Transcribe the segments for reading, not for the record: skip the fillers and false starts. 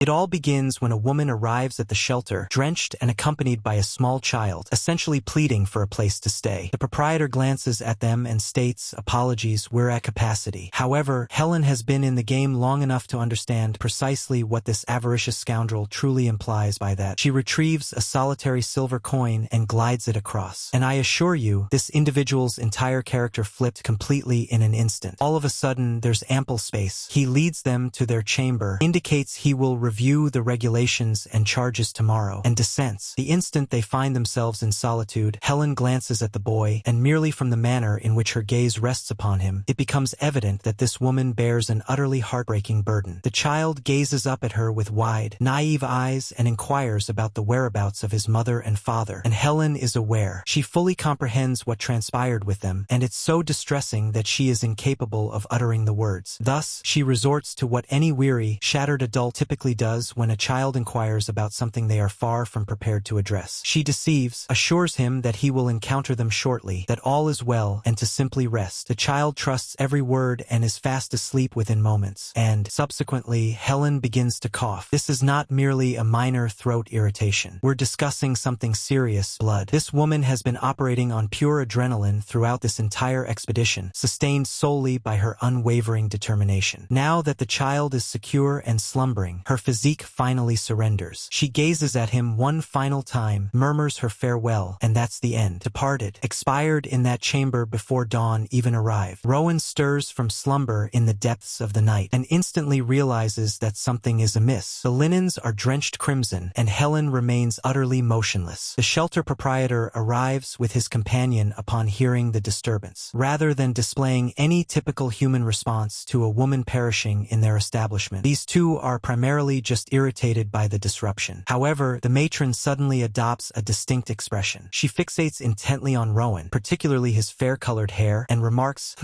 It all begins when a woman arrives at the shelter, drenched and accompanied by a small child, essentially pleading for a place to stay. The proprietor glances at them and states, "Apologies, we're at capacity." However, Helen has been in the game long enough to understand precisely what this avaricious scoundrel truly implies by that. She retrieves a solitary silver coin and glides it across. And I assure you, this individual's entire character flipped completely in an instant. All of a sudden, there's ample space. He leads them to their chamber, indicates he will review the regulations and charges tomorrow, and dissents. The instant they find themselves in solitude, Helen glances at the boy, and merely from the manner in which her gaze rests upon him, it becomes evident that this woman bears an utterly heartbreaking burden. The child gazes up at her with wide, naive eyes and inquires about the whereabouts of his mother and father, and Helen is aware. She fully comprehends what transpired with them, and it's so distressing that she is incapable of uttering the words. Thus, she resorts to what any weary, shattered adult typically does when a child inquires about something they are far from prepared to address. She deceives, assures him that he will encounter them shortly, that all is well, and to simply rest. The child trusts every word and is fast asleep within moments. And, subsequently, Helen begins to cough. This is not merely a minor throat irritation. We're discussing something serious, blood. This woman has been operating on pure adrenaline throughout this entire expedition, sustained solely by her unwavering determination. Now that the child is secure and slumbering, her physique finally surrenders. She gazes at him one final time, murmurs her farewell, and that's the end. Departed, expired in that chamber before dawn even arrived. Rowan stirs from slumber in the depths of the night, and instantly realizes that something is amiss. The linens are drenched crimson, and Helen remains utterly motionless. The shelter proprietor arrives with his companion upon hearing the disturbance. Rather than displaying any typical human response to a woman perishing in their establishment, these two are primarily just irritated by the disruption. However, the matron suddenly adopts a distinct expression. She fixates intently on Rowan, particularly his fair-colored hair, and remarks,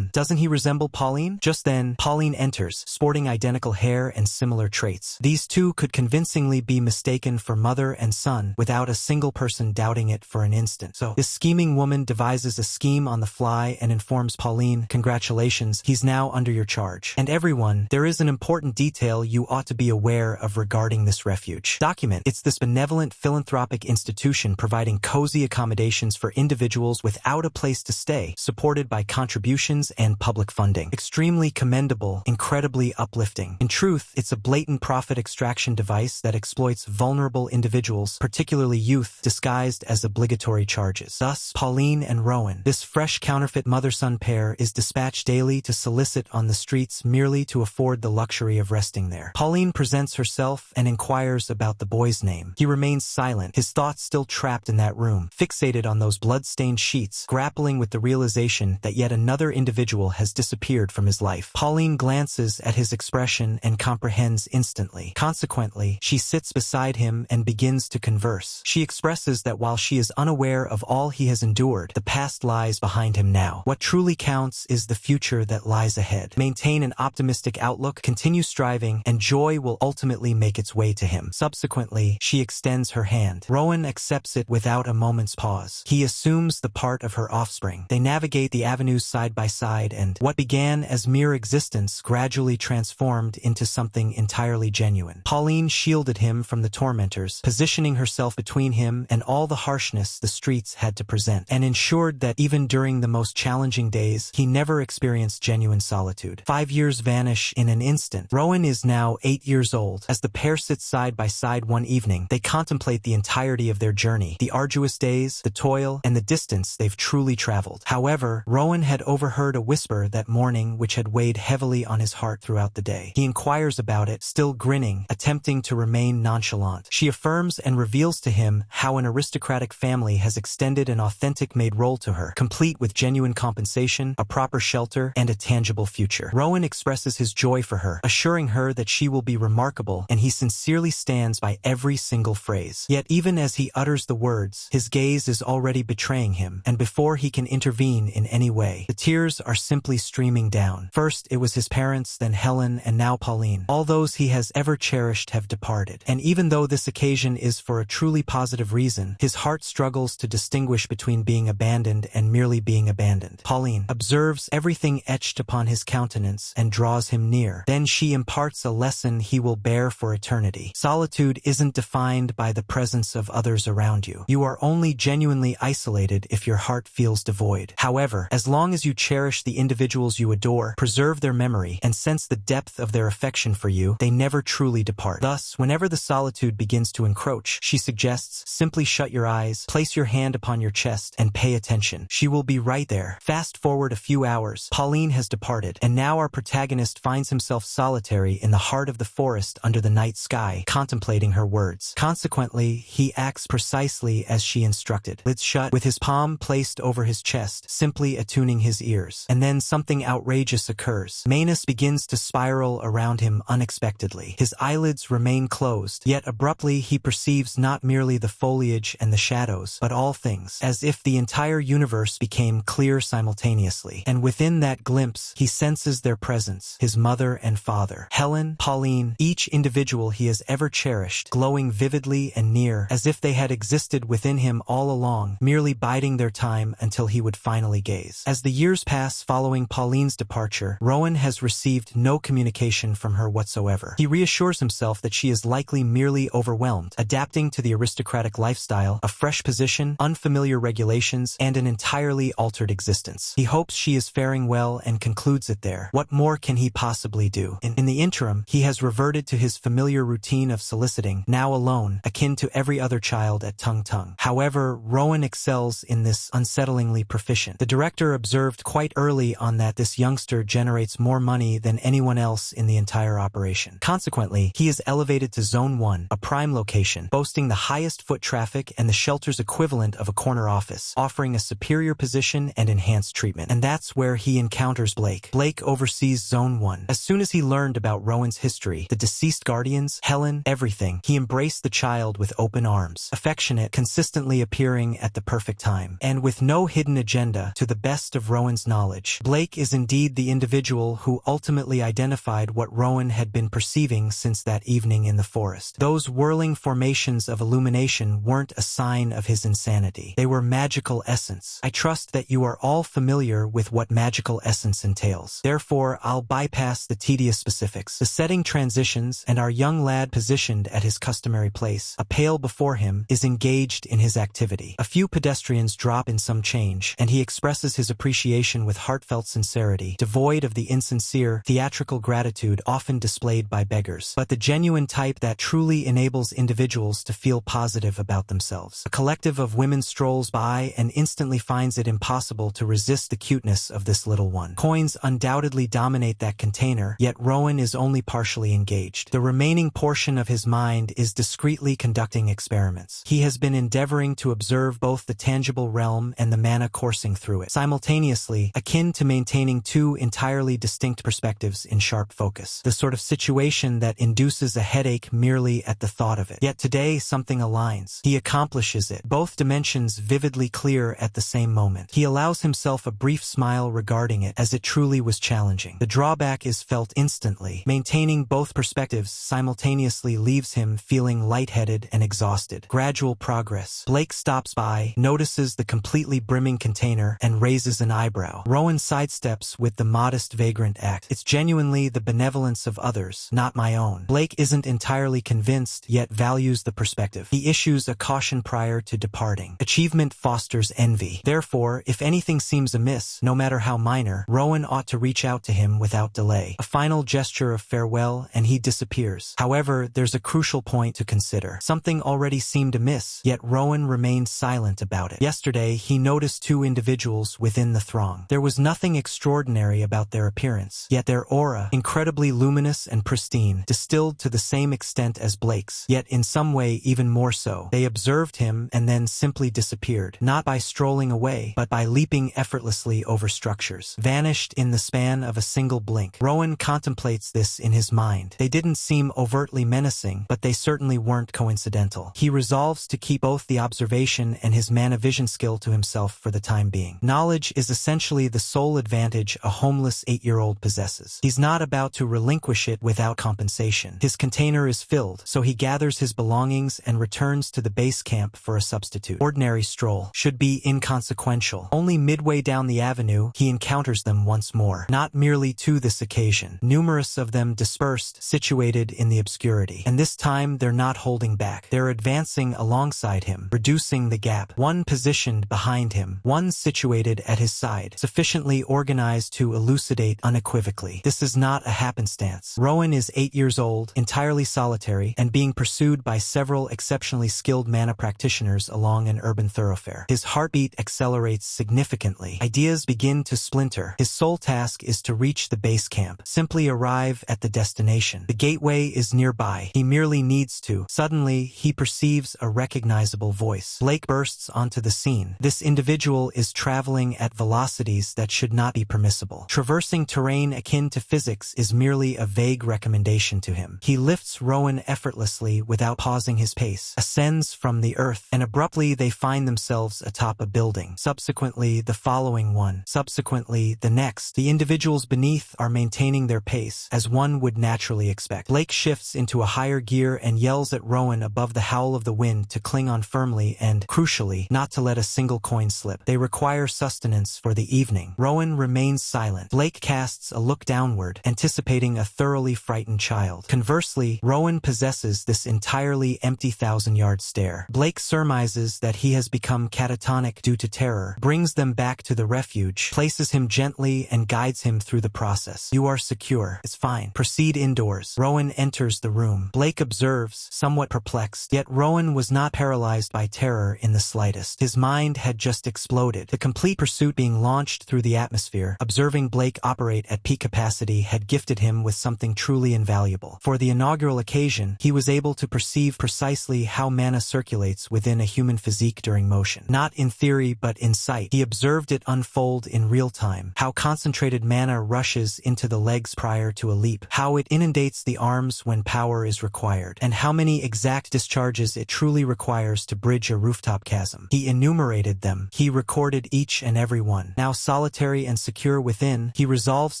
doesn't he resemble Pauline? Just then, Pauline enters, sporting identical hair and similar traits. These two could convincingly be mistaken for mother and son without a single person doubting it for an instant. So, this scheming woman devises a scheme on the fly and informs Pauline, "Congratulations, he's now under your charge." And everyone, there is an important detail you ought to be aware of regarding this refuge. Document. It's this benevolent philanthropic institution providing cozy accommodations for individuals without a place to stay, supported by contributions and public funding. Extremely commendable, incredibly uplifting. In truth, it's a blatant profit extraction device that exploits vulnerable individuals, particularly youth, disguised as obligatory charges. Thus, Pauline and Rowan, this fresh counterfeit mother-son pair, is dispatched daily to solicit on the streets merely to afford the luxury of resting there. Pauline presents herself and inquires about the boy's name. He remains silent, his thoughts still trapped in that room, fixated on those blood-stained sheets, grappling with the realization that yet another individual has disappeared from his life. Pauline glances at his expression and comprehends instantly. Consequently, she sits beside him and begins to converse. She expresses that while she is unaware of all he has endured, the past lies behind him now. What truly counts is the future that lies ahead. Maintain an optimistic outlook, continue striving, and joy will ultimately make its way to him. Subsequently, she extends her hand. Rowan accepts it without a moment's pause. He assumes the part of her offspring. They navigate the avenues side by side, and what began as mere existence gradually transformed into something entirely genuine. Pauline shielded him from the tormentors, positioning herself between him and all the harshness the streets had to present, and ensured that even during the most challenging days, he never experienced genuine solitude. 5 years vanish in an instant. Rowan is now 8 years old. As the pair sits side by side one evening, they contemplate the entirety of their journey, the arduous days, the toil, and the distance they've truly traveled. However, Rowan had overheard a whisper that morning which had weighed heavily on his heart throughout the day. He inquires about it, still grinning, attempting to remain nonchalant. She affirms and reveals to him how an aristocratic family has extended an authentic maid role to her, complete with genuine compensation, a proper shelter, and a tangible future. Rowan expresses his joy for her, assuring her that she will be remarkable, and he sincerely stands by every single phrase. Yet even as he utters the words, his gaze is already betraying him, and before he can intervene in any way, the tears are simply streaming down. First, it was his parents, then Helen, and now Pauline. All those he has ever cherished have departed. And even though this occasion is for a truly positive reason, his heart struggles to distinguish between being abandoned and merely being abandoned. Pauline observes everything etched upon his countenance and draws him near. Then she imparts a lesson he will bear for eternity. Solitude isn't defined by the presence of others around you. You are only genuinely isolated if your heart feels devoid. However, as long as you cherish the individuals you adore, preserve their memory, and sense the depth of their affection for you, they never truly depart. Thus, whenever the solitude begins to encroach, she suggests, simply shut your eyes, place your hand upon your chest, and pay attention. She will be right there. Fast forward a few hours, Pauline has departed, and now our protagonist finds himself solitary in the heart of the forest under the night sky, contemplating her words. Consequently, he acts precisely as she instructed. Lids shut, with his palm placed over his chest, simply attuning his ears. And then something outrageous occurs. Manus begins to spiral around him unexpectedly. His eyelids remain closed, yet abruptly he perceives not merely the foliage and the shadows, but all things, as if the entire universe became clear simultaneously. And within that glimpse, he senses their presence, his mother and father, Helen, Pauline, each individual he has ever cherished, glowing vividly and near, as if they had existed within him all along, merely biding their time until he would finally gaze. As the years pass following Pauline's departure, Rowan has received no communication from her whatsoever. He reassures himself that she is likely merely overwhelmed, adapting to the aristocratic lifestyle, a fresh position, unfamiliar regulations, and an entirely altered existence. He hopes she is faring well and concludes it there. What more can he possibly do? In the interim, he has reverted to his familiar routine of soliciting, now alone, akin to every other child at Tung Tung. However, Rowan excels in this, unsettlingly proficient. The director observed quite early on that this youngster generates more money than anyone else in the entire operation. Consequently, he is elevated to Zone 1, a prime location, boasting the highest foot traffic and the shelter's equivalent of a corner office, offering a superior position and enhanced treatment. And that's where he encounters Blake. Blake oversees Zone 1. As soon as he learned about Rowan's history, the deceased guardians, Helen, everything, he embraced the child with open arms, affectionate, consistently appearing at the perfect time, and with no hidden agenda. To the best of Rowan's knowledge, Blake is indeed the individual who ultimately identified what Rowan had been perceiving since that evening in the forest. Those whirling formations of illumination weren't a sign of his insanity. They were magical essence. I trust that you are all familiar with what magical essence entails. Therefore, I'll bypass the tedious specifics. The setting transitions, and our young lad positioned at his customary place, a pail before him, is engaged in his activity. A few pedestrians drop in some change, and he expresses his appreciation with heartfelt sincerity, devoid of the insincere, theatrical gratitude often displayed by beggars, but the genuine type that truly enables individuals to feel positive about themselves. A collective of women strolls by and instantly finds it impossible to resist the cuteness of this little one. Coins undoubtedly dominate that container, yet Rowan is only partially engaged. The remaining portion of his mind is discreetly conducting experiments. He has been endeavoring to observe both the tangible realm and the mana coursing through it, simultaneously, akin to maintaining two entirely distinct perspectives in sharp focus. The sort of situation that induces a headache merely at the thought of it. Yet today something aligns. He accomplishes it, both dimensions vividly clear at the same moment. He allows himself a brief smile regarding it, as it truly was challenging. The drawback is felt instantly. Maintaining both perspectives simultaneously leaves him feeling lightheaded and exhausted. Gradual progress. Blake stops by, notices the completely brimming container, and raises an eyebrow. Rowan sidesteps with the modest vagrant act. It's genuinely the benevolence of others, not my own. Blake isn't entirely convinced, yet values the perspective. He issues a caution prior to departing. Achievement fosters envy. Therefore, if anything seems amiss, no matter how minor, Rowan ought to reach out to him without delay. A final gesture of farewell, and he disappears. However, there's a crucial point to consider. Something already seemed amiss, yet Rowan remained silent about it. Yesterday, he noticed two individuals within the throng. There was nothing extraordinary about their appearance, yet their aura, incredibly luminous and pristine, distilled to the same extent as Blake's, yet in some way even more so. They observed him and then simply disappeared, not by strolling away, but by leaping effortlessly over structures, vanished in the span of a single blink. Rowan contemplates this in his mind. They didn't seem overtly menacing, but they certainly weren't coincidental. He resolves to keep both the observation and his manavision skill to himself for the time being. Knowledge is essentially the sole advantage a homeless 8-year-old possesses. He's not about to relinquish it without compensation. His container is filled, so he gathers his belongings and returns to the base camp for a substitute. Ordinary stroll. Should be inconsequential. Only midway down the avenue, he encounters them once more. Not merely to this occasion. Numerous of them dispersed, situated situated in the obscurity. And this time they're not holding back. They're advancing alongside him, reducing the gap. One positioned behind him, one situated at his side, sufficiently organized to elucidate unequivocally. This is not a happenstance. Rowan is 8 years old, entirely solitary, and being pursued by several exceptionally skilled mana practitioners along an urban thoroughfare. His heartbeat accelerates significantly. Ideas begin to splinter. His sole task is to reach the base camp. Simply arrive at the destination. The gateway is nearby. He merely needs to. Suddenly, he perceives a recognizable voice. Blake bursts onto the scene. This individual is traveling at velocities that should not be permissible. Traversing terrain akin to physics is merely a vague recommendation to him. He lifts Rowan effortlessly without pausing his pace, ascends from the earth, and abruptly they find themselves atop a building. Subsequently, the following one. Subsequently, the next. The individuals beneath are maintaining their pace, as one would naturally expect. Blake shifts into a higher gear and yells at Rowan above the howl of the wind to cling on firmly and, crucially, not to let a single coin slip. They require sustenance for the evening. Rowan remains silent. Blake casts a look downward, anticipating a thoroughly frightened child. Conversely, Rowan possesses this entirely empty thousand-yard stare. Blake surmises that he has become catatonic due to terror, brings them back to the refuge, places him gently and guides him through the process. You are secure. It's fine. Proceed indoors. Rowan enters the room. Blake observes, somewhat perplexed, yet Rowan was not paralyzed by terror in the slightest. His mind had just exploded. The complete pursuit being launched through the atmosphere, observing Blake operate at peak capacity had gifted him with something truly invaluable. For the inaugural occasion, he was able to perceive precisely how mana circulates within a human physique during motion. Not in theory, but in sight. He observed it unfold in real time. How concentrated mana rushes into the legs prior to a leap. How it inundates the arms when power is required. And how many exact discharges it truly requires to bridge a rooftop chasm. He enumerated them. He recorded each and every one. Now solitary and secure within, he resolves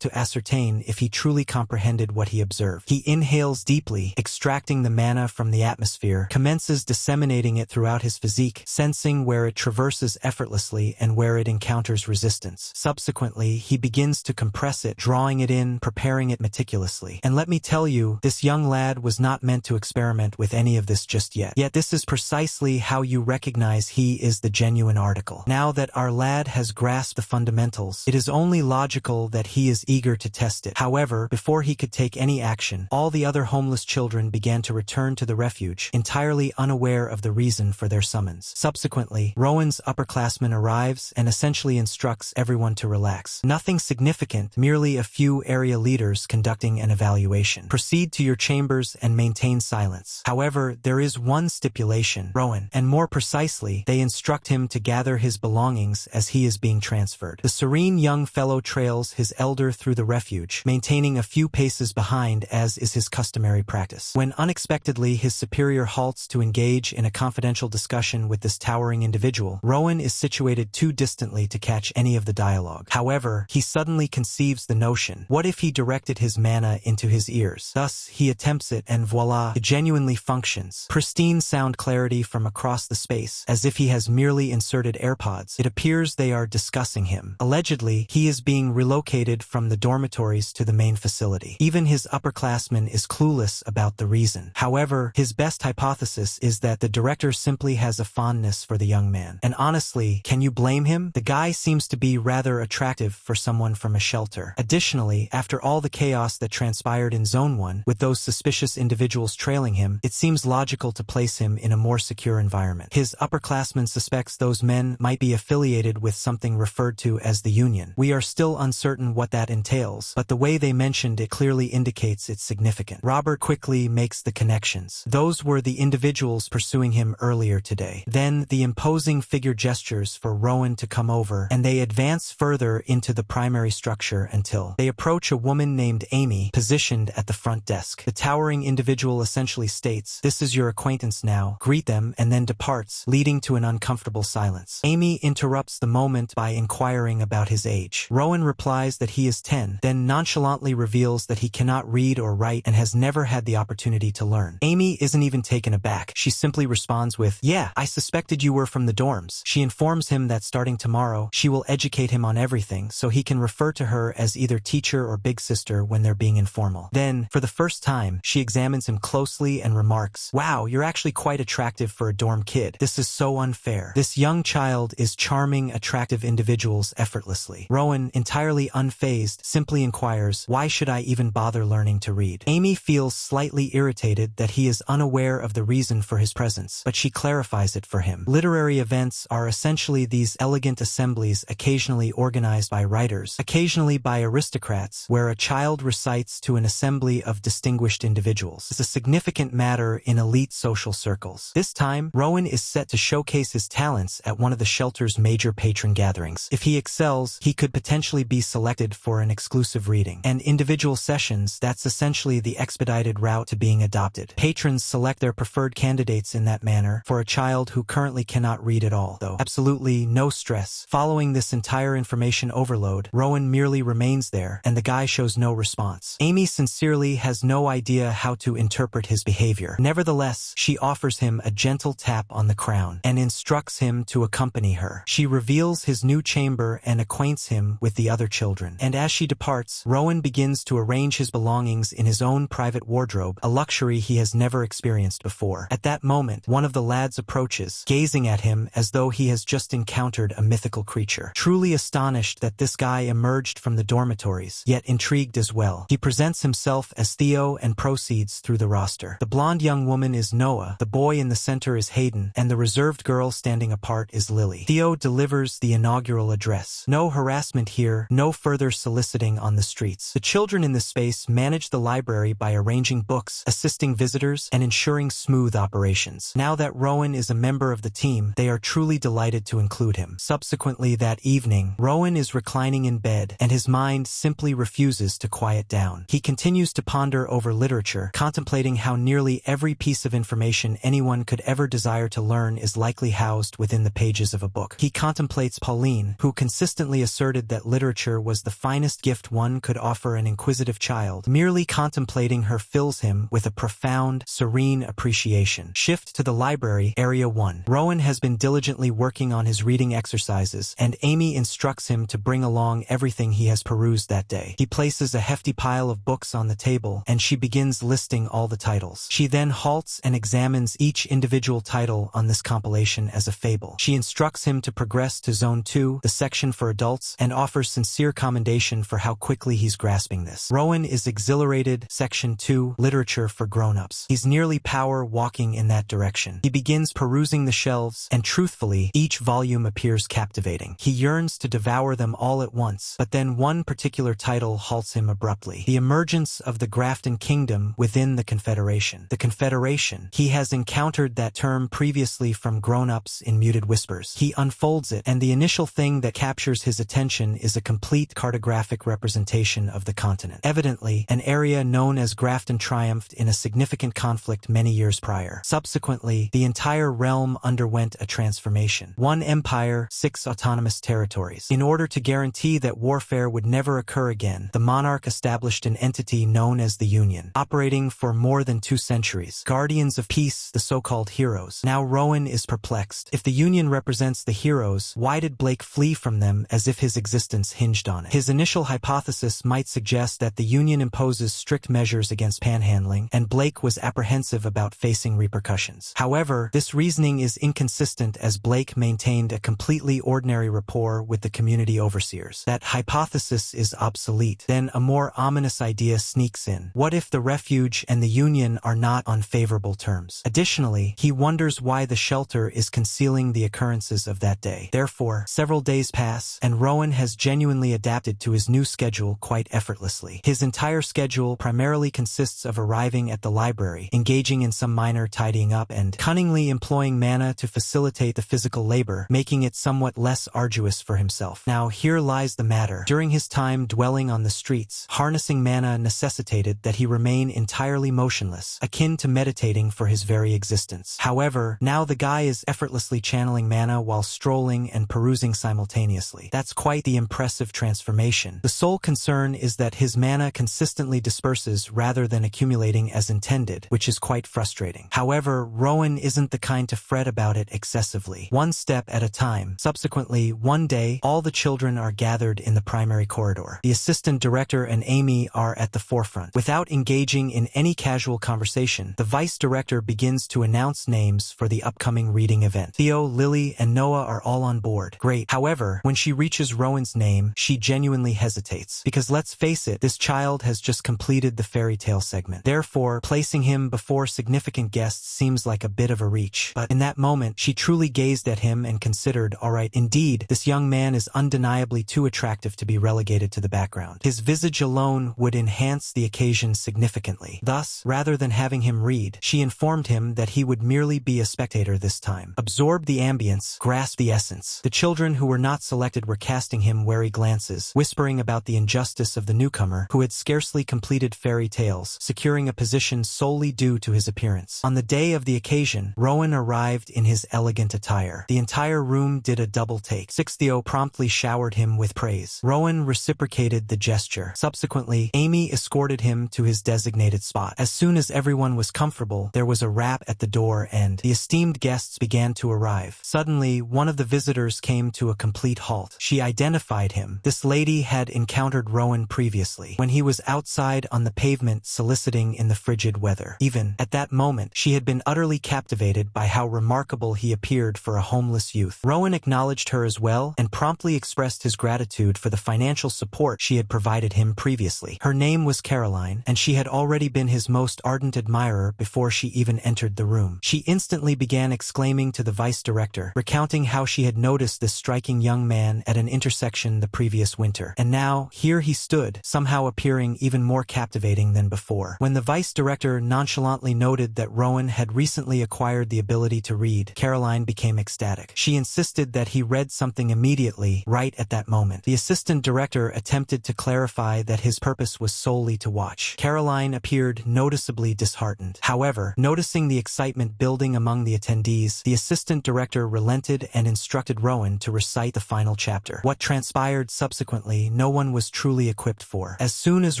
to ascertain if he truly comprehended what he observed. He inhales deeply, extracting the mana from the atmosphere, commences disseminating it throughout his physique, sensing where it traverses effortlessly and where it encounters resistance. Subsequently, he begins to compress it, drawing it in, preparing it meticulously. And let me tell you, this young lad was not meant to experiment with any of this just yet. Yet this is precisely how you recognize he is the genuine article. Now that our lad has grasped the fundamentals, it is only logical that he is eager to test it. However, before he could take any action, all the other homeless children began to return to the refuge, entirely unaware of the reason for their summons. Subsequently, Rowan's upperclassman arrives and essentially instructs everyone to relax. Nothing significant, merely a few area leaders conducting an evaluation. Proceed to your chambers and maintain silence. However, there is one stipulation. Rowan, and more precisely, they instruct him to gather his belongings as he is being transferred. The serene young fellow trails his elder through the refuge, maintaining a few paces behind as is his customary practice. When unexpectedly his superior halts to engage in a confidential discussion with this towering individual, Rowan is situated too distantly to catch any of the dialogue. However, he suddenly conceives the notion, what if he directed his mana into his ears? Thus, he attempts it and voila, it genuinely functions. Pristine sound clarity from across the space, as if he has merely inserted AirPods. It appears they are discussing him. Allegedly, he is being relocated from the dormitories to the main facility. Even his upperclassman is clueless about the reason. However, his best hypothesis is that the director simply has a fondness for the young man. And honestly, can you blame him? The guy seems to be rather attractive for someone from a shelter. Additionally, after all the chaos that transpired in Zone 1, with those suspicious individuals trailing him, it seems logical to place him in a more secure environment. His upperclassman suspects those men might be affiliated with something referred to as the Union. We are still uncertain what that entails, but the way they mentioned it clearly indicates it's significant. Robert quickly makes the connections. Those were the individuals pursuing him earlier today. Then the imposing figure gestures for Rowan to come over, and they advance further into the primary structure until they approach a woman named Amy, positioned at the front desk. The towering individual essentially states, "This is your acquaintance now," greet them, and then departs, leading to an uncomfortable silence. Amy interrupts the moment by inquiring about his age. Rowan replies that he is 10, then nonchalantly reveals that he cannot read or write and has never had the opportunity to learn. Amy isn't even taken aback. She simply responds with, "Yeah, I suspected you were from the dorms." She informs him that starting tomorrow, she will educate him on everything, so he can refer to her as either teacher or big sister when they're being informal. Then, For the first time, she examines him closely and remarks, "Wow, you're actually quite attractive for a dorm kid. This is so unfair." This young child is charming attractive individuals effortlessly. Rowan, entirely unfazed, simply inquires, "Why should I even bother learning to read?" Amy feels slightly irritated that he is unaware of the reason for his presence, but she clarifies it for him. Literary events are essentially these elegant assemblies occasionally organized by writers, occasionally by aristocrats, where a child recites to an assembly of distinguished individuals. It's a significant matter in elite social circles. This time, Rowan is set to showcase his talents at one of the shelter's major patron gatherings. If he excels, he could potentially be selected for an exclusive reading. And individual sessions, that's essentially the expedited route to being adopted. Patrons select their preferred candidates in that manner for a child who currently cannot read at all, though absolutely no stress. Following this entire information overload, Rowan merely remains there, and the guy shows no response. Amy sincerely has no idea how to interpret his behavior. Nevertheless, she offers him a gentle tap on the crown and instructs him to accompany her. She reveals his new chamber and acquaints him with the other children. And as she departs, Rowan begins to arrange his belongings in his own private wardrobe, a luxury he has never experienced before. At that moment, one of the lads approaches, gazing at him as though he has just encountered a mythical creature. Truly astonished that this guy emerged from the dormitories, yet intrigued as well. He presents himself as Theo and proceeds through the roster. The blonde young woman is Noah, the boy in the center is Hayden, and the reserved girl standing apart is Lily. Theo delivers the inaugural address. No harassment here, no further soliciting on the streets. The children in this space manage the library by arranging books, assisting visitors, and ensuring smooth operations. Now that Rowan is a member of the team, they are truly delighted to include him. Subsequently that evening, Rowan is reclining in bed, and his mind simply refuses to quiet down. He continues to ponder over literature, contemplating how nearly every piece of information anyone could ever desire to learn is likely housed within the pages of a book. He contemplates Pauline, who consistently asserted that literature was the finest gift one could offer an inquisitive child. Merely contemplating her fills him with a profound, serene appreciation. Shift to the library, Area 1. Rowan has been diligently working on his reading exercises, and Amy instructs him to bring along everything he has perused that day. He places a hefty pile of books on the table, and she begins listing all the titles. She then halts and examines each individual title on this compilation as a fable. She instructs him to progress to Zone 2, the section for adults, and offers sincere commendation for how quickly he's grasping this. Rowan is exhilarated. Section 2, Literature for Grown-ups. He's nearly power walking in that direction. He begins perusing the shelves, and truthfully, each volume appears captivating. He yearns to devour them all at once, but then one particular title halts him abruptly. The emergence of the Grafton Kingdom within the Confederation. The Confederation. He has encountered that term previously from grown-ups in muted whispers. He unfolds it, and the initial thing that captures his attention is a complete cartographic representation of the continent. Evidently, an area known as Grafton triumphed in a significant conflict many years prior. Subsequently, the entire realm underwent a transformation. One empire, 6 autonomous territories. In order to guarantee that warfare would never occur again, the monarch established an entity known as the Union, operating for more than 2 centuries. Guardians of peace, the so-called heroes. Now Rowan is perplexed. If the Union represents the heroes, why did Blake flee from them as if his existence hinged on it? His initial hypothesis might suggest that the Union imposes strict measures against panhandling, and Blake was apprehensive about facing repercussions. However, this reasoning is inconsistent as Blake maintained a completely ordinary rapport with the community overseers. That hypothesis is obsolete. Then a more ominous idea sneaks in. What if the refuge and the Union are not on favorable terms? Additionally, he wonders why the shelter is concealing the occurrences of that day. Therefore, several days pass, and Rowan has genuinely adapted to his new schedule quite effortlessly. His entire schedule primarily consists of arriving at the library, engaging in some minor tidying up, and cunningly employing mana to facilitate the physical labor, making it somewhat less arduous for himself. Now, here lies the matter. During his time dwelling on the streets, harnessing mana necessitated that he remain entirely motionless, akin to meditating for his very existence. However, now the guy is effortlessly channeling mana while strolling and perusing simultaneously. That's quite the impressive transformation. The sole concern is that his mana consistently disperses rather than accumulating as intended, which is quite frustrating. However, Rowan isn't the kind to fret about it excessively. One step at a time. Subsequently, one day, all the children are gathered in the primary corridor. The assistant director and Amy are at the forefront. front. Without engaging in any casual conversation, the vice director begins to announce names for the upcoming reading event. Theo, Lily, and Noah are all on board. Great. However, when she reaches Rowan's name, she genuinely hesitates. Because let's face it, this child has just completed the fairy tale segment. Therefore, placing him before significant guests seems like a bit of a reach. But in that moment, she truly gazed at him and considered, alright, indeed, this young man is undeniably too attractive to be relegated to the background. His visage alone would enhance the occasion significantly. Thus, rather than having him read, she informed him that he would merely be a spectator this time. Absorb the ambience, grasp the essence. The children who were not selected were casting him wary glances, whispering about the injustice of the newcomer, who had scarcely completed fairy tales, securing a position solely due to his appearance. On the day of the occasion, Rowan arrived in his elegant attire. The entire room did a double take. Theo promptly showered him with praise. Rowan reciprocated the gesture. Subsequently, Amy escorted him to his designated spot. As soon as everyone was comfortable, there was a rap at the door and the esteemed guests began to arrive. Suddenly, one of the visitors came to a complete halt. She identified him. This lady had encountered Rowan previously, when he was outside on the pavement soliciting in the frigid weather. Even at that moment, she had been utterly captivated by how remarkable he appeared for a homeless youth. Rowan acknowledged her as well and promptly expressed his gratitude for the financial support she had provided him previously. Her name was Caroline, and she had already been his most ardent admirer before she even entered the room. She instantly began exclaiming to the vice director, recounting how she had noticed this striking young man at an intersection the previous winter. And now, here he stood, somehow appearing even more captivating than before. When the vice director nonchalantly noted that Rowan had recently acquired the ability to read, Caroline became ecstatic. She insisted that he read something immediately, right at that moment. The assistant director attempted to clarify that his purpose was solely to watch. Caroline appeared noticeably disheartened. However, noticing the excitement building among the attendees, the assistant director relented and instructed Rowan to recite the final chapter. What transpired subsequently, no one was truly equipped for. As soon as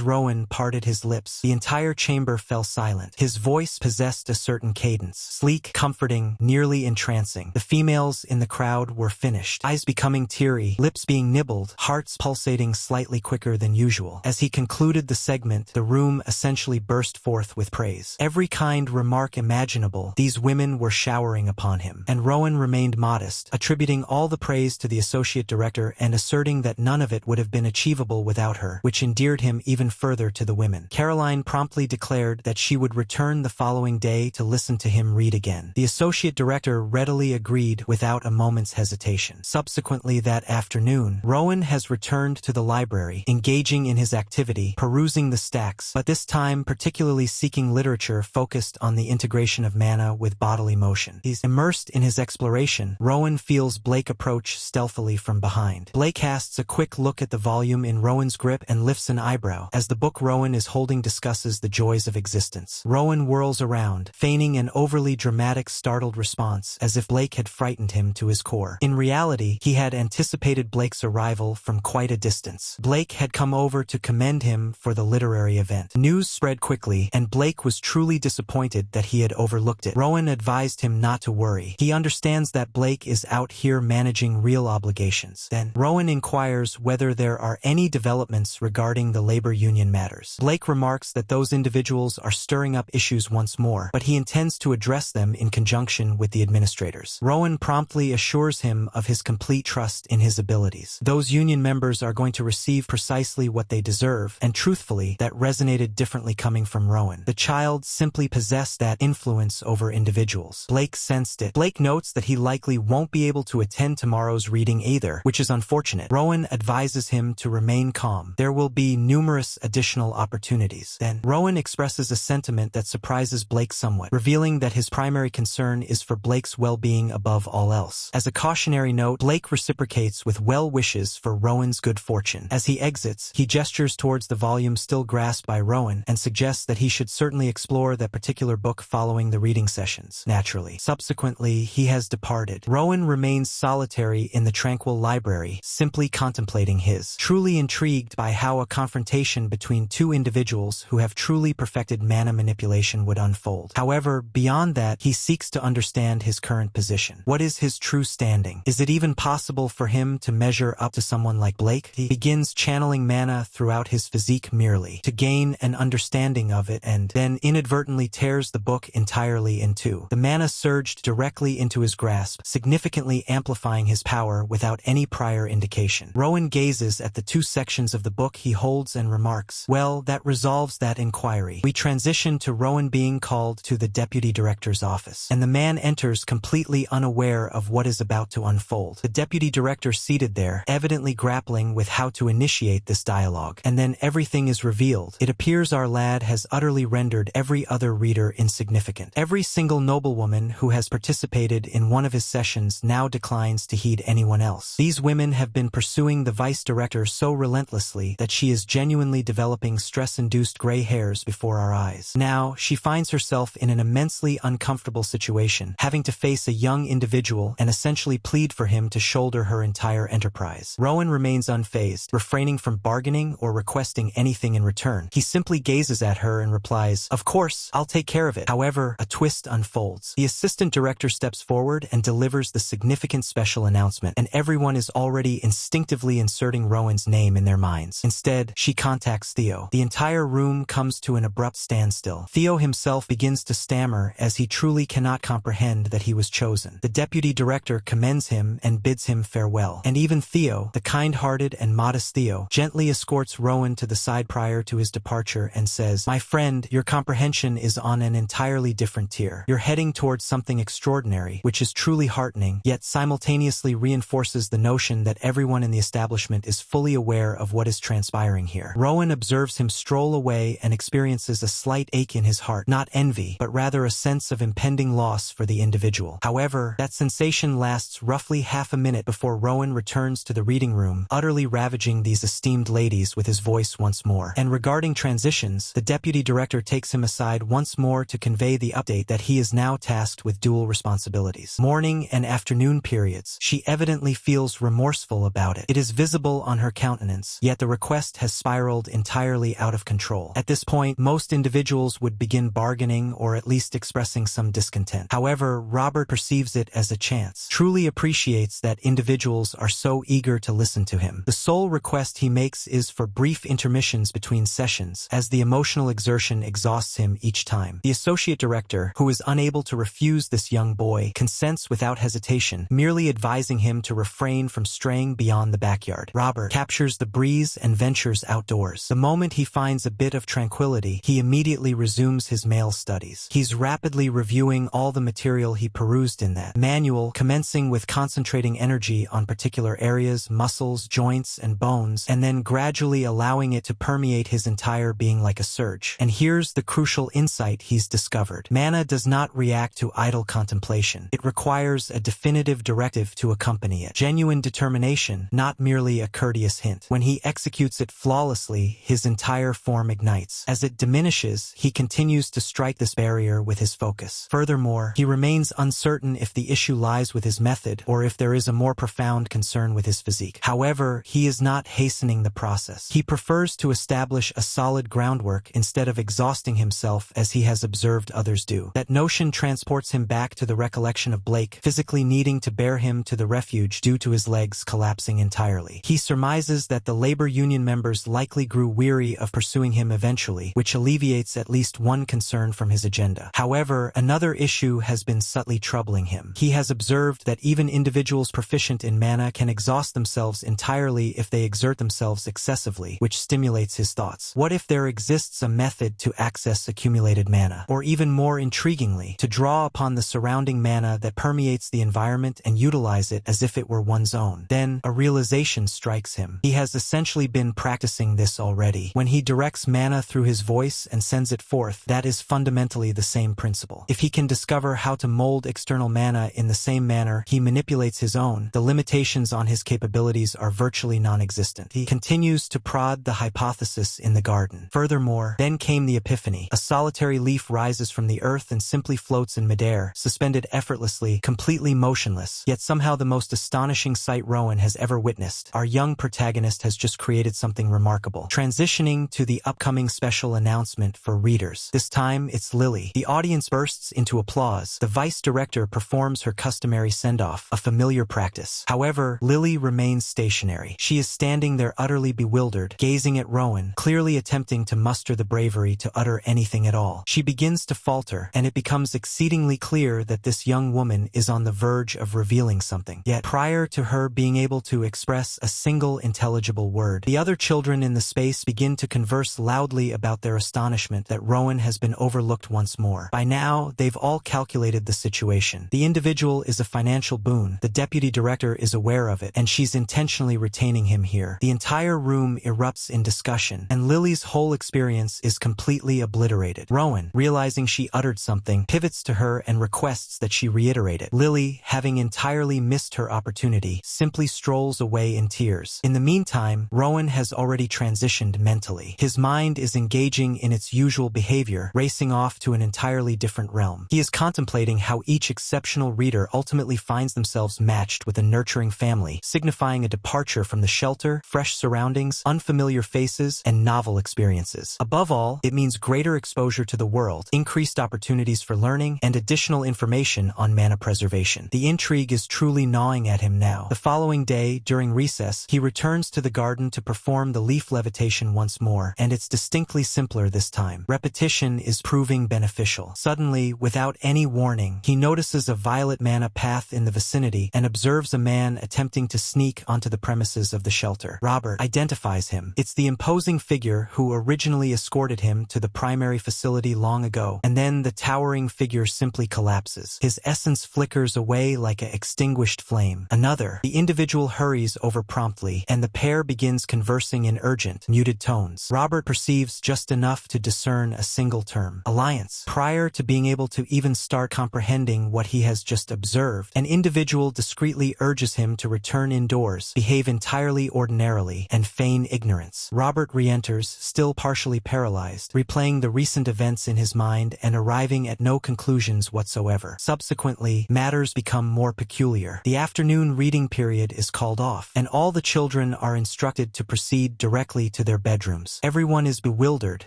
Rowan parted his lips, the entire chamber fell silent. His voice possessed a certain cadence, sleek, comforting, nearly entrancing. The females in the crowd were finished, eyes becoming teary, lips being nibbled, hearts pulsating slightly quicker than usual. As he concluded the segment, the room essentially burst forth with praise. Every kind remark imaginable, these women were showering upon him, and Rowan remained modest, attributing all the praise to the associate director and asserting that none of it would have been achievable without her, which endeared him even further to the women. Caroline promptly declared that she would return the following day to listen to him read again. The associate director readily agreed without a moment's hesitation. Subsequently that afternoon, Rowan has returned to the library, engaging in his activity, perusing the stacks, but this time particularly seeking literature focused on the integration of mana with bodily motion. He's immersed in his exploration. Rowan feels Blake approach stealthily from behind. Blake casts a quick look at the volume in Rowan's grip and lifts an eyebrow, as the book Rowan is holding discusses the joys of existence. Rowan whirls around, feigning an overly dramatic startled response, as if Blake had frightened him to his core. In reality, he had anticipated Blake's arrival from quite a distance. Blake had come over to commend him for the literary event. News spread quickly, and Blake was truly disappointed that he had overlooked it. Rowan advised him not to worry. He understands that Blake is out here managing real obligations. Then, Rowan inquires whether there are any developments regarding the labor union matters. Blake remarks that those individuals are stirring up issues once more, but he intends to address them in conjunction with the administrators. Rowan promptly assures him of his complete trust in his abilities. Those union members are going to receive precisely what they deserve, and truthfully, that resonated differently coming from Rowan. The child simply possessed that influence over individuals. Blake sensed it. Blake notes that he likely won't be able to attend tomorrow's reading either, which is unfortunate. Rowan advises him to remain calm. There will be numerous additional opportunities. Then, Rowan expresses a sentiment that surprises Blake somewhat, revealing that his primary concern is for Blake's well-being above all else. As a cautionary note, Blake reciprocates with well wishes for Rowan's good fortune. As he exits, he gestures towards the volume still grasped by Rowan and suggests that he should certainly explore that particular book following the reading sessions. Naturally. Subsequently, he has departed. Rowan remains solitary in the tranquil library, simply contemplating his. Truly intrigued by how a confrontation between two individuals who have truly perfected mana manipulation would unfold. However, beyond that, he seeks to understand his current position. What is his true standing? Is it even possible for him to measure up to someone like Blake? He begins channeling mana throughout his physique merely to gain an understanding of it and then inadvertently tears the book entirely in two. The mana surged directly into his grasp, significantly amplifying his power without any prior indication. Rowan gazes at the two sections of the book he holds and remarks, "Well, that resolves that inquiry." We transition to Rowan being called to the deputy director's office, and the man enters completely unaware of what is about to unfold. The deputy director seated there, evidently grappling with how to initiate this dialogue, and then everything is revealed. It appears our lad has utterly rendered every other reader insignificant. Every single noblewoman who has participated in one of his sessions now declines to heed anyone else. These women have been pursuing the vice director so relentlessly that she is genuinely developing stress-induced gray hairs before our eyes. Now, she finds herself in an immensely uncomfortable situation, having to face a young individual and essentially plead for him to shoulder her entire enterprise. Rowan remains unfazed, refraining from bargaining or requesting anything in return. He simply gazes at her and replies, "Of course, I'll take care of it." However, a twist unfolds. The assistant director steps forward and delivers the significant special announcement, and everyone is already instinctively inserting Rowan's name in their minds. Instead, she contacts Theo. The entire room comes to an abrupt standstill. Theo himself begins to stammer as he truly cannot comprehend that he was chosen. The deputy director commends him and bids him farewell. And even Theo, the kind-hearted and modest Theo, gently escorts Rowan to the side prior to his departure and says, "My friend, your comprehension is on an entirely different tier. You're heading towards something extraordinary, which is truly heartening, yet simultaneously reinforces the notion that everyone in the establishment is fully aware of what is transpiring here." Rowan observes him stroll away and experiences a slight ache in his heart, not envy, but rather a sense of impending loss for the individual. However, that sensation lasts roughly half a minute before Rowan returns to the reading room, utterly ravaging these esteemed ladies with his voice once more. And regarding transitions, the deputy director takes him aside once more to convey the update that he is now tasked with dual responsibilities. Morning and afternoon periods. She evidently feels remorseful about it. It is visible on her countenance, yet the request has spiraled entirely out of control. At this point, most individuals would begin bargaining or at least expressing some discontent. However, Robert perceives it as a chance, truly appreciates that individuals are so eager to listen to him. The sole request he makes is for brief intermissions between sessions, as the emotional exertion exhausts him each time. The associate director, who is unable to refuse this young boy, consents without hesitation, merely advising him to refrain from straying beyond the backyard. Robert captures the breeze and ventures outdoors. The moment he finds a bit of tranquility, he immediately resumes his male studies. He's rapidly reviewing all the material he perused in that manual, commencing with concentrating energy on particular areas, muscles, joints, and bones, and then gradually allowing it to permeate his entire being like a surge. And here's the crucial insight he's discovered. Mana does not react to idle contemplation. It requires a definitive directive to accompany it. Genuine determination, not merely a courteous hint. When he executes it flawlessly, his entire form ignites. As it diminishes, he continues to strike this barrier with his focus. Furthermore, he remains uncertain if the issue lies with his method or if there is a more profound concern with his physique. However, he is not hastening the process. He prefers to establish a solid groundwork instead of exhausting himself as he has observed others do. That notion transports him back to the recollection of Blake physically needing to bear him to the refuge due to his legs collapsing entirely. He surmises that the labor union members likely grew weary of pursuing him eventually, which alleviates at least one concern from his agenda. However, another issue has been subtly troubling him. He has observed that even individuals proficient in mana can exhaust themselves entirely if they exert themselves excessively, which stimulates his thoughts. What if there exists a method to access accumulated mana? Or even more intriguingly, to draw upon the surrounding mana that permeates the environment and utilize it as if it were one's own? Then, a realization strikes him. He has essentially been practicing this already. When he directs mana through his voice and sends it forth, that is fundamentally the same principle. If he can discover how to mold external mana in the same manner he manipulates his own, the limitations on his capabilities are virtually non-existent. He continues to prod the hypothesis in the garden. Furthermore, then came the epiphany. A solitary leaf rises from the earth and simply floats in midair, suspended effortlessly, completely motionless, yet somehow the most astonishing sight Rowan has ever witnessed. Our young protagonist has just created something remarkable. Transitioning to the upcoming special announcement for readers. This time, it's Lily. The audience bursts into applause. The vice director performs her customary send-off, a familiar practice. However, Lily remains stationary. She is standing there utterly bewildered, gazing at Rowan, clearly clearly attempting to muster the bravery to utter anything at all. She begins to falter, and it becomes exceedingly clear that this young woman is on the verge of revealing something. Yet, prior to her being able to express a single intelligible word, the other children in the space begin to converse loudly about their astonishment that Rowan has been overlooked once more. By now, they've all calculated the situation. The individual is a financial boon, the deputy director is aware of it, and she's intentionally retaining him here. The entire room erupts in discussion, and Lily's whole experience is completely obliterated. Rowan, realizing she uttered something, pivots to her and requests that she reiterate it. Lily, having entirely missed her opportunity, simply strolls away in tears. In the meantime, Rowan has already transitioned mentally. His mind is engaging in its usual behavior, racing off to an entirely different realm. He is contemplating how each exceptional reader ultimately finds themselves matched with a nurturing family, signifying a departure from the shelter, fresh surroundings, unfamiliar faces, and novel experiences. Above all, it means greater exposure to the world, increased opportunities for learning, and additional information on mana preservation. The intrigue is truly gnawing at him now. The following day, during recess, he returns to the garden to perform the leaf levitation once more, and it's distinctly simpler this time. Repetition is proving beneficial. Suddenly, without any warning, he notices a violet mana path in the vicinity and observes a man attempting to sneak onto the premises of the shelter. Robert identifies him. It's the imposing figure who originally escorted him to the primary facility long ago, and then the towering figure simply collapses. His essence flickers away like an extinguished flame. The individual hurries over promptly, and the pair begins conversing in urgent, muted tones. Robert perceives just enough to discern a single term: alliance. Prior to being able to even start comprehending what he has just observed, an individual discreetly urges him to return indoors, behave entirely ordinarily, and feign ignorance. Robert re-enters, still partially paralyzed, replaying the recent events in his mind and arriving at no conclusions whatsoever. Subsequently, matters become more peculiar. The afternoon reading period is called off, and all the children are instructed to proceed directly to their bedrooms. Everyone is bewildered,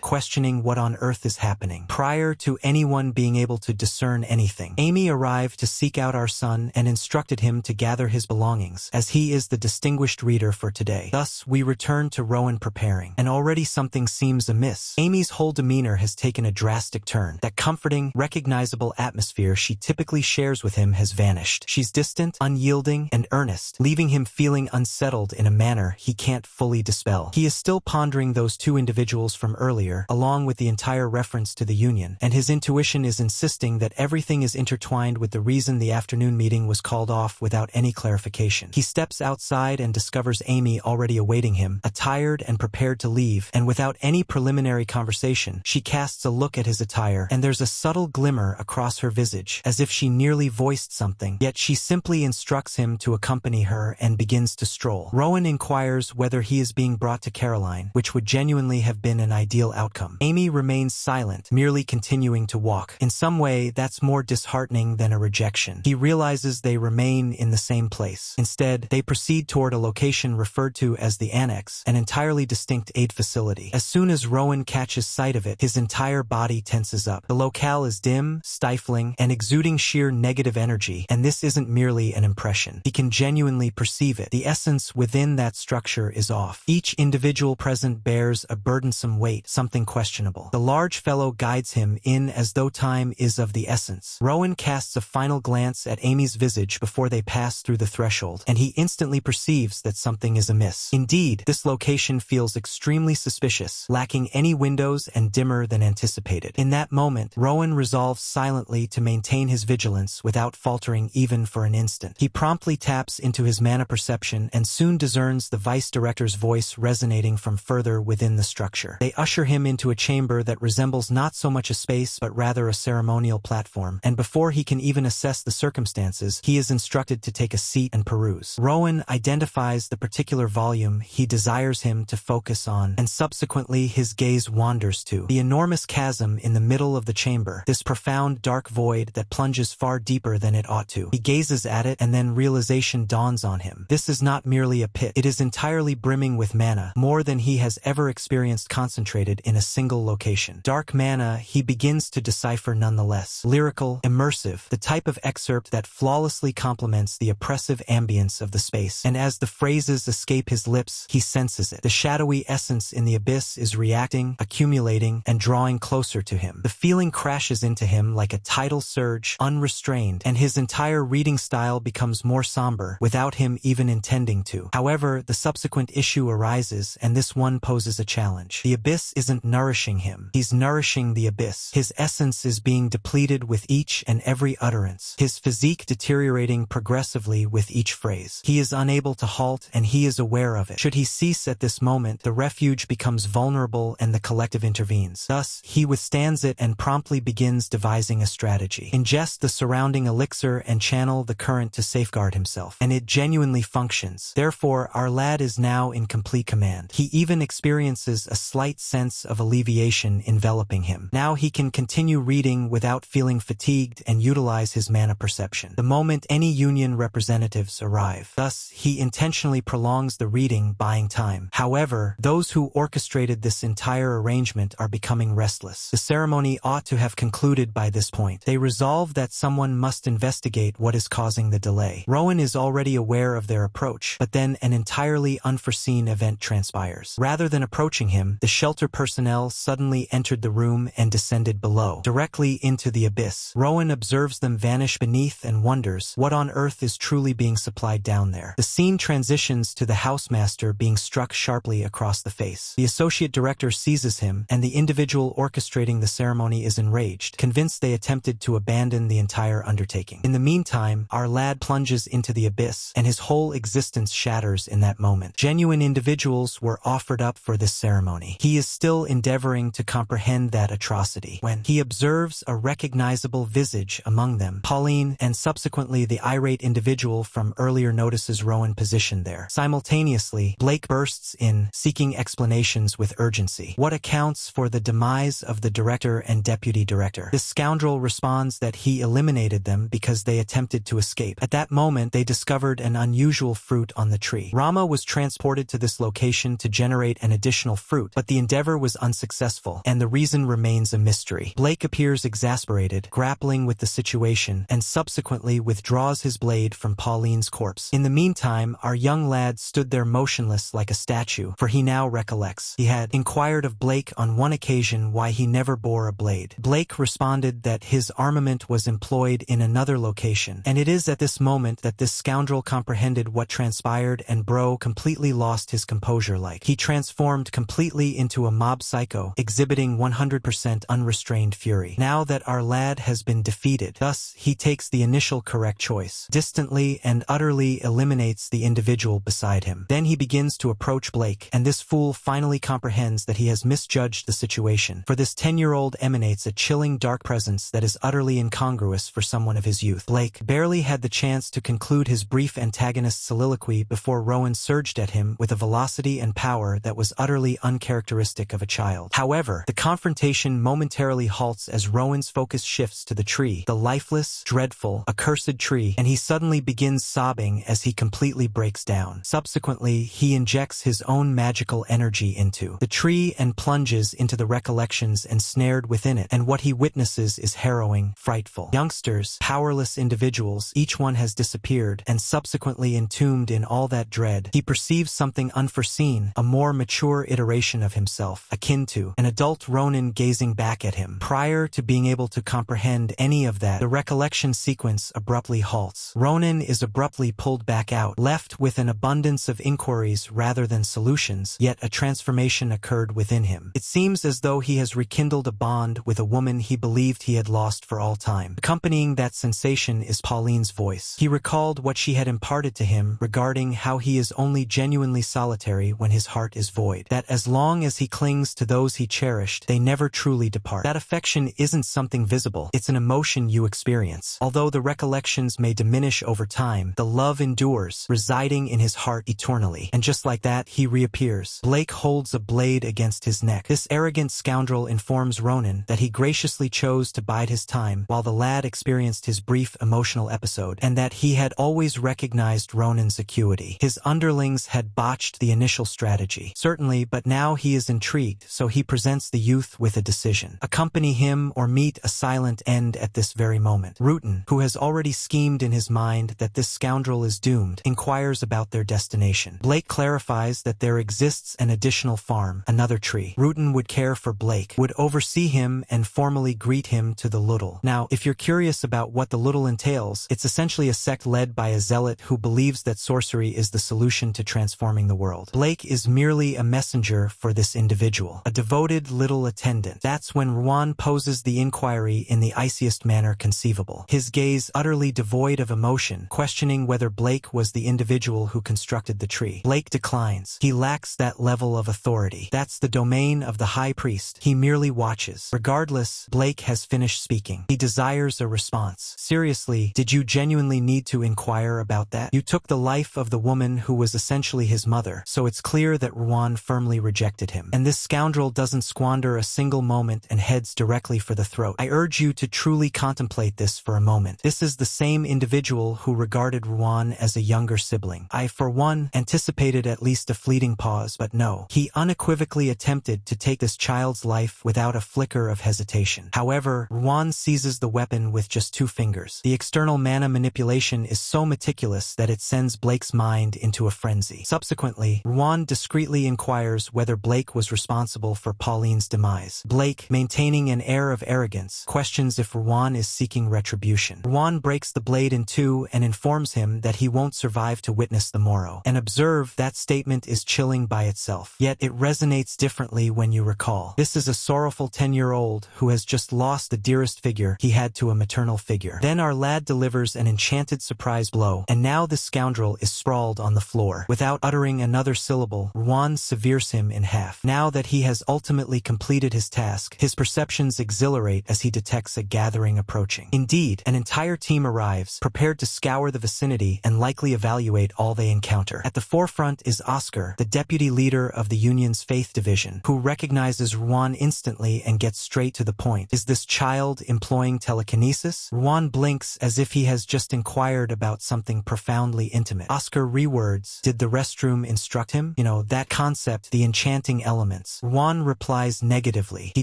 questioning what on earth is happening. Prior to anyone being able to discern anything, Amy arrived to seek out our son and instructed him to gather his belongings, as he is the distinguished reader for today. Thus, we return to Rowan preparing, and already something seems amiss. Amy's whole demeanor has taken a drastic turn. That comforting, recognizable atmosphere she typically shares with him has vanished. She's distant, unyielding, and earnest, leaving him feeling unsettled in a manner he can't fully dispel. He is still pondering those two individuals from earlier, along with the entire reference to the union, and his intuition is insisting that everything is intertwined with the reason the afternoon meeting was called off without any clarification. He steps outside and discovers Amy already awaiting him, attired and prepared to leave, and without any preliminary conversation, she casts a look at his attire, and there's a subtle glimmer across her visage, as if she nearly voiced something, yet she simply instructs him to accompany her and begins to stroll. Rowan inquires whether he is being brought to Caroline, which would genuinely have been an ideal outcome. Amy remains silent, merely continuing to walk. In some way, that's more disheartening than a rejection. He realizes they remain in the same place. Instead, they proceed toward a location referred to as the Annex, an entirely distinct aid facility. As soon as Rowan catches sight of it, his entire body tenses up. The locale is dim, stifling, and exuding sheer negative energy, and this isn't merely an impression. He can genuinely perceive it. The essence within that structure is off. Each individual present bears a burdensome weight, something questionable. The large fellow guides him in as though time is of the essence. Rowan casts a final glance at Amy's visage before they pass through the threshold, and he instantly perceives that something is amiss. Indeed, this location feels extremely suspicious, lacking any windows and dimmer than anticipated. In that moment, Rowan resolves silently to maintain his vigilance without faltering even for an instant. He promptly taps into his mana perception and soon discerns the vice director's voice resonating from further within the structure. They usher him into a chamber that resembles not so much a space but rather a ceremonial platform, and before he can even assess the circumstances, he is instructed to take a seat and peruse. Rowan identifies the particular volume he desires him to focus on, and subsequently his gaze wanders to the enormous chasm in the middle of the chamber, this profound dark void that plunges far deeper than it ought to. He gazes at it, and then realization dawns on him. This is not merely a pit. It is entirely brimming with mana, more than he has ever experienced concentrated in a single location. Dark mana he begins to decipher nonetheless. Lyrical, immersive, the type of excerpt that flawlessly complements the oppressive ambience of the space, and as the phrases escape his lips, he senses it. The shadowy essence in the abyss is reacting, accumulating, and drawing closer to him. The feeling crashes into him like a tidal surge, unrestrained, and his entire reading style becomes more somber, without him even intending to. However, the subsequent issue arises, and this one poses a challenge. The abyss isn't nourishing him. He's nourishing the abyss. His essence is being depleted with each and every utterance, his physique deteriorating progressively with each phrase. He is unable to halt, and he is aware of it. Should he cease at this moment, the refuge becomes vulnerable and the collective intervenes. Thus, he withstands it and promptly begins devising a strategy. Ingest the surrounding elixir and channel the current to safeguard himself. And it genuinely functions. Therefore, our lad is now in complete command. He even experiences a slight sense of alleviation enveloping him. Now he can continue reading without feeling fatigued and utilize his mana perception. The moment any union representatives arrive. Thus, he intentionally prolongs the reading, buying time. However, those who orchestrated this entire arrangement are becoming restless. The ceremony ought to have concluded by this point. They resolve that someone must investigate what is causing the delay. Rowan is already aware of their approach, but then an entirely unforeseen event transpires. Rather than approaching him, the shelter personnel suddenly entered the room and descended below, directly into the abyss. Rowan observes them vanish beneath and wonders what on earth is truly being supplied down there. The scene transitions to the housemaster being struck sharply across the face. The associate director seizes him, and the individual orchestrating the ceremony is enraged, convinced they attempted to abandon the entire undertaking. In the meantime, our lad plunges into the abyss, and his whole existence shatters in that moment. Genuine individuals were offered up for this ceremony. He is still endeavoring to comprehend that atrocity when he observes a recognizable visage among them. Pauline, and subsequently the irate individual from earlier notices Rowan positioned there. Simultaneously, Blake bursts in, seeking explanations with urgency. What accounts for the demise of the director and deputy director? This scoundrel responds that he eliminated them because they attempted to escape. At that moment, they discovered an unusual fruit on the tree. Rama was transported to this location to generate an additional fruit, but the endeavor was unsuccessful, and the reason remains a mystery. Blake appears exasperated, grappling with the situation, and subsequently withdraws his blade from Pauline's corpse. In the meantime, our young lad stood there motionless like a statue, for he now recollects. He had inquired of Blake on one occasion why he never bore a blade. Blake responded that his armament was employed in another location, and it is at this moment that this scoundrel comprehended what transpired, and Bro completely lost his composure. Like he transformed completely into a mob psycho, exhibiting 100% unrestrained fury. Now that our lad has been defeated, thus he takes the initial correct choice, distantly and utterly eliminates the individual beside him. Then he begins to approach Blake, and this fool finally comprehends that he has misjudged the situation, for this 10-year-old emanates a chilling dark presence that is utterly incongruous for someone of his youth. Blake barely had the chance to conclude his brief antagonist soliloquy before Rowan surged at him with a velocity and power that was utterly uncharacteristic of a child. However, the confrontation momentarily halts as Rowan's focus shifts to the tree, the lifeless, dreadful, accursed tree, and he suddenly begins sobbing as he completely breaks down. Subsequently, he injects his own magical energy into the tree and plunges into the recollections ensnared within it, and what he witnesses is harrowing, frightful. Youngsters, powerless individuals, each one has disappeared, and subsequently entombed in all that dread, he perceives something unforeseen, a more mature iteration of himself, akin to an adult Ronin gazing back at him. Prior to being able to comprehend any of that, the recollection sequence abruptly halts. Ronin is abruptly pulled back out, left with an abundance of inquiries rather than solutions, yet a transformation occurred within him. It seems as though he has rekindled a bond with a woman he believed he had lost for all time. Accompanying that sensation is Pauline's voice. He recalled what she had imparted to him regarding how he is only genuinely solitary when his heart is void, that as long as he clings to those he cherished, they never truly depart. That affection isn't something visible, it's an emotion you experience. Although the recollections may diminish over time, the love endures, residing in his heart eternally. And just like that, he reappears. Blake holds a blade against his neck. This arrogant scoundrel informs Ronan that he graciously chose to bide his time while the lad experienced his brief emotional episode, and that he had always recognized Ronan's acuity. His underlings had botched the initial strategy, certainly, but now he is intrigued, so he presents the youth with a decision. Accompany him or meet a silent end at this very moment. Rutan, who has already schemed in his mind that this scoundrel is doomed, inquires about their destination. Blake clarifies that there exists an additional additional farm, another tree. Rutan would care for Blake, would oversee him and formally greet him to the Ludul. Now, if you're curious about what the Ludul entails, it's essentially a sect led by a zealot who believes that sorcery is the solution to transforming the world. Blake is merely a messenger for this individual, a devoted little attendant. That's when Ruan poses the inquiry in the iciest manner conceivable, his gaze utterly devoid of emotion, questioning whether Blake was the individual who constructed the tree. Blake declines. He lacks that level of authority. That's the domain of the high priest. He merely watches. Regardless, Blake has finished speaking. He desires a response. Seriously, did you genuinely need to inquire about that? You took the life of the woman who was essentially his mother, so it's clear that Ruan firmly rejected him. And this scoundrel doesn't squander a single moment and heads directly for the throat. I urge you to truly contemplate this for a moment. This is the same individual who regarded Ruan as a younger sibling. I, for one, anticipated at least a fleeting pause, but no. He unequivocally attempted to take this child's life without a flicker of hesitation. However, Ruan seizes the weapon with just 2 fingers. The external mana manipulation is so meticulous that it sends Blake's mind into a frenzy. Subsequently, Ruan discreetly inquires whether Blake was responsible for Pauline's demise. Blake, maintaining an air of arrogance, questions if Ruan is seeking retribution. Ruan breaks the blade in 2 and informs him that he won't survive to witness the morrow. And observe, that statement is chilling by itself. Yet it resonates differently when you recall. This is a sorrowful 10-year-old who has just lost the dearest figure he had to a maternal figure. Then our lad delivers an enchanted surprise blow, and now the scoundrel is sprawled on the floor. Without uttering another syllable, Ruan severes him in half. Now that he has ultimately completed his task, his perceptions exhilarate as he detects a gathering approaching. Indeed, an entire team arrives, prepared to scour the vicinity and likely evaluate all they encounter. At the forefront is Oscar, the deputy leader of the Union's Faith Division, who recognizes Ruan instantly and gets straight to the point. Is this child employing telekinesis? Ruan blinks as if he has just inquired about something profoundly intimate. Oscar rewords, did the restroom instruct him? You know, that concept, the enchanting elements. Ruan replies negatively. He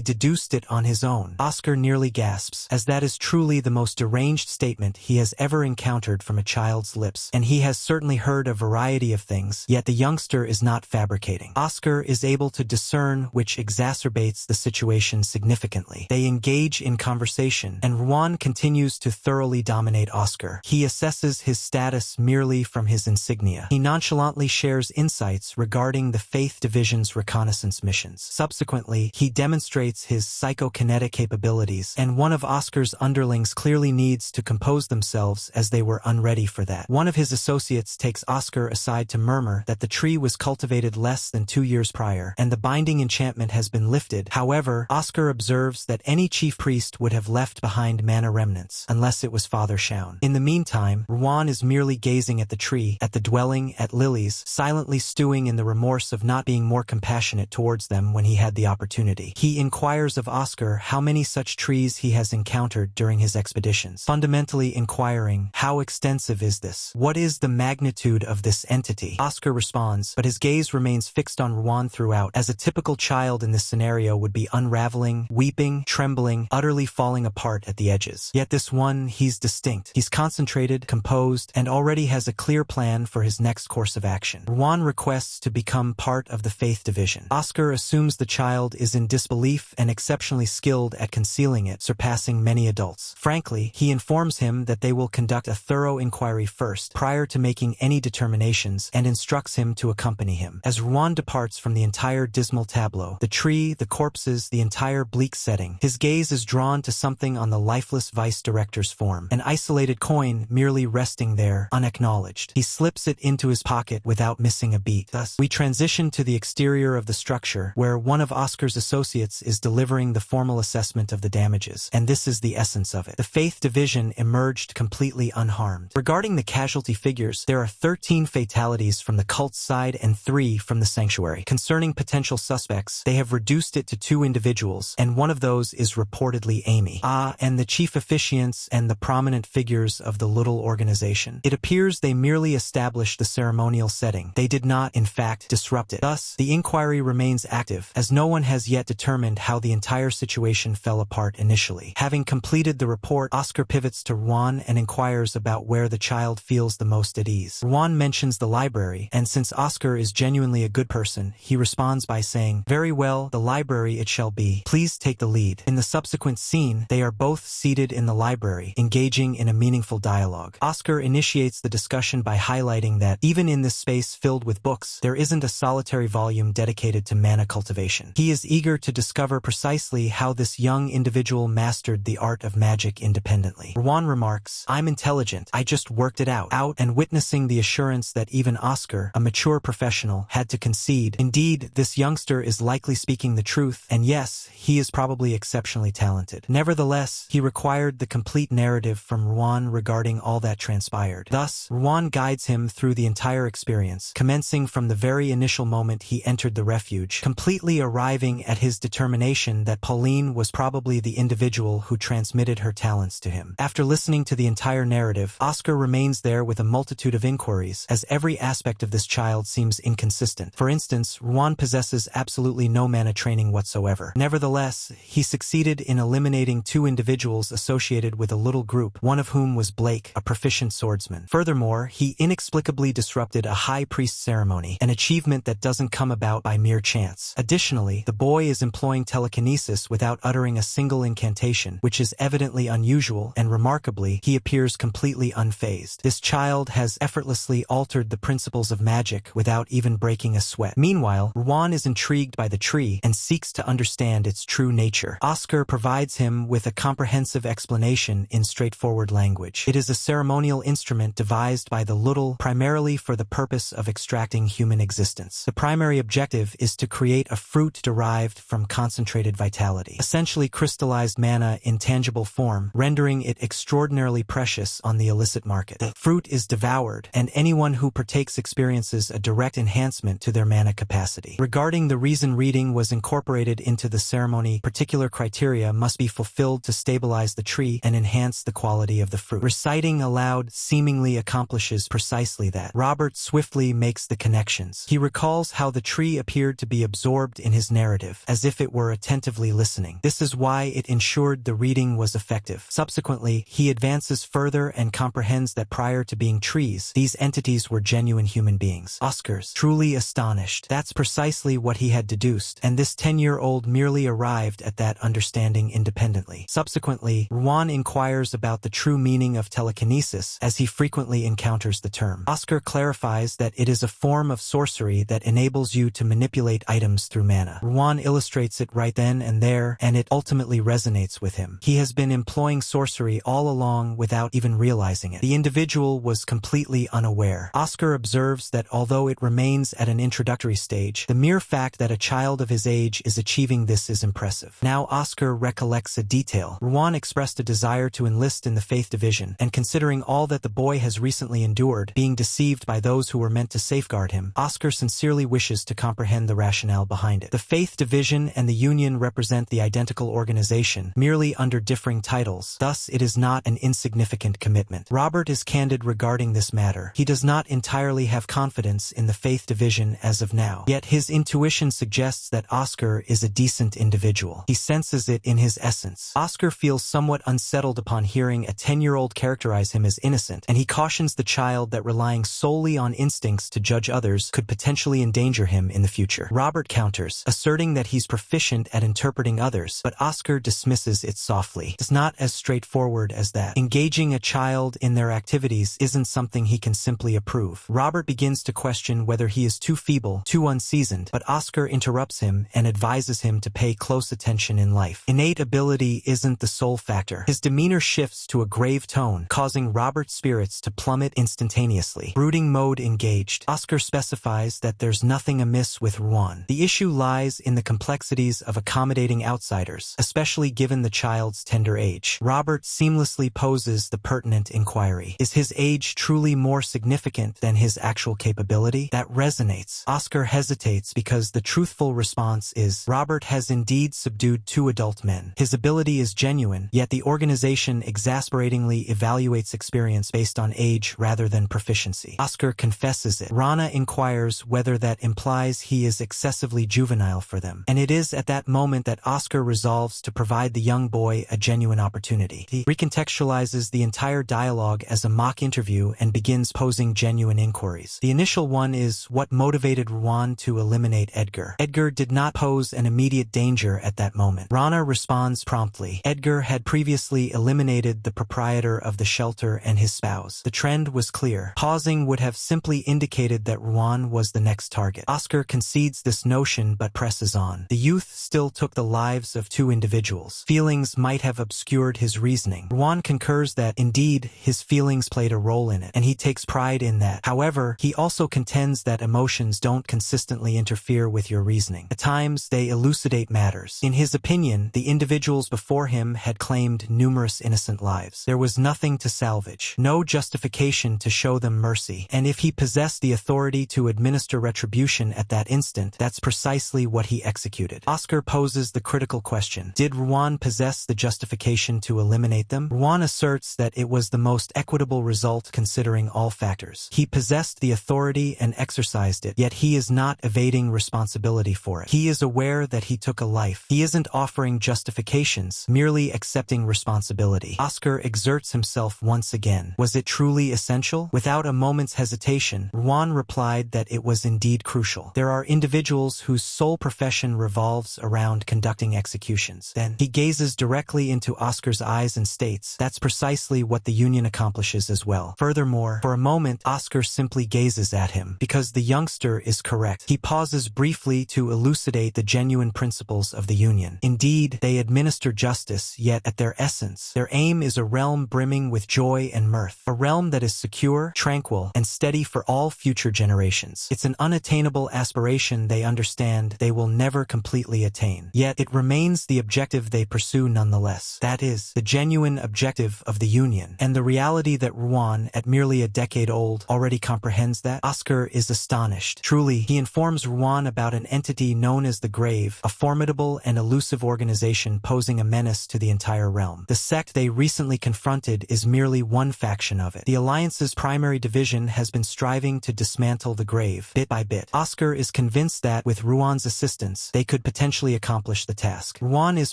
deduced it on his own. Oscar nearly gasps, as that is truly the most deranged statement he has ever encountered from a child's lips, and he has certainly heard a variety of things, yet the youngster is not fabricating. Oscar is able to discern, which exacerbates the situation significantly. They engage in conversation, and Ruan continues to thoroughly dominate Oscar. He assesses his status merely from his insignia. He nonchalantly shares insights regarding the Faith Division's reconnaissance missions. Subsequently, he demonstrates his psychokinetic capabilities, and one of Oscar's underlings clearly needs to compose themselves as they were unready for that. One of his associates takes Oscar aside to murmur that the tree was cultivated less than 2 years prior, and the binding enchantment has been lifted. However, Oscar observes that any chief priest would have left behind mana remnants, unless it was Father Shaun. In the meantime, Ruan is merely gazing at the tree, at the dwelling, at lilies, silently stewing in the remorse of not being more compassionate towards them when he had the opportunity. He inquires of Oscar how many such trees he has encountered during his expeditions, fundamentally inquiring, how extensive is this? What is the magnitude of this entity? Oscar responds, but his gaze remains fixed on Ruan throughout, as a typical child in this scenario would be unraveling, weeping, trembling, utterly falling apart at the edges. Yet this one, he's distinct. He's concentrated, composed, and already has a clear plan for his next course of action. Ruan requests to become part of the Faith Division. Oscar assumes the child is in disbelief and exceptionally skilled at concealing it, surpassing many adults. Frankly, he informs him that they will conduct a thorough inquiry first, prior to making any determinations, and instructs him to accompany him. As Ruan departs from the entire dismal tableau, the tree, the corpses, the entire bleak setting, his gaze is drawn to something on the lifeless vice director's form, an isolated coin merely resting there, unacknowledged. He slips it into his pocket without missing a beat. Thus, we transition to the exterior of the structure, where one of Oscar's associates is delivering the formal assessment of the damages, and this is the essence of it. The Faith Division emerged completely unharmed. Regarding the casualty figures, there are 13 fatalities from the cult's side and 3 from the sanctuary. Concerning potential suspects, they have reduced it to 2 individuals, and one of those is reportedly Amy. And the chief officiants and the prominent figures of the little organization. It appears they merely established the ceremonial setting. They did not, in fact, disrupt it. Thus, the inquiry remains active, as no one has yet determined how the entire situation fell apart initially. Having completed the report, Oscar pivots to Ruan and inquires about where the child feels the most at ease. Ruan mentions the library, and since Oscar is genuinely a good person, person, he responds by saying, "Very well, the library it shall be. Please take the lead." In the subsequent scene, they are both seated in the library, engaging in a meaningful dialogue. Oscar initiates the discussion by highlighting that, even in this space filled with books, there isn't a solitary volume dedicated to mana cultivation. He is eager to discover precisely how this young individual mastered the art of magic independently. Ruan remarks, "I'm intelligent, I just worked it out," and witnessing the assurance that even Oscar, a mature professional, had to concede. Indeed, this youngster is likely speaking the truth, and yes, he is probably exceptionally talented. Nevertheless, he required the complete narrative from Ruan regarding all that transpired. Thus, Ruan guides him through the entire experience, commencing from the very initial moment he entered the refuge, completely arriving at his determination that Pauline was probably the individual who transmitted her talents to him. After listening to the entire narrative, Oscar remains there with a multitude of inquiries, as every aspect of this child seems inconsistent. For instance, Ruan possesses absolutely no mana training whatsoever. Nevertheless, he succeeded in eliminating 2 individuals associated with a little group, one of whom was Blake, a proficient swordsman. Furthermore, he inexplicably disrupted a high priest ceremony, an achievement that doesn't come about by mere chance. Additionally, the boy is employing telekinesis without uttering a single incantation, which is evidently unusual, and remarkably, he appears completely unfazed. This child has effortlessly altered the principles of magic without even breaking a sweat. Meanwhile, Ruan is intrigued by the tree and seeks to understand its true nature. Oscar provides him with a comprehensive explanation in straightforward language. It is a ceremonial instrument devised by the Little primarily for the purpose of extracting human existence. The primary objective is to create a fruit derived from concentrated vitality, essentially crystallized mana in tangible form, rendering it extraordinarily precious on the illicit market. The fruit is devoured, and anyone who partakes experiences a direct enhancement to their mana capacity. Regarding the reason reading was incorporated into the ceremony, particular criteria must be fulfilled to stabilize the tree and enhance the quality of the fruit. Reciting aloud seemingly accomplishes precisely that. Robert swiftly makes the connections. He recalls how the tree appeared to be absorbed in his narrative, as if it were attentively listening. This is why it ensured the reading was effective. Subsequently, he advances further and comprehends that prior to being trees, these entities were genuine human beings. Oscar's truly astonished. That's precisely what he had deduced, and this 10-year-old merely arrived at that understanding independently. Subsequently, Ruan inquires about the true meaning of telekinesis, as he frequently encounters the term. Oscar clarifies that it is a form of sorcery that enables you to manipulate items through mana. Ruan illustrates it right then and there, and it ultimately resonates with him. He has been employing sorcery all along without even realizing it. The individual was completely unaware. Oscar observes that although it remains at an introductory stage, the mere fact that a child of his age is achieving this is impressive. Now Oscar recollects a detail. Ruan expressed a desire to enlist in the Faith Division, and considering all that the boy has recently endured, being deceived by those who were meant to safeguard him, Oscar sincerely wishes to comprehend the rationale behind it. The Faith Division and the Union represent the identical organization, merely under differing titles. Thus, it is not an insignificant commitment. Robert is candid regarding this matter. He does not entirely have confidence in the Faith Division as of now. Yet his intuition suggests that Oscar is a decent individual. He senses it in his essence. Oscar feels somewhat unsettled upon hearing a 10-year-old characterize him as innocent, and he cautions the child that relying solely on instincts to judge others could potentially endanger him in the future. Robert counters, asserting that he's proficient at interpreting others, but Oscar dismisses it softly. It's not as straightforward as that. Engaging a child in their activities isn't something he can simply approve. Robert begins to question whether he is too feeble, too unseasoned, but Oscar interrupts him and advises him to pay close attention in life. Innate ability isn't the sole factor. His demeanor shifts to a grave tone, causing Robert's spirits to plummet instantaneously. Brooding mode engaged. Oscar specifies that there's nothing amiss with Ruan. The issue lies in the complexities of accommodating outsiders, especially given the child's tender age. Robert seamlessly poses the pertinent inquiry. Is his age truly more significant than his actual capability? That resonates. Oscar hesitates because the truthful response is, Robert has indeed subdued 2 adult men. His ability is genuine, yet the organization exasperatingly evaluates experience based on age rather than proficiency. Oscar confesses it. Rana inquires whether that implies he is excessively juvenile for them, and it is at that moment that Oscar resolves to provide the young boy a genuine opportunity. He recontextualizes the entire dialogue as a mock interview and begins posing genuine inquiries. The initial one is, what motivated Ruan to eliminate Edgar. Edgar did not pose an immediate danger at that moment. Rana responds promptly. Edgar had previously eliminated the proprietor of the shelter and his spouse. The trend was clear. Pausing would have simply indicated that Ruan was the next target. Oscar concedes this notion but presses on. The youth still took the lives of two individuals. Feelings might have obscured his reasoning. Ruan concurs that, indeed, his feelings played a role in it, and he takes pride in that. However, he also contends that emotions don't consistently interfere with your reasoning. At times, they elucidate matters. In his opinion, the individuals before him had claimed numerous innocent lives. There was nothing to salvage, no justification to show them mercy, and if he possessed the authority to administer retribution at that instant, that's precisely what he executed. Oscar poses the critical question: did Ruan possess the justification to eliminate them? Ruan asserts that it was the most equitable result considering all factors. He possessed the authority and exercised it, yet he is not evading responsibility for it. He is aware that he took a life. He isn't offering justifications, merely accepting responsibility. Oscar exerts himself once again. Was it truly essential? Without a moment's hesitation, Ruan replied that it was indeed crucial. There are individuals whose sole profession revolves around conducting executions. Then, he gazes directly into Oscar's eyes and states, that's precisely what the Union accomplishes as well. Furthermore, for a moment, Oscar simply gazes at him, because the youngster is correct. He pauses briefly to elucidate the genuine principles of the Union. Indeed, they administer justice, yet at their essence, their aim is a realm brimming with joy and mirth. A realm that is secure, tranquil, and steady for all future generations. It's an unattainable aspiration they understand they will never completely attain. Yet, it remains the objective they pursue nonetheless. That is, the genuine objective of the Union. And the reality that Ruan, at merely a decade old, already comprehends that? Oscar is astonished. Truly, he informs Ruan about an entity known as the Grave, a formidable and elusive organization posing a menace to the entire realm. The sect they recently confronted is merely one faction of it. The Alliance's primary division has been striving to dismantle the Grave, bit by bit. Oscar is convinced that, with Ruan's assistance, they could potentially accomplish the task. Ruan is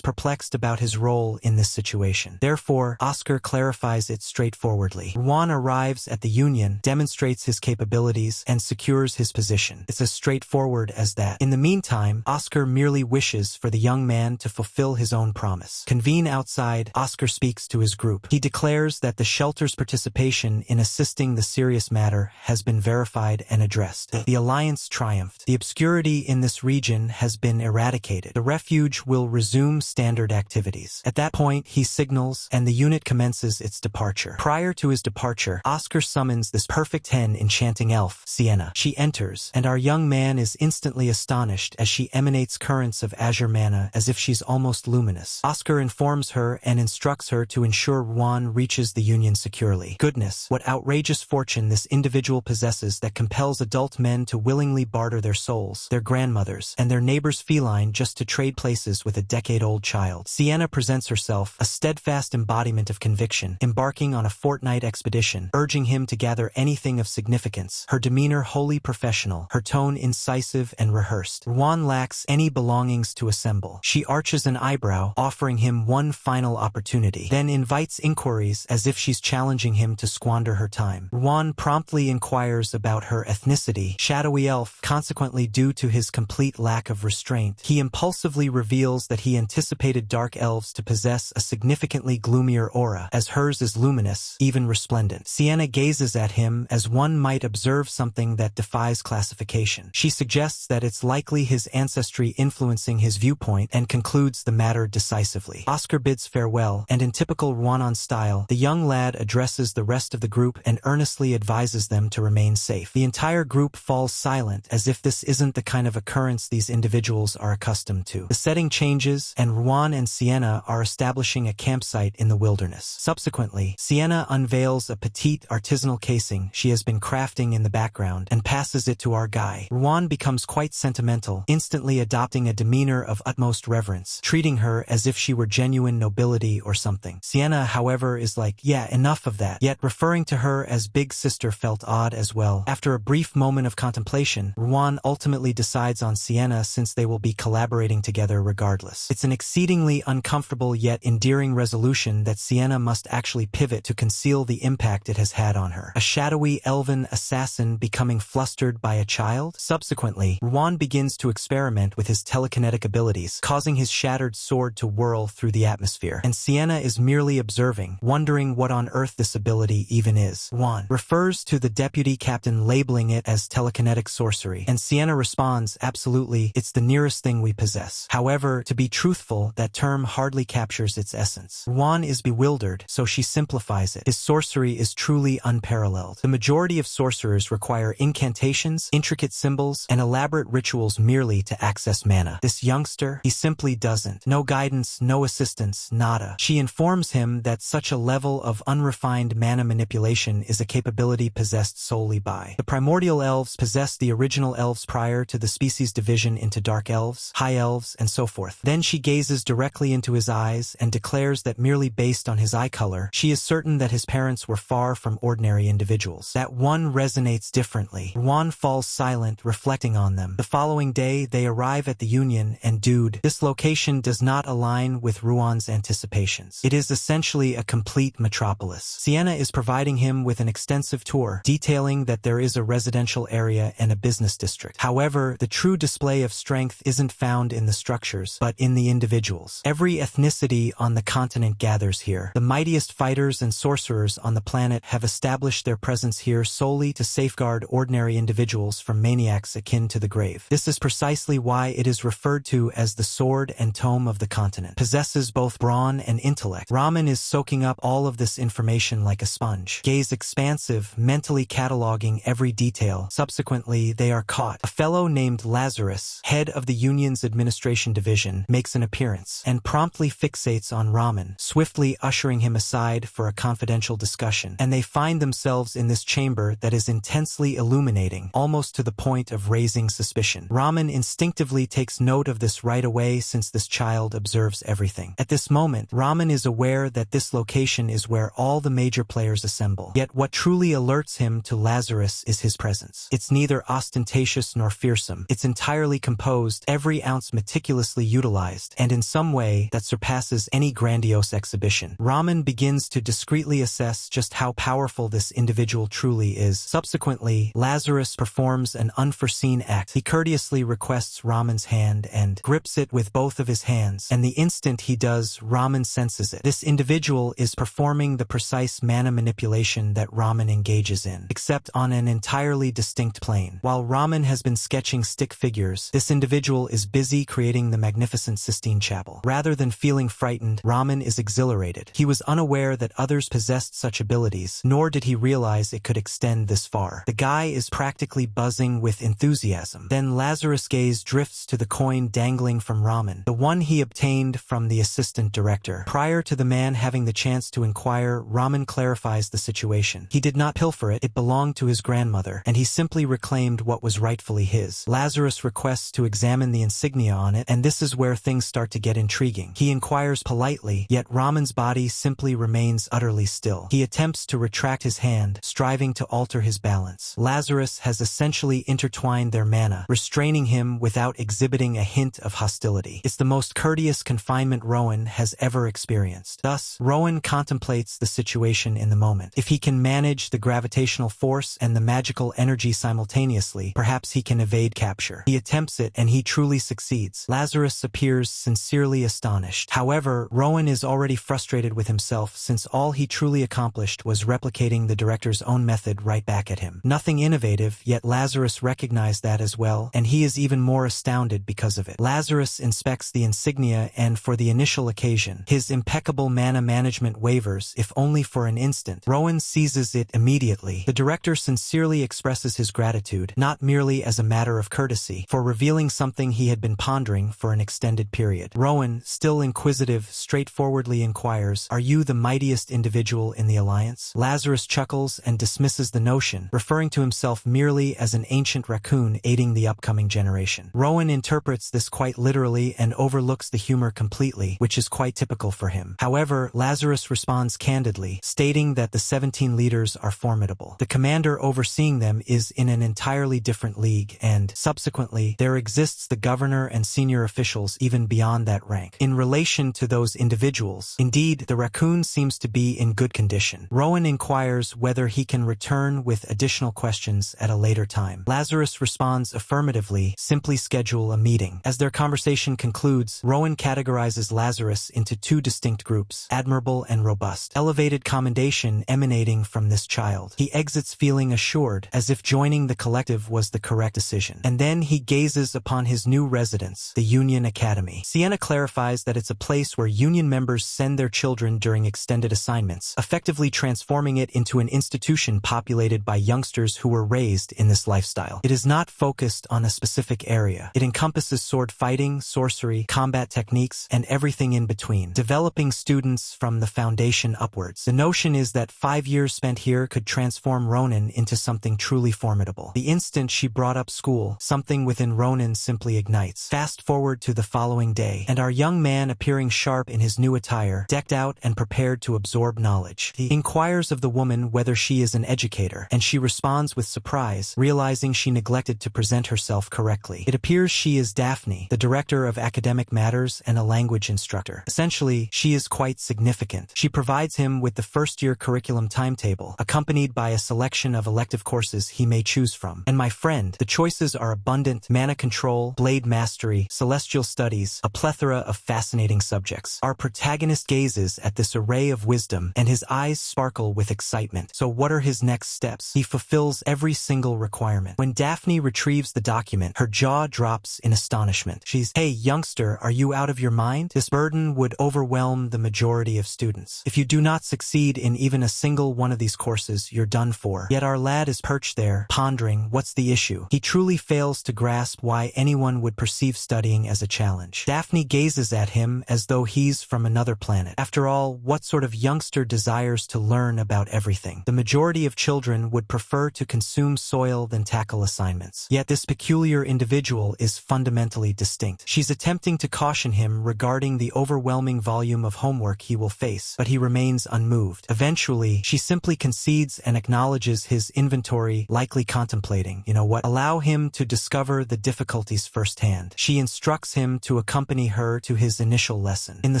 perplexed about his role in this situation. Therefore, Oscar clarifies it straightforwardly. Ruan arrives at the Union, demonstrates his capabilities, and secures his position. It's as straightforward as that. In the meantime, Oscar merely wishes for the young man to fulfill his own promise. Convene outside, Oscar speaks to his group. He declares that the shelter's participation in assisting the serious matter has been verified and addressed. The Alliance triumphed. The obscurity in this region has been eradicated. The refuge will resume standard activities. At that point, he signals, and the unit commences its departure. Prior to his departure, Oscar summons this perfect 10 enchanting elf, Sienna. She enters, and our young man is instantly astonished as she emanates currents of azure mana as if she's almost luminous. Oscar informs her and instructs her to ensure Ruan reaches the Union securely. Goodness, what outrageous fortune this individual possesses that compels adult men to willingly barter their souls, their grandmothers, and their neighbor's feline just to trade places with a decade-old child. Sienna presents herself, a steadfast embodiment of conviction, embarking on a fortnight expedition, urging him to gather anything of significance. Her demeanor wholly professional, her tone incisive and rehearsed. Ruan lacks any belongings to assemble. She arches an eyebrow, offering him one final opportunity, then invites inquiries as if she's challenging him to squander her time. Ruan promptly inquires about her ethnicity, shadowy elf, consequently due to his complete lack of restraint. He impulsively reveals that he anticipated dark elves to possess a significantly gloomier aura, as hers is luminous, even resplendent. Sienna gazes at him as one might observe something that defies classification. She suggests that it's likely his ancestry influencing his viewpoint and concludes the matter decisively. Oscar bids farewell, and in typical Ruanon style, the young lad addresses the rest of the group and earnestly advises them to remain safe. The entire group falls silent, as if this isn't the kind of occurrence these individuals are accustomed to. The setting changes, and Ruan and Sienna are establishing a campsite in the wilderness. Subsequently, Sienna unveils a petite artisanal casing she has been crafting in the background and passes it to our guy. Ruan becomes quite sentimental, instantly adopting a demeanor of utmost reverence, treating her as if she were genuine nobility or something. Sienna, however, is like, yeah, enough of that, yet referring to her as big sister felt odd as well. After a brief moment of contemplation, Ruan ultimately decides on Sienna since they will be collaborating together regardless. It's an exceedingly uncomfortable yet endearing resolution that Sienna must actually pivot to conceal the impact it has had on her. A shadowy elven assassin becoming flustered by a child? child? Subsequently, Ruan begins to experiment with his telekinetic abilities, causing his shattered sword to whirl through the atmosphere. And Sienna is merely observing, wondering what on earth this ability even is. Ruan refers to the deputy captain labeling it as telekinetic sorcery, and Sienna responds, absolutely, it's the nearest thing we possess. However, to be truthful, that term hardly captures its essence. Ruan is bewildered, so she simplifies it. His sorcery is truly unparalleled. The majority of sorcerers require incantations, intricate symbols, and elaborate rituals merely to access mana. This youngster, he simply doesn't. No guidance, no assistance, nada. She informs him that such a level of unrefined mana manipulation is a capability possessed solely by the primordial elves possessed the original elves prior to the species division into dark elves, high elves, and so forth. Then she gazes directly into his eyes and declares that merely based on his eye color, she is certain that his parents were far from ordinary individuals. That one resonates differently. Ruan falls silent, reflecting on them. The following day, they arrive at the Union, and dude, this location does not align with Ruan's anticipations. It is essentially a complete metropolis. Sienna is providing him with an extensive tour, detailing that there is a residential area and a business district. However, the true display of strength isn't found in the structures, but in the individuals. Every ethnicity on the continent gathers here. The mightiest fighters and sorcerers on the planet have established their presence here solely to safeguard ordinary individuals from maniacs akin to the grave. This is precisely why it is referred to as the sword and tome of the continent. Possesses both brawn and intellect. Ramen is soaking up all of this information like a sponge. Gaze expansive, mentally cataloging every detail. Subsequently, they are caught. A fellow named Lazarus, head of the Union's administration division, makes an appearance and promptly fixates on Ramen, swiftly ushering him aside for a confidential discussion. And they find themselves in this chamber that is intensely illuminating, almost to the point of raising suspicion. Ramen instinctively takes note of this right away since this child observes everything. At this moment, Ramen is aware that this location is where all the major players assemble. Yet what truly alerts him to Lazarus is his presence. It's neither ostentatious nor fearsome. It's entirely composed, every ounce meticulously utilized, and in some way that surpasses any grandiose exhibition. Ramen begins to discreetly assess just how powerful this individual truly is. Subsequently, Lazarus performs an unforeseen act. He courteously requests Ramen's hand and grips it with both of his hands, and the instant he does, Ramen senses it. This individual is performing the precise mana manipulation that Ramen engages in, except on an entirely distinct plane. While Ramen has been sketching stick figures, this individual is busy creating the magnificent Sistine Chapel. Rather than feeling frightened, Ramen is exhilarated. He was unaware that others possessed such abilities, nor did he realize it could extend this far. The guy is practically buzzing with enthusiasm. Then Lazarus' gaze drifts to the coin dangling from Ramen, the one he obtained from the assistant director. Prior to the man having the chance to inquire, Ramen clarifies the situation. He did not pilfer it, it belonged to his grandmother, and he simply reclaimed what was rightfully his. Lazarus requests to examine the insignia on it, and this is where things start to get intriguing. He inquires politely, yet Ramen's body simply remains utterly still. He attempts to retract his hand, striving to alter his balance. Lazarus has essentially intertwined their mana, restraining him without exhibiting a hint of hostility. It's the most courteous confinement Rowan has ever experienced. Thus, Rowan contemplates the situation in the moment. If he can manage the gravitational force and the magical energy simultaneously, perhaps he can evade capture. He attempts it, and he truly succeeds. Lazarus appears sincerely astonished. However, Rowan is already frustrated with himself since all he truly accomplished was replicating the director's own method right back at him. Nothing innovative, yet Lazarus recognized that as well, and he is even more astounded because of it. Lazarus inspects the insignia, and for the initial occasion, his impeccable mana management wavers, if only for an instant. Rowan seizes it immediately. The director sincerely expresses his gratitude, not merely as a matter of courtesy, for revealing something he had been pondering for an extended period. Rowan, still inquisitive, straightforwardly inquires, "Are you the mightiest individual in the Alliance?" Lazarus chuckles and dismisses the notion, referring to himself merely as an ancient raccoon aiding the upcoming generation. Rowan interprets this quite literally and overlooks the humor completely, which is quite typical for him. However, Lazarus responds candidly, stating that the 17 leaders are formidable. The commander overseeing them is in an entirely different league, and, subsequently, there exists the governor and senior officials even beyond that rank. In relation to those individuals, indeed, the raccoon seems to be in good condition. Rowan inquires whether he can return with additional questions at a later time. Lazarus responds affirmatively, simply schedule a meeting. As their conversation concludes, Rowan categorizes Lazarus into two distinct groups, admirable and robust. Elevated commendation emanating from this child. He exits feeling assured, as if joining the collective was the correct decision. And then he gazes upon his new residence, the Union Academy. Sienna clarifies that it's a place where Union members send their children during extended assignments, effectively transforming it into an institution populated by youngsters who were raised in this lifestyle. It is not focused on a specific area. It encompasses sword fighting, sorcery, combat techniques, and everything in between, developing students from the foundation upwards. The notion is that 5 years spent here could transform Ronan into something truly formidable. The instant she brought up school, something within Ronan simply ignites. Fast forward to the following day, and our young man appearing sharp in his new attire, decked out and prepared to absorb knowledge. He inquires of the woman whether she is an educator, and she responds with surprise, realizing she neglected to present herself correctly. It appears she is Daphne, the director of academic matters and a language instructor. Essentially, she is quite significant. She provides him with the first-year curriculum timetable, accompanied by a selection of elective courses he may choose from. And my friend, the choices are abundant: mana control, blade mastery, celestial studies, a plethora of fascinating subjects. Our protagonist gazes at this array of wisdom, and his eyes sparkle with excitement. So what are his next steps? He fulfills every single requirement. When Daphne retrieves the document, her jaw drops in astonishment. She's, "Hey, youngster, are you out of your mind? This burden would overwhelm the majority of students. If you do not succeed in even a single one of these courses, you're done for." Yet our lad is perched there, pondering, what's the issue? He truly fails to grasp why anyone would perceive studying as a challenge. Daphne gazes at him as though he's from another planet. After all, what sort of youngster desires to learn about everything? The majority of children would prefer to consume soil than tackle assignments. Yet this peculiar individual is fundamentally distinct. She's attempting to caution him regarding the overwhelming volume of homework he will face, but he remains unmoved. Eventually, she simply concedes and acknowledges his inventory, likely contemplating, "You know what? Allow him to discover the difficulties firsthand." She instructs him to accompany her to his initial lesson. In the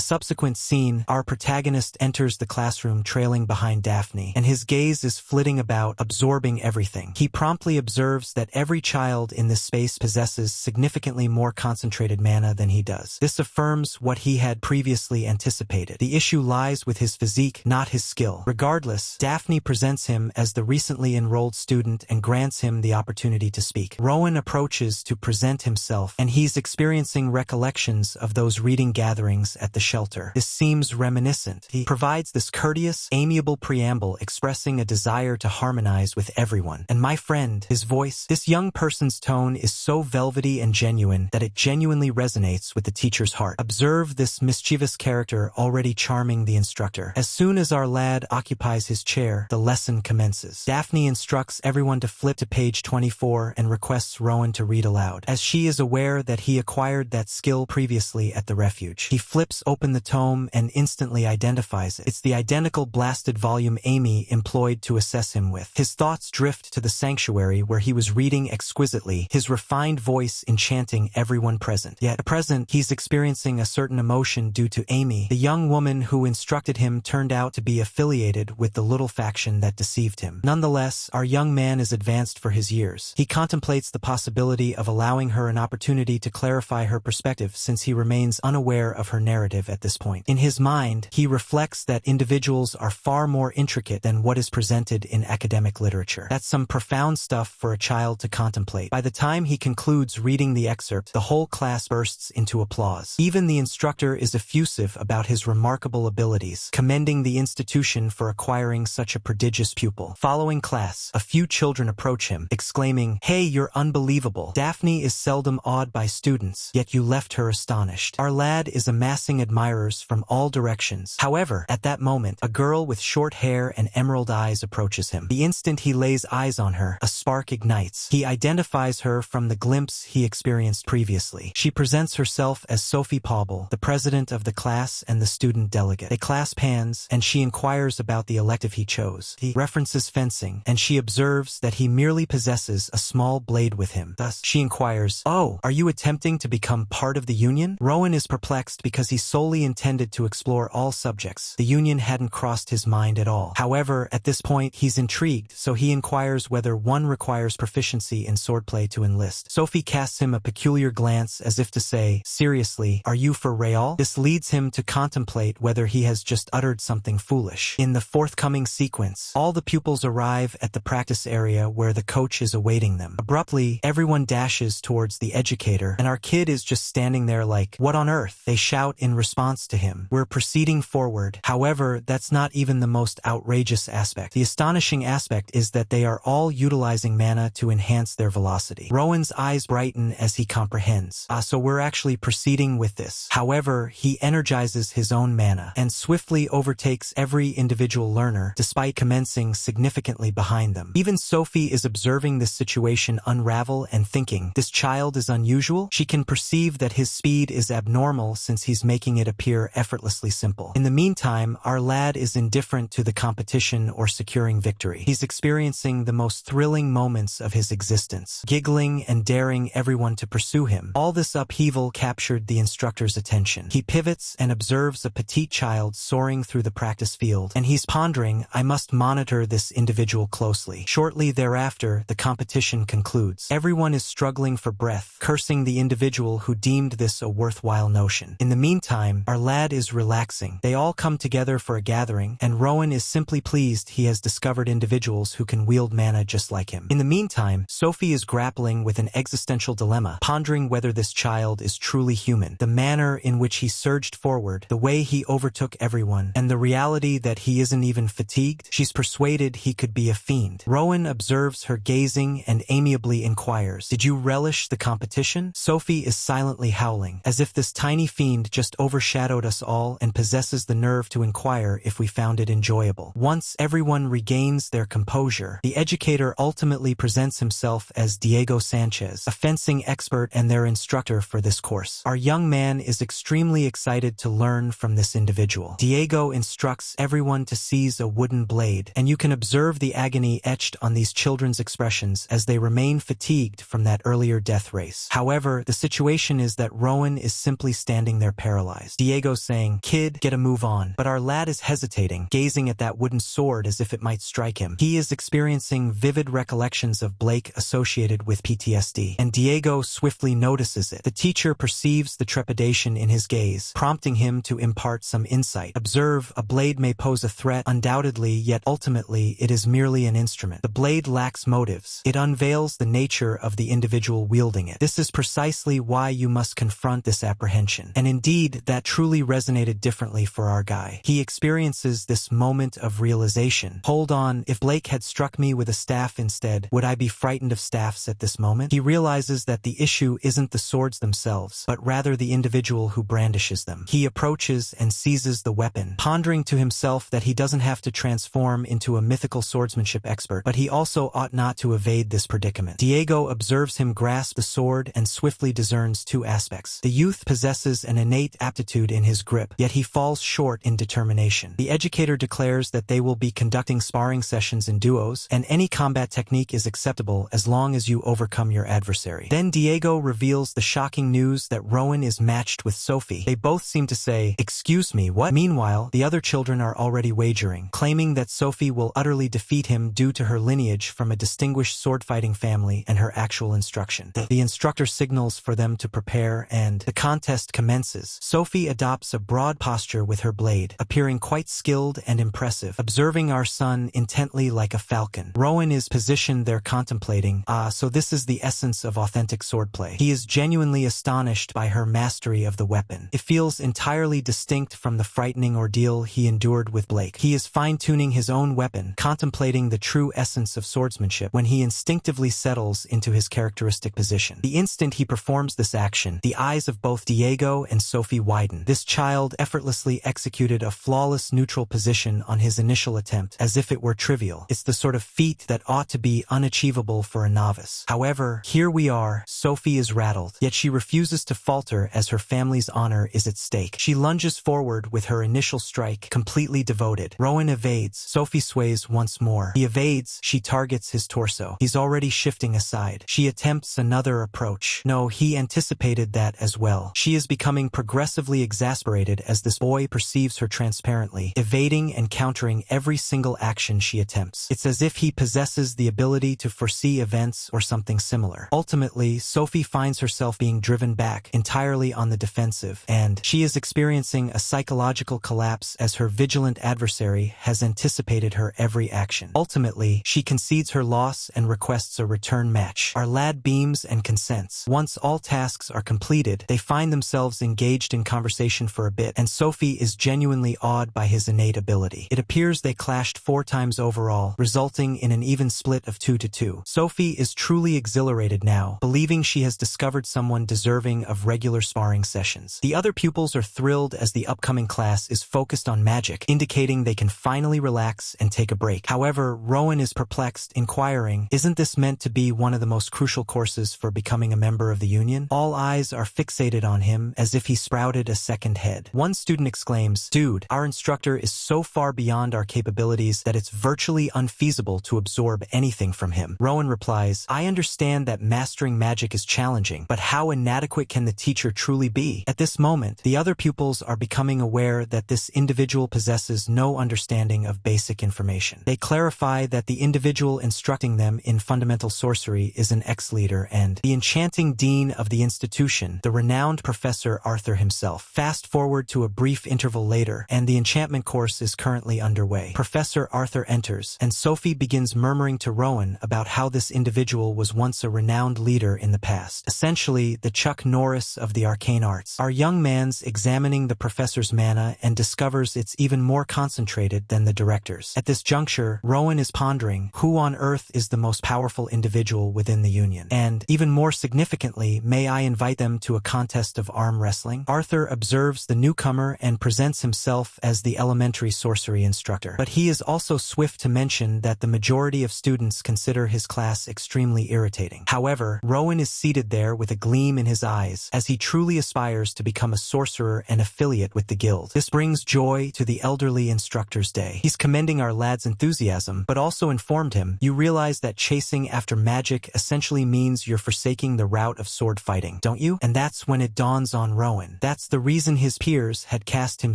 subsequent scene, our protagonist enters the classroom trailing behind Daphne, and his gaze is flitting about, absorbing everything. He promptly observes that every child in this space possesses significantly more concentrated mana than he does. This affirms what he had previously anticipated. The issue lies with his physique, not his skill. Regardless, Daphne presents him as the recently enrolled student and grants him the opportunity to speak. Rowan approaches to present himself, and he's experiencing recollections of those reading gatherings at the shelter. This seems reminiscent. He provides this courteous, amiable preamble expressing a desire to harmonize with everyone. And my friend, his voice, this young person's tone is so velvety and genuine that it genuinely resonates with the teacher's heart. Observe this mischievous character already charming the instructor. As soon as our lad occupies his chair, the lesson commences. Daphne instructs everyone to flip to page 24 and requests Rowan to read aloud, as she is aware that he acquired that skill previously at the refuge. He flips open the tome and instantly identifies it. It's the identical blasted volume Amy employed to assess him with. His thoughts drift to the sanctuary where he was reading exquisitely, his refined voice enchanting everyone present. Yet, at present, he's experiencing a certain emotion due to Amy. The young woman who instructed him turned out to be affiliated with the little faction that deceived him. Nonetheless, our young man is advanced for his years. He contemplates the possibility of allowing her an opportunity to clarify her perspective, since he remains unaware of her narrative at this point. In his mind, he reflects that individuals are far more intricate than what is presented in academic literature. That's some profound stuff for a child to contemplate. By the time he concludes reading the excerpt, the whole class bursts into applause. Even the instructor is effusive about his remarkable abilities, commending the institution for acquiring such a prodigious pupil. Following class, a few children approach him, exclaiming, "Hey, you're unbelievable. Daphne is seldom awed by students, yet you left her astonished." Our lad is amassing admirers from all directions. However, at that moment, a girl with short hair and emerald eyes approaches him. The instant he lays eyes on her, a spark ignites. He identifies her from the glimpse he experienced previously. She presents herself as Sophie Pauble, the president of the class and the student delegate. They clasp hands, and she inquires about the elective he chose. He references fencing, and she observes that he merely possesses a small blade with him. Thus, she inquires, "Oh, are you attempting to become part of the Union?" Rowan is perplexed because he solely intended to explore all subjects. The Union hadn't crossed his mind at all. However, at this point, he's intrigued, so he inquires whether one requires requires proficiency in swordplay to enlist. Sophie casts him a peculiar glance as if to say, seriously, are you for real? This leads him to contemplate whether he has just uttered something foolish. In the forthcoming sequence, all the pupils arrive at the practice area where the coach is awaiting them. Abruptly, everyone dashes towards the educator, and our kid is just standing there like, what on earth? They shout in response to him. We're proceeding forward. However, that's not even the most outrageous aspect. The astonishing aspect is that they are all utilizing mana to enhance their velocity. Rowan's eyes brighten as he comprehends. So we're actually proceeding with this. However, he energizes his own mana and swiftly overtakes every individual learner, despite commencing significantly behind them. Even Sophie is observing this situation unravel and thinking, this child is unusual? She can perceive that his speed is abnormal since he's making it appear effortlessly simple. In the meantime, our lad is indifferent to the competition or securing victory. He's experiencing the most thrilling moments of his existence, giggling and daring everyone to pursue him. All this upheaval captured the instructor's attention. He pivots and observes a petite child soaring through the practice field, and he's pondering, I must monitor this individual closely. Shortly thereafter, the competition concludes. Everyone is struggling for breath, cursing the individual who deemed this a worthwhile notion. In the meantime, our lad is relaxing. They all come together for a gathering, and Rowan is simply pleased he has discovered individuals who can wield mana just like him. In the meantime, Sophie is grappling with an existential dilemma, pondering whether this child is truly human. The manner in which he surged forward, the way he overtook everyone, and the reality that he isn't even fatigued, she's persuaded he could be a fiend. Rowan observes her gazing and amiably inquires, did you relish the competition? Sophie is silently howling, as if this tiny fiend just overshadowed us all and possesses the nerve to inquire if we found it enjoyable. Once everyone regains their composure, the educator ultimately presents himself as Diego Sanchez, a fencing expert and their instructor for this course. Our young man is extremely excited to learn from this individual. Diego instructs everyone to seize a wooden blade, and you can observe the agony etched on these children's expressions as they remain fatigued from that earlier death race. However, the situation is that Rowan is simply standing there paralyzed. Diego's saying, kid, get a move on. But our lad is hesitating, gazing at that wooden sword as if it might strike him. He is experiencing vivid recollections of Blake associated with PTSD, and Diego swiftly notices it. The teacher perceives the trepidation in his gaze, prompting him to impart some insight. Observe, a blade may pose a threat, undoubtedly, yet ultimately it is merely an instrument. The blade lacks motives. It unveils the nature of the individual wielding it. This is precisely why you must confront this apprehension. And indeed, that truly resonated differently for our guy. He experiences this moment of realization. Hold on, if Blake had struck me with a staff instead, would I be frightened of staffs at this moment? He realizes that the issue isn't the swords themselves, but rather the individual who brandishes them. He approaches and seizes the weapon, pondering to himself that he doesn't have to transform into a mythical swordsmanship expert, but he also ought not to evade this predicament. Diego observes him grasp the sword and swiftly discerns two aspects. The youth possesses an innate aptitude in his grip, yet he falls short in determination. The educator declares that they will be conducting sparring sessions in duos, and any combat technique is acceptable as long as you overcome your adversary. Then Diego reveals the shocking news that Rowan is matched with Sophie. They both seem to say, excuse me, what? Meanwhile, the other children are already wagering, claiming that Sophie will utterly defeat him due to her lineage from a distinguished sword-fighting family and her actual instruction. The instructor signals for them to prepare, and the contest commences. Sophie adopts a broad posture with her blade, appearing quite skilled and impressive, observing our son intently like a falcon. Rowan is positioned there contemplating, so this is the essence of authentic swordplay. He is genuinely astonished by her mastery of the weapon. It feels entirely distinct from the frightening ordeal he endured with Blake. He is fine-tuning his own weapon, contemplating the true essence of swordsmanship when he instinctively settles into his characteristic position. The instant he performs this action, the eyes of both Diego and Sophie widen. This child effortlessly executed a flawless neutral position on his initial attempt, as if it were trivial. It's the sort of feat that ought to be unachievable for a novice. However, here we are. Sophie is rattled, yet she refuses to falter as her family's honor is at stake. She lunges forward with her initial strike, completely devoted. Rowan evades. Sophie sways once more. He evades. She targets his torso. He's already shifting aside. She attempts another approach. No, he anticipated that as well. She is becoming progressively exasperated as this boy perceives her transparently, evading and countering every single action she attempts. It's as if he possesses the ability to to foresee events or something similar. Ultimately, Sophie finds herself being driven back entirely on the defensive, and she is experiencing a psychological collapse as her vigilant adversary has anticipated her every action. Ultimately, she concedes her loss and requests a return match. Our lad beams and consents. Once all tasks are completed, they find themselves engaged in conversation for a bit, and Sophie is genuinely awed by his innate ability. It appears they clashed 4 times overall, resulting in an even split of 2-2. Sophie is truly exhilarated now, believing she has discovered someone deserving of regular sparring sessions. The other pupils are thrilled as the upcoming class is focused on magic, indicating they can finally relax and take a break. However, Rowan is perplexed, inquiring, isn't this meant to be one of the most crucial courses for becoming a member of the Union? All eyes are fixated on him as if he sprouted a second head. One student exclaims, "Dude, our instructor is so far beyond our capabilities that it's virtually unfeasible to absorb anything from him." Rowan replies, "I understand that mastering magic is challenging, but how inadequate can the teacher truly be?" At this moment, the other pupils are becoming aware that this individual possesses no understanding of basic information. They clarify that the individual instructing them in fundamental sorcery is an ex-leader and the enchanting dean of the institution, the renowned Professor Arthur himself. Fast forward to a brief interval later, and the enchantment course is currently underway. Professor Arthur enters, and Sophie begins murmuring to Rowan about how this individual was once a renowned leader in the past. Essentially, the Chuck Norris of the arcane arts. Our young man's examining the professor's mana and discovers it's even more concentrated than the director's. At this juncture, Rowan is pondering, who on earth is the most powerful individual within the Union? And, even more significantly, may I invite them to a contest of arm wrestling? Arthur observes the newcomer and presents himself as the elementary sorcery instructor. But he is also swift to mention that the majority of students consider his class extremely irritating. However, Rowan is seated there with a gleam in his eyes, as he truly aspires to become a sorcerer and affiliate with the guild. This brings joy to the elderly instructor's day. He's commending our lad's enthusiasm, but also informed him, "You realize that chasing after magic essentially means you're forsaking the route of sword fighting, don't you?" And that's when it dawns on Rowan. That's the reason his peers had cast him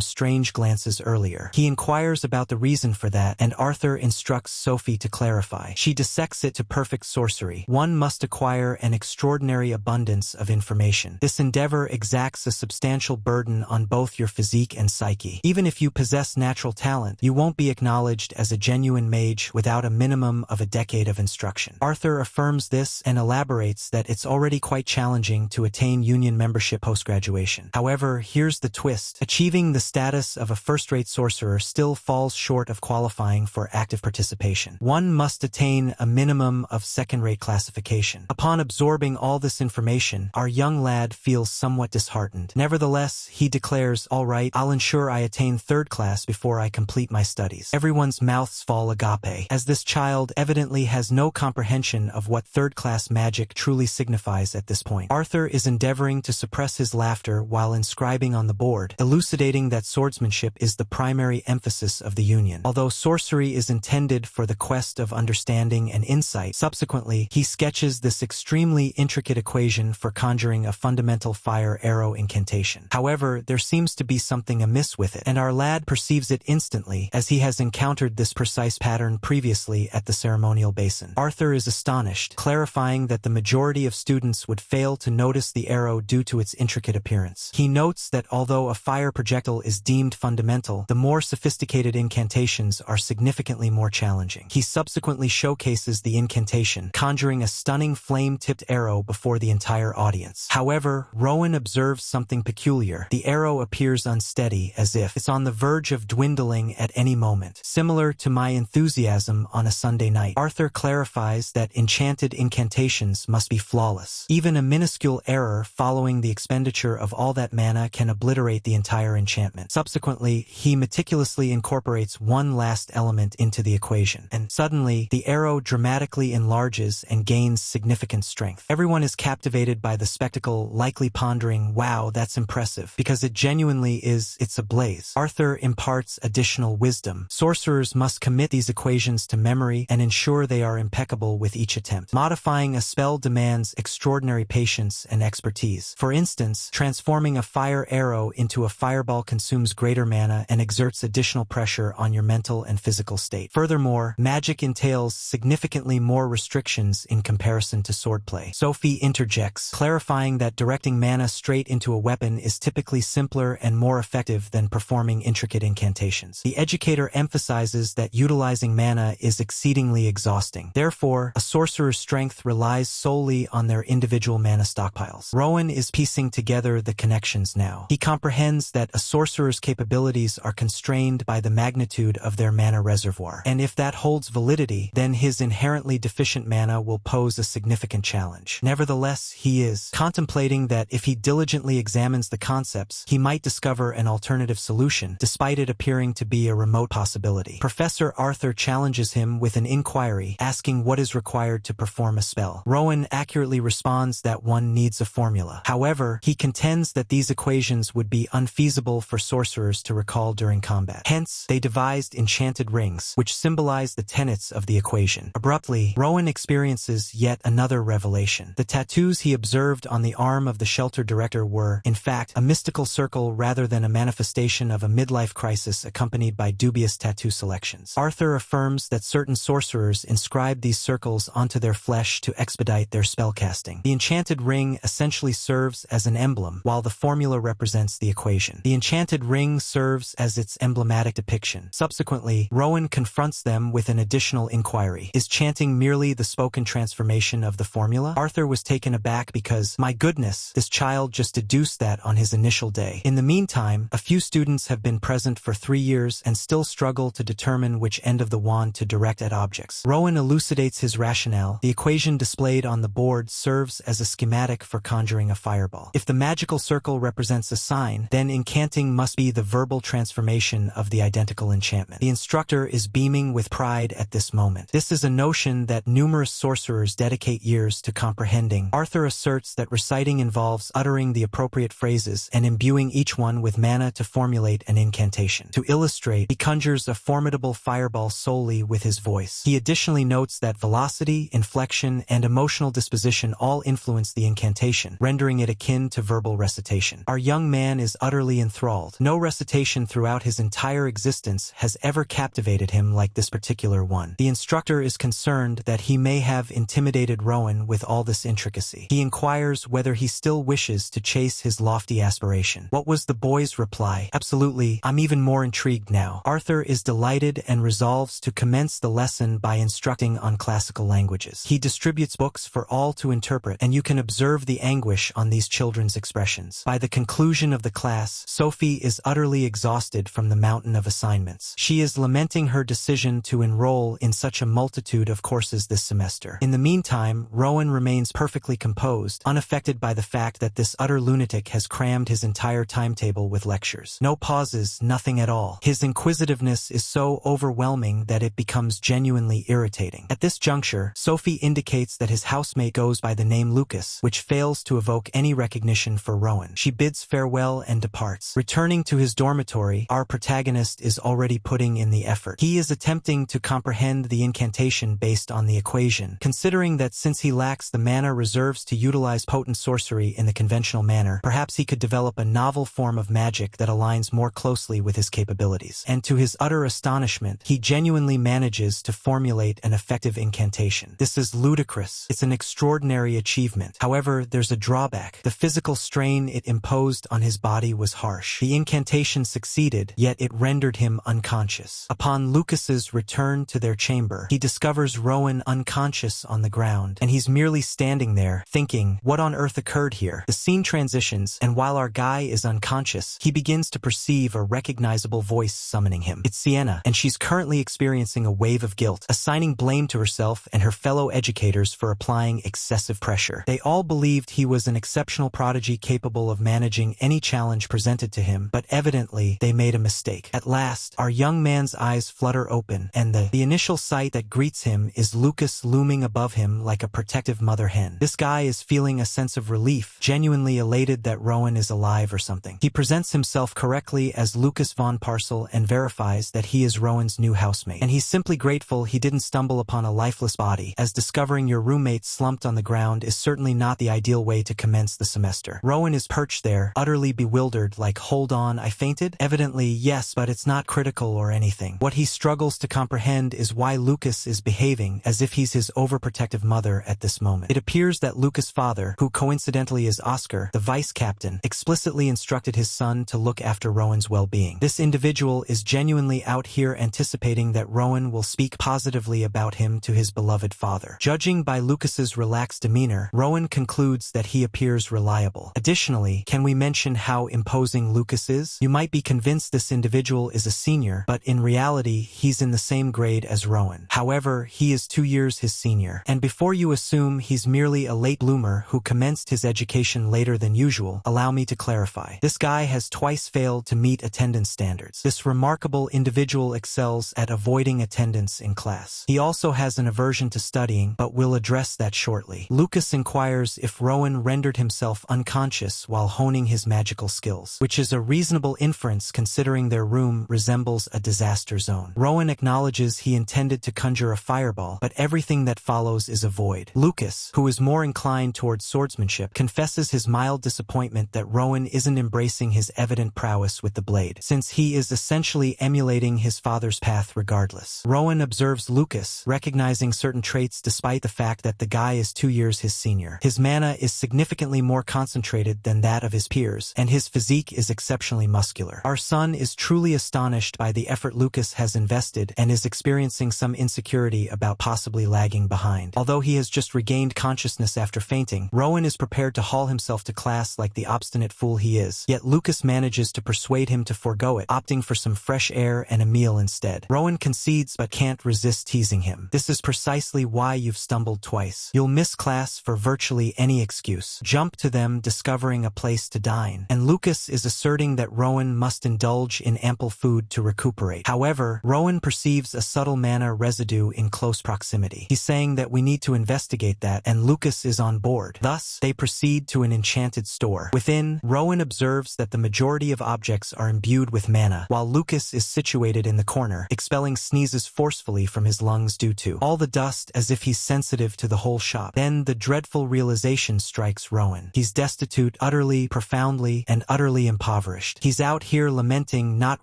strange glances earlier. He inquires about the reason for that, and Arthur instructs Sophie to clarify. She dissects it to perfect sorcery. One must acquire an extraordinary abundance of information. This endeavor exacts a substantial burden on both your physique and psyche. Even if you possess natural talent, you won't be acknowledged as a genuine mage without a minimum of a decade of instruction. Arthur affirms this and elaborates that it's already quite challenging to attain Union membership post-graduation. However, here's the twist. Achieving the status of a first-rate sorcerer still falls short of qualifying for active participation. One must attain a minimum of second-rate classification. Upon absorbing all this information, our young lad feels somewhat disheartened. Nevertheless, he declares, "All right, I'll ensure I attain 3rd class before I complete my studies." Everyone's mouths fall agape, as this child evidently has no comprehension of what 3rd-class magic truly signifies at this point. Arthur is endeavoring to suppress his laughter while inscribing on the board, elucidating that swordsmanship is the primary emphasis of the Union. Although sorcery is intended for the quest of understanding and insight, subsequently, he sketches this extremely intricate equation for conjuring a fundamental fire arrow incantation. However, there seems to be something amiss with it, and our lad perceives it instantly, as he has encountered this precise pattern previously at the ceremonial basin. Arthur is astonished, clarifying that the majority of students would fail to notice the arrow due to its intricate appearance. He notes that although a fire projectile is deemed fundamental, the more sophisticated incantations are significantly more challenging. He subsequently showcases the incantation, conjuring a stunning flame-tipped arrow before the entire audience. However, Rowan observes something peculiar. The arrow appears unsteady, as if it's on the verge of dwindling at any moment, similar to my enthusiasm on a Sunday night. Arthur clarifies that enchanted incantations must be flawless. Even a minuscule error following the expenditure of all that mana can obliterate the entire enchantment. Subsequently, he meticulously incorporates one last element into the equation, and suddenly, the arrow dramatically enlarges and gains significant strength. Everyone is captivated by the spectacle, likely pondering, "Wow, that's impressive," because it genuinely is. It's ablaze. Arthur imparts additional wisdom. Sorcerers must commit these equations to memory and ensure they are impeccable with each attempt. Modifying a spell demands extraordinary patience and expertise. For instance, transforming a fire arrow into a fireball consumes greater mana and exerts additional pressure on your mental and physical state. Furthermore, magic entails significant significantly more restrictions in comparison to swordplay. Sophie interjects, clarifying that directing mana straight into a weapon is typically simpler and more effective than performing intricate incantations. The educator emphasizes that utilizing mana is exceedingly exhausting. Therefore, a sorcerer's strength relies solely on their individual mana stockpiles. Rowan is piecing together the connections now. He comprehends that a sorcerer's capabilities are constrained by the magnitude of their mana reservoir, and if that holds validity, then his inherently deficient mana will pose a significant challenge. Nevertheless, he is contemplating that if he diligently examines the concepts, he might discover an alternative solution, despite it appearing to be a remote possibility. Professor Arthur challenges him with an inquiry, asking what is required to perform a spell. Rowan accurately responds that one needs a formula. However, he contends that these equations would be unfeasible for sorcerers to recall during combat. Hence, they devised enchanted rings, which symbolize the tenets of the equation. Abruptly, Rowan experiences yet another revelation. The tattoos he observed on the arm of the shelter director were, in fact, a mystical circle rather than a manifestation of a midlife crisis accompanied by dubious tattoo selections. Arthur affirms that certain sorcerers inscribe these circles onto their flesh to expedite their spellcasting. The enchanted ring essentially serves as an emblem, while the formula represents the equation. The enchanted ring serves as its emblematic depiction. Subsequently, Rowan confronts them with an additional inquiry. Is chanting merely the spoken transformation of the formula? Arthur was taken aback because, my goodness, this child just deduced that on his initial day. In the meantime, a few students have been present for 3 years and still struggle to determine which end of the wand to direct at objects. Rowan elucidates his rationale. The equation displayed on the board serves as a schematic for conjuring a fireball. If the magical circle represents a sign, then incanting must be the verbal transformation of the identical enchantment. The instructor is beaming with pride at this moment. This is a notion that numerous sorcerers dedicate years to comprehending. Arthur asserts that reciting involves uttering the appropriate phrases and imbuing each one with mana to formulate an incantation. To illustrate, he conjures a formidable fireball solely with his voice. He additionally notes that velocity, inflection, and emotional disposition all influence the incantation, rendering it akin to verbal recitation. Our young man is utterly enthralled. No recitation throughout his entire existence has ever captivated him like this particular one. The instructor is concerned that he may have intimidated Rowan with all this intricacy. He inquires whether he still wishes to chase his lofty aspiration. What was the boy's reply? Absolutely, I'm even more intrigued now. Arthur is delighted and resolves to commence the lesson by instructing on classical languages. He distributes books for all to interpret, and you can observe the anguish on these children's expressions. By the conclusion of the class, Sophie is utterly exhausted from the mountain of assignments. She is lamenting her decision to enroll in such a multitude of courses this semester. In the meantime, Rowan remains perfectly composed, unaffected by the fact that this utter lunatic has crammed his entire timetable with lectures. No pauses, nothing at all. His inquisitiveness is so overwhelming that it becomes genuinely irritating. At this juncture, Sophie indicates that his housemate goes by the name Lucas, which fails to evoke any recognition for Rowan. She bids farewell and departs. Returning to his dormitory, our protagonist is already putting in the effort. He is attempting to comprehend the incantation based on the equation, considering that since he lacks the mana reserves to utilize potent sorcery in the conventional manner, perhaps he could develop a novel form of magic that aligns more closely with his capabilities. And to his utter astonishment, he genuinely manages to formulate an effective incantation. This is ludicrous. It's an extraordinary achievement. However, there's a drawback. The physical strain it imposed on his body was harsh. The incantation succeeded, yet it rendered him unconscious. Upon Lucas's return to their chamber, he discovers Rowan unconscious on the ground, and he's merely standing there, thinking, what on earth occurred here? The scene transitions, and while our guy is unconscious, he begins to perceive a recognizable voice summoning him. It's Sienna, and she's currently experiencing a wave of guilt, assigning blame to herself and her fellow educators for applying excessive pressure. They all believed he was an exceptional prodigy capable of managing any challenge presented to him, but evidently they made a mistake. At last, our young man's eyes flutter open, and the initial sight that greets him is Lucas looming above him like a protective mother hen. This guy is feeling a sense of relief, genuinely elated that Rowan is alive or something. He presents himself correctly as Lucas von Parcel and verifies that he is Rowan's new housemate. And he's simply grateful he didn't stumble upon a lifeless body, as discovering your roommate slumped on the ground is certainly not the ideal way to commence the semester. Rowan is perched there, utterly bewildered, like, hold on, I fainted? Evidently, yes, but it's not critical or anything. What he struggles to comprehend is why Lucas is behaving behaving as if he's his overprotective mother at this moment. It appears that Lucas' father, who coincidentally is Oscar, the vice captain, explicitly instructed his son to look after Rowan's well-being. This individual is genuinely out here anticipating that Rowan will speak positively about him to his beloved father. Judging by Lucas's relaxed demeanor, Rowan concludes that he appears reliable. Additionally, can we mention how imposing Lucas is? You might be convinced this individual is a senior, but in reality, he's in the same grade as Rowan. However, he is 2 years his senior. And before you assume he's merely a late bloomer who commenced his education later than usual, allow me to clarify. This guy has twice failed to meet attendance standards. This remarkable individual excels at avoiding attendance in class. He also has an aversion to studying, but we'll address that shortly. Lucas inquires if Rowan rendered himself unconscious while honing his magical skills, which is a reasonable inference considering their room resembles a disaster zone. Rowan acknowledges he intended to conjure a fireball, but everything that follows is a void. Lucas, who is more inclined towards swordsmanship, confesses his mild disappointment that Rowan isn't embracing his evident prowess with the blade, since he is essentially emulating his father's path regardless. Rowan observes Lucas, recognizing certain traits despite the fact that the guy is 2 years his senior. His mana is significantly more concentrated than that of his peers, and his physique is exceptionally muscular. Our son is truly astonished by the effort Lucas has invested and is experiencing some insecurity about possibly lagging behind. Although he has just regained consciousness after fainting, Rowan is prepared to haul himself to class like the obstinate fool he is. Yet Lucas manages to persuade him to forego it, opting for some fresh air and a meal instead. Rowan concedes but can't resist teasing him. This is precisely why you've stumbled twice. You'll miss class for virtually any excuse. Jump to them discovering a place to dine. And Lucas is asserting that Rowan must indulge in ample food to recuperate. However, Rowan perceives a subtle mana residue in close proximity. He's saying that we need to investigate that, and Lucas is on board. Thus, they proceed to an enchanted store. Within, Rowan observes that the majority of objects are imbued with mana, while Lucas is situated in the corner, expelling sneezes forcefully from his lungs due to all the dust as if he's sensitive to the whole shop. Then the dreadful realization strikes Rowan. He's destitute, utterly, profoundly, and utterly impoverished. He's out here lamenting not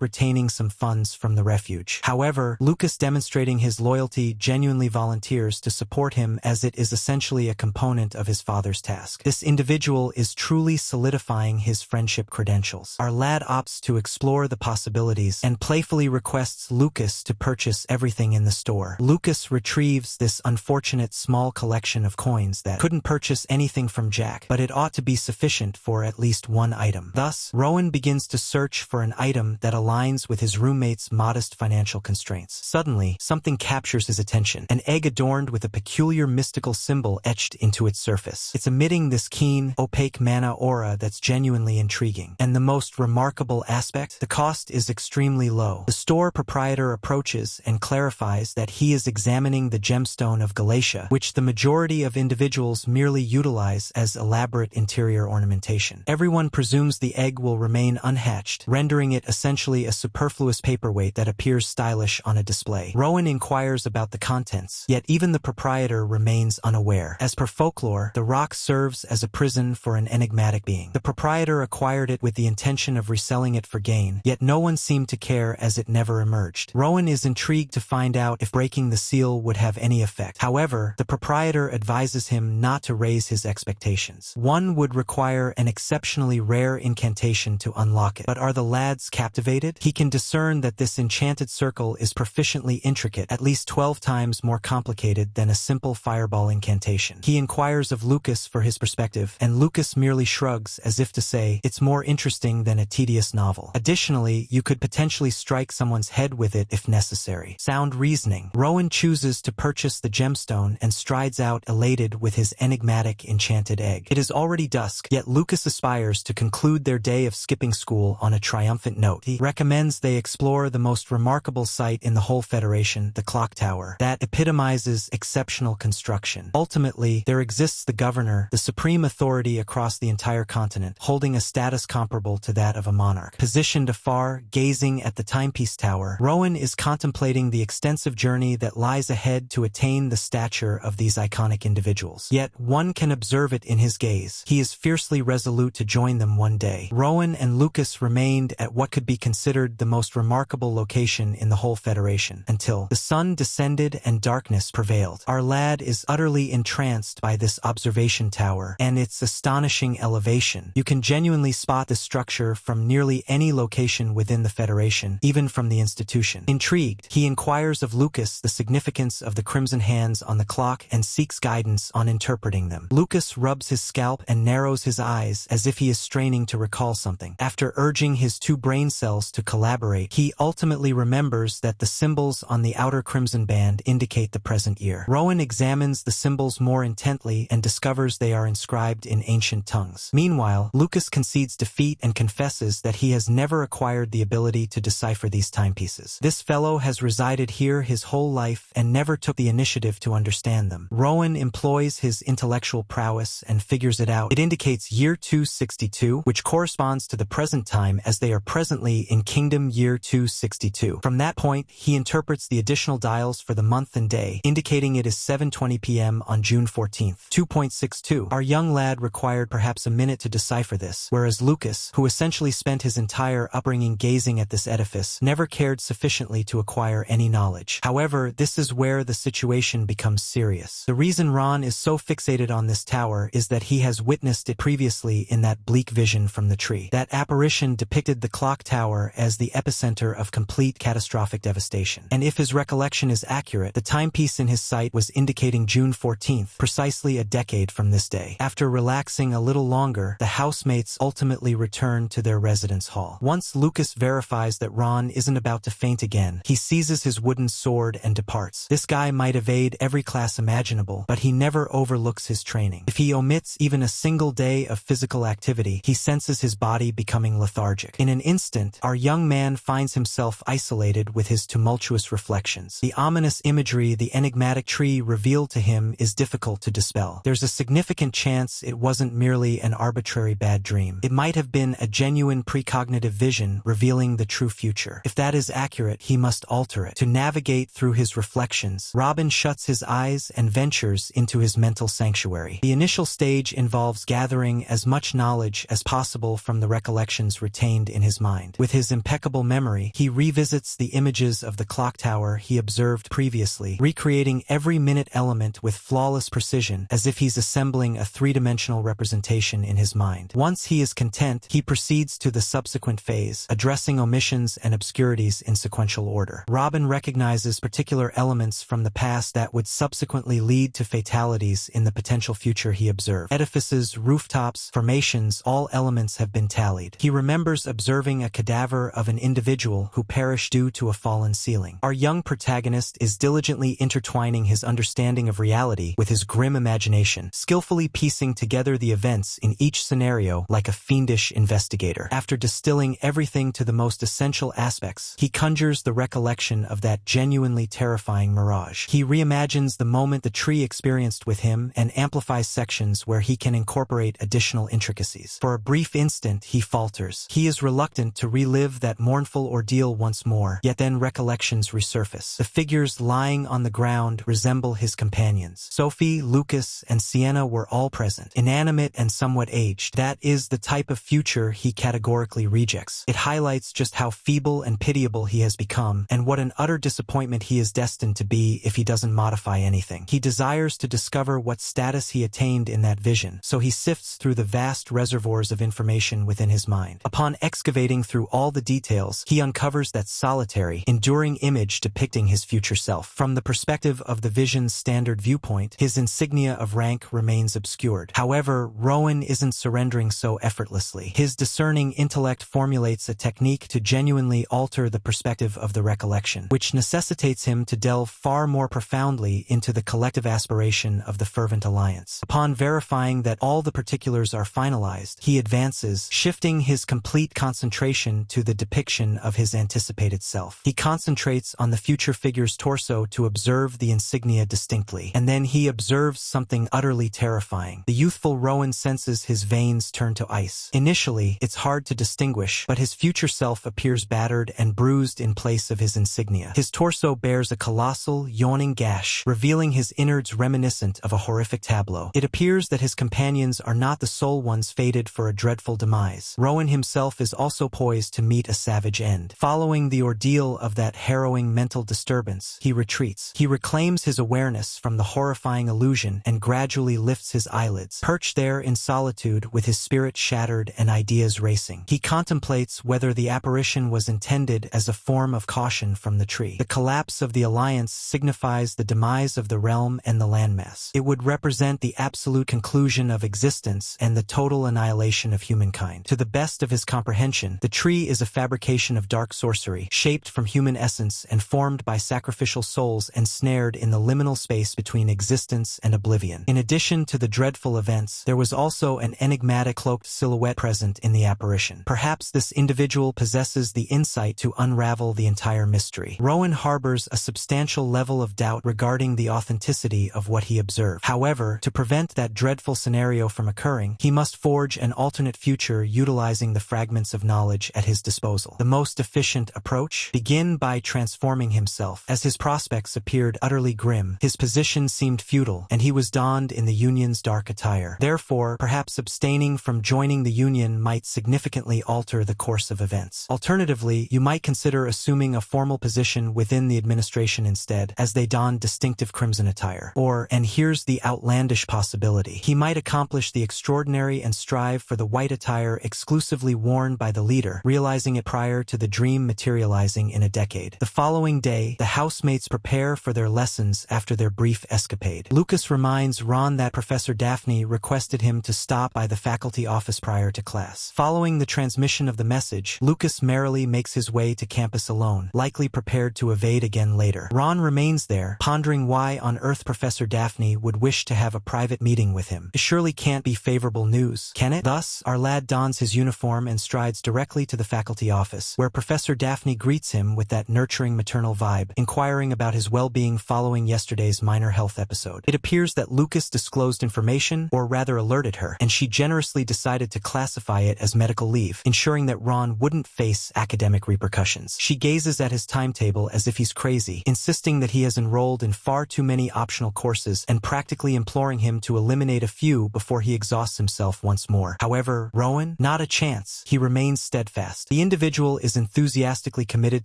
retaining some funds from the refuge. However, Lucas, demonstrating his loyalty, genuinely volunteers to support him as it is essentially a component of his father's task. This individual is truly solidifying his friendship credentials. Our lad opts to explore the possibilities and playfully requests Lucas to purchase everything in the store. Lucas retrieves this unfortunate small collection of coins that couldn't purchase anything from Jack, but it ought to be sufficient for at least one item. Thus, Rowan begins to search for an item that aligns with his roommate's modest financial constraints. Suddenly, something captures his attention, an egg adorned with a peculiar mystical symbol etched into its surface. It's emitting this keen, opaque mana aura that's genuinely intriguing. And the most remarkable aspect? The cost is extremely low. The store proprietor approaches and clarifies that he is examining the gemstone of Galatia, which the majority of individuals merely utilize as elaborate interior ornamentation. Everyone presumes the egg will remain unhatched, rendering it essentially a superfluous paperweight that appears stylish on a display. Rowan inquires about the contents, yet even the proprietor remains unaware. As per folklore, the rock serves as a prison for an enigmatic being. The proprietor acquired it with the intention of reselling it for gain, yet no one seemed to care as it never emerged. Rowan is intrigued to find out if breaking the seal would have any effect. However, the proprietor advises him not to raise his expectations. One would require an exceptionally rare incantation to unlock it. But are the lads captivated? He can discern that this enchanted circle is proficiently intricate, at least 12 times more complicated than a simple fireball incantation. He inquires of Lucas for his perspective, and Lucas merely shrugs as if to say, it's more interesting than a tedious novel. Additionally, you could potentially strike someone's head with it if necessary. Sound reasoning. Rowan chooses to purchase the gemstone and strides out elated with his enigmatic enchanted egg. It is already dusk, yet Lucas aspires to conclude their day of skipping school on a triumphant note. He recommends they explore the most remarkable site in the whole Federation, the clock tower, that epitomizes exceptional construction. Ultimately, there exists the governor, the supreme authority across the entire continent, holding a status comparable to that of a monarch. Positioned afar, gazing at the timepiece tower, Rowan is contemplating the extensive journey that lies ahead to attain the stature of these iconic individuals. Yet, one can observe it in his gaze. He is fiercely resolute to join them one day. Rowan and Lucas remained at what could be considered the most remarkable location in the whole Federation, until the sun descended faded and darkness prevailed. Our lad is utterly entranced by this observation tower and its astonishing elevation. You can genuinely spot the structure from nearly any location within the Federation, even from the institution. Intrigued, he inquires of Lucas the significance of the crimson hands on the clock and seeks guidance on interpreting them. Lucas rubs his scalp and narrows his eyes as if he is straining to recall something. After urging his two brain cells to collaborate, he ultimately remembers that the symbols on the outer crimson band indicate the present year. Rowan examines the symbols more intently and discovers they are inscribed in ancient tongues. Meanwhile, Lucas concedes defeat and confesses that he has never acquired the ability to decipher these timepieces. This fellow has resided here his whole life and never took the initiative to understand them. Rowan employs his intellectual prowess and figures it out. It indicates year 262, which corresponds to the present time as they are presently in Kingdom year 262. From that point, he interprets the additional dials for the month and day, indicating it is 7:20 p.m. on June 14th. 2.62. Our young lad required perhaps a minute to decipher this, whereas Lucas, who essentially spent his entire upbringing gazing at this edifice, never cared sufficiently to acquire any knowledge. However, this is where the situation becomes serious. The reason Ron is so fixated on this tower is that he has witnessed it previously in that bleak vision from the tree. That apparition depicted the clock tower as the epicenter of complete catastrophic devastation. And if his recollection is accurate, the timepiece in his sight was indicating June 14th, precisely a decade from this day. After relaxing a little longer, the housemates ultimately return to their residence hall. Once Lucas verifies that Ron isn't about to faint again, he seizes his wooden sword and departs. This guy might evade every class imaginable, but he never overlooks his training. If he omits even a single day of physical activity, he senses his body becoming lethargic. In an instant, our young man finds himself isolated with his tumultuous reflections. The ominous imagery the enigmatic tree revealed to him is difficult to dispel. There's a significant chance it wasn't merely an arbitrary bad dream. It might have been a genuine precognitive vision revealing the true future. If that is accurate, he must alter it. To navigate through his reflections, Robin shuts his eyes and ventures into his mental sanctuary. The initial stage involves gathering as much knowledge as possible from the recollections retained in his mind. With his impeccable memory, he revisits the images of the clock tower he observed previously, recreating every minute element with flawless precision as if he's assembling a three-dimensional representation in his mind. Once he is content, he proceeds to the subsequent phase, addressing omissions and obscurities in sequential order. Robin recognizes particular elements from the past that would subsequently lead to fatalities in the potential future he observed. Edifices, rooftops, formations, all elements have been tallied. He remembers observing a cadaver of an individual who perished due to a fallen ceiling. Our young protagonist is diligently intertwining his understanding of reality with his grim imagination, skillfully piecing together the events in each scenario like a fiendish investigator. After distilling everything to the most essential aspects, he conjures the recollection of that genuinely terrifying mirage. He reimagines the moment the tree experienced with him and amplifies sections where he can incorporate additional intricacies. For a brief instant, he falters. He is reluctant to relive that mournful ordeal once more, yet then recollections resurface. The figures lying on the ground resemble his companions. Sophie, Lucas, and Sienna were all present, inanimate and somewhat aged. That is the type of future he categorically rejects. It highlights just how feeble and pitiable he has become, and what an utter disappointment he is destined to be if he doesn't modify anything. He desires to discover what status he attained in that vision, so he sifts through the vast reservoirs of information within his mind. Upon excavating through all the details, he uncovers that solitary, enduring image depicting his future self. From the perspective of the vision's standard viewpoint, his insignia of rank remains obscured. However, Rowan isn't surrendering so effortlessly. His discerning intellect formulates a technique to genuinely alter the perspective of the recollection, which necessitates him to delve far more profoundly into the collective aspiration of the Fervent Alliance. Upon verifying that all the particulars are finalized, he advances, shifting his complete concentration to the depiction of his anticipated self. He concentrates on the future figure's torso to observe the insignia distinctly, and then he observes something utterly terrifying. The youthful Rowan senses his veins turn to ice. Initially, it's hard to distinguish, but his future self appears battered and bruised in place of his insignia. His torso bears a colossal, yawning gash, revealing his innards reminiscent of a horrific tableau. It appears that his companions are not the sole ones fated for a dreadful demise. Rowan himself is also poised to meet a savage end. Following the ordeal of that harrowing mental disturbance, he retreats. He reclaims his awareness from the horrifying illusion and gradually lifts his eyelids. Perched there in solitude with his spirit shattered and ideas racing, he contemplates whether the apparition was intended as a form of caution from the tree. The collapse of the alliance signifies the demise of the realm and the landmass. It would represent the absolute conclusion of existence and the total annihilation of humankind. To the best of his comprehension, the tree is a fabrication of dark sorcery, shaped from human essence and formed by sacrificial souls ensnared in the liminal space between existence and oblivion. In addition to the dreadful events, there was also an enigmatic cloaked silhouette present in the apparition. Perhaps this individual possesses the insight to unravel the entire mystery. Rowan harbors a substantial level of doubt regarding the authenticity of what he observed. However, to prevent that dreadful scenario from occurring, he must forge an alternate future utilizing the fragments of knowledge at his disposal. The most efficient approach? Begin by transforming himself. As his prospects appeared utterly grim, his position seemed futile, and he was donned in the Union's dark attire. Therefore, perhaps abstaining from joining the Union might significantly alter the course of events. Alternatively, you might consider assuming a formal position within the administration instead, as they don distinctive crimson attire. Or, and here's the outlandish possibility, he might accomplish the extraordinary and strive for the white attire exclusively worn by the leader, realizing it prior to the dream materializing in a decade. The following day, the housemates prepare for their lessons after their brief escapade. Lucas reminds Ron that Professor Daphne requested him to stop by the faculty office prior to class. Following the transmission of the message, Lucas merrily makes his way to campus alone, likely prepared to evade again later. Ron remains there, pondering why on earth Professor Daphne would wish to have a private meeting with him. It surely can't be favorable news, can it? Thus, our lad dons his uniform and strides directly to the faculty office, where Professor Daphne greets him with that nurturing maternal vibe, inquiring about his well-being following yesterday's minor health episode. It appears that Lucas disclosed information, or rather alerted her, and she generously decided to classify it as medical leave, ensuring that Ron wouldn't face academic repercussions. She gazes at his timetable as if he's crazy, insisting that he has enrolled in far too many optional courses and practically imploring him to eliminate a few before he exhausts himself once more. However, Rowan? Not a chance. He remains steadfast. The individual is enthusiastically committed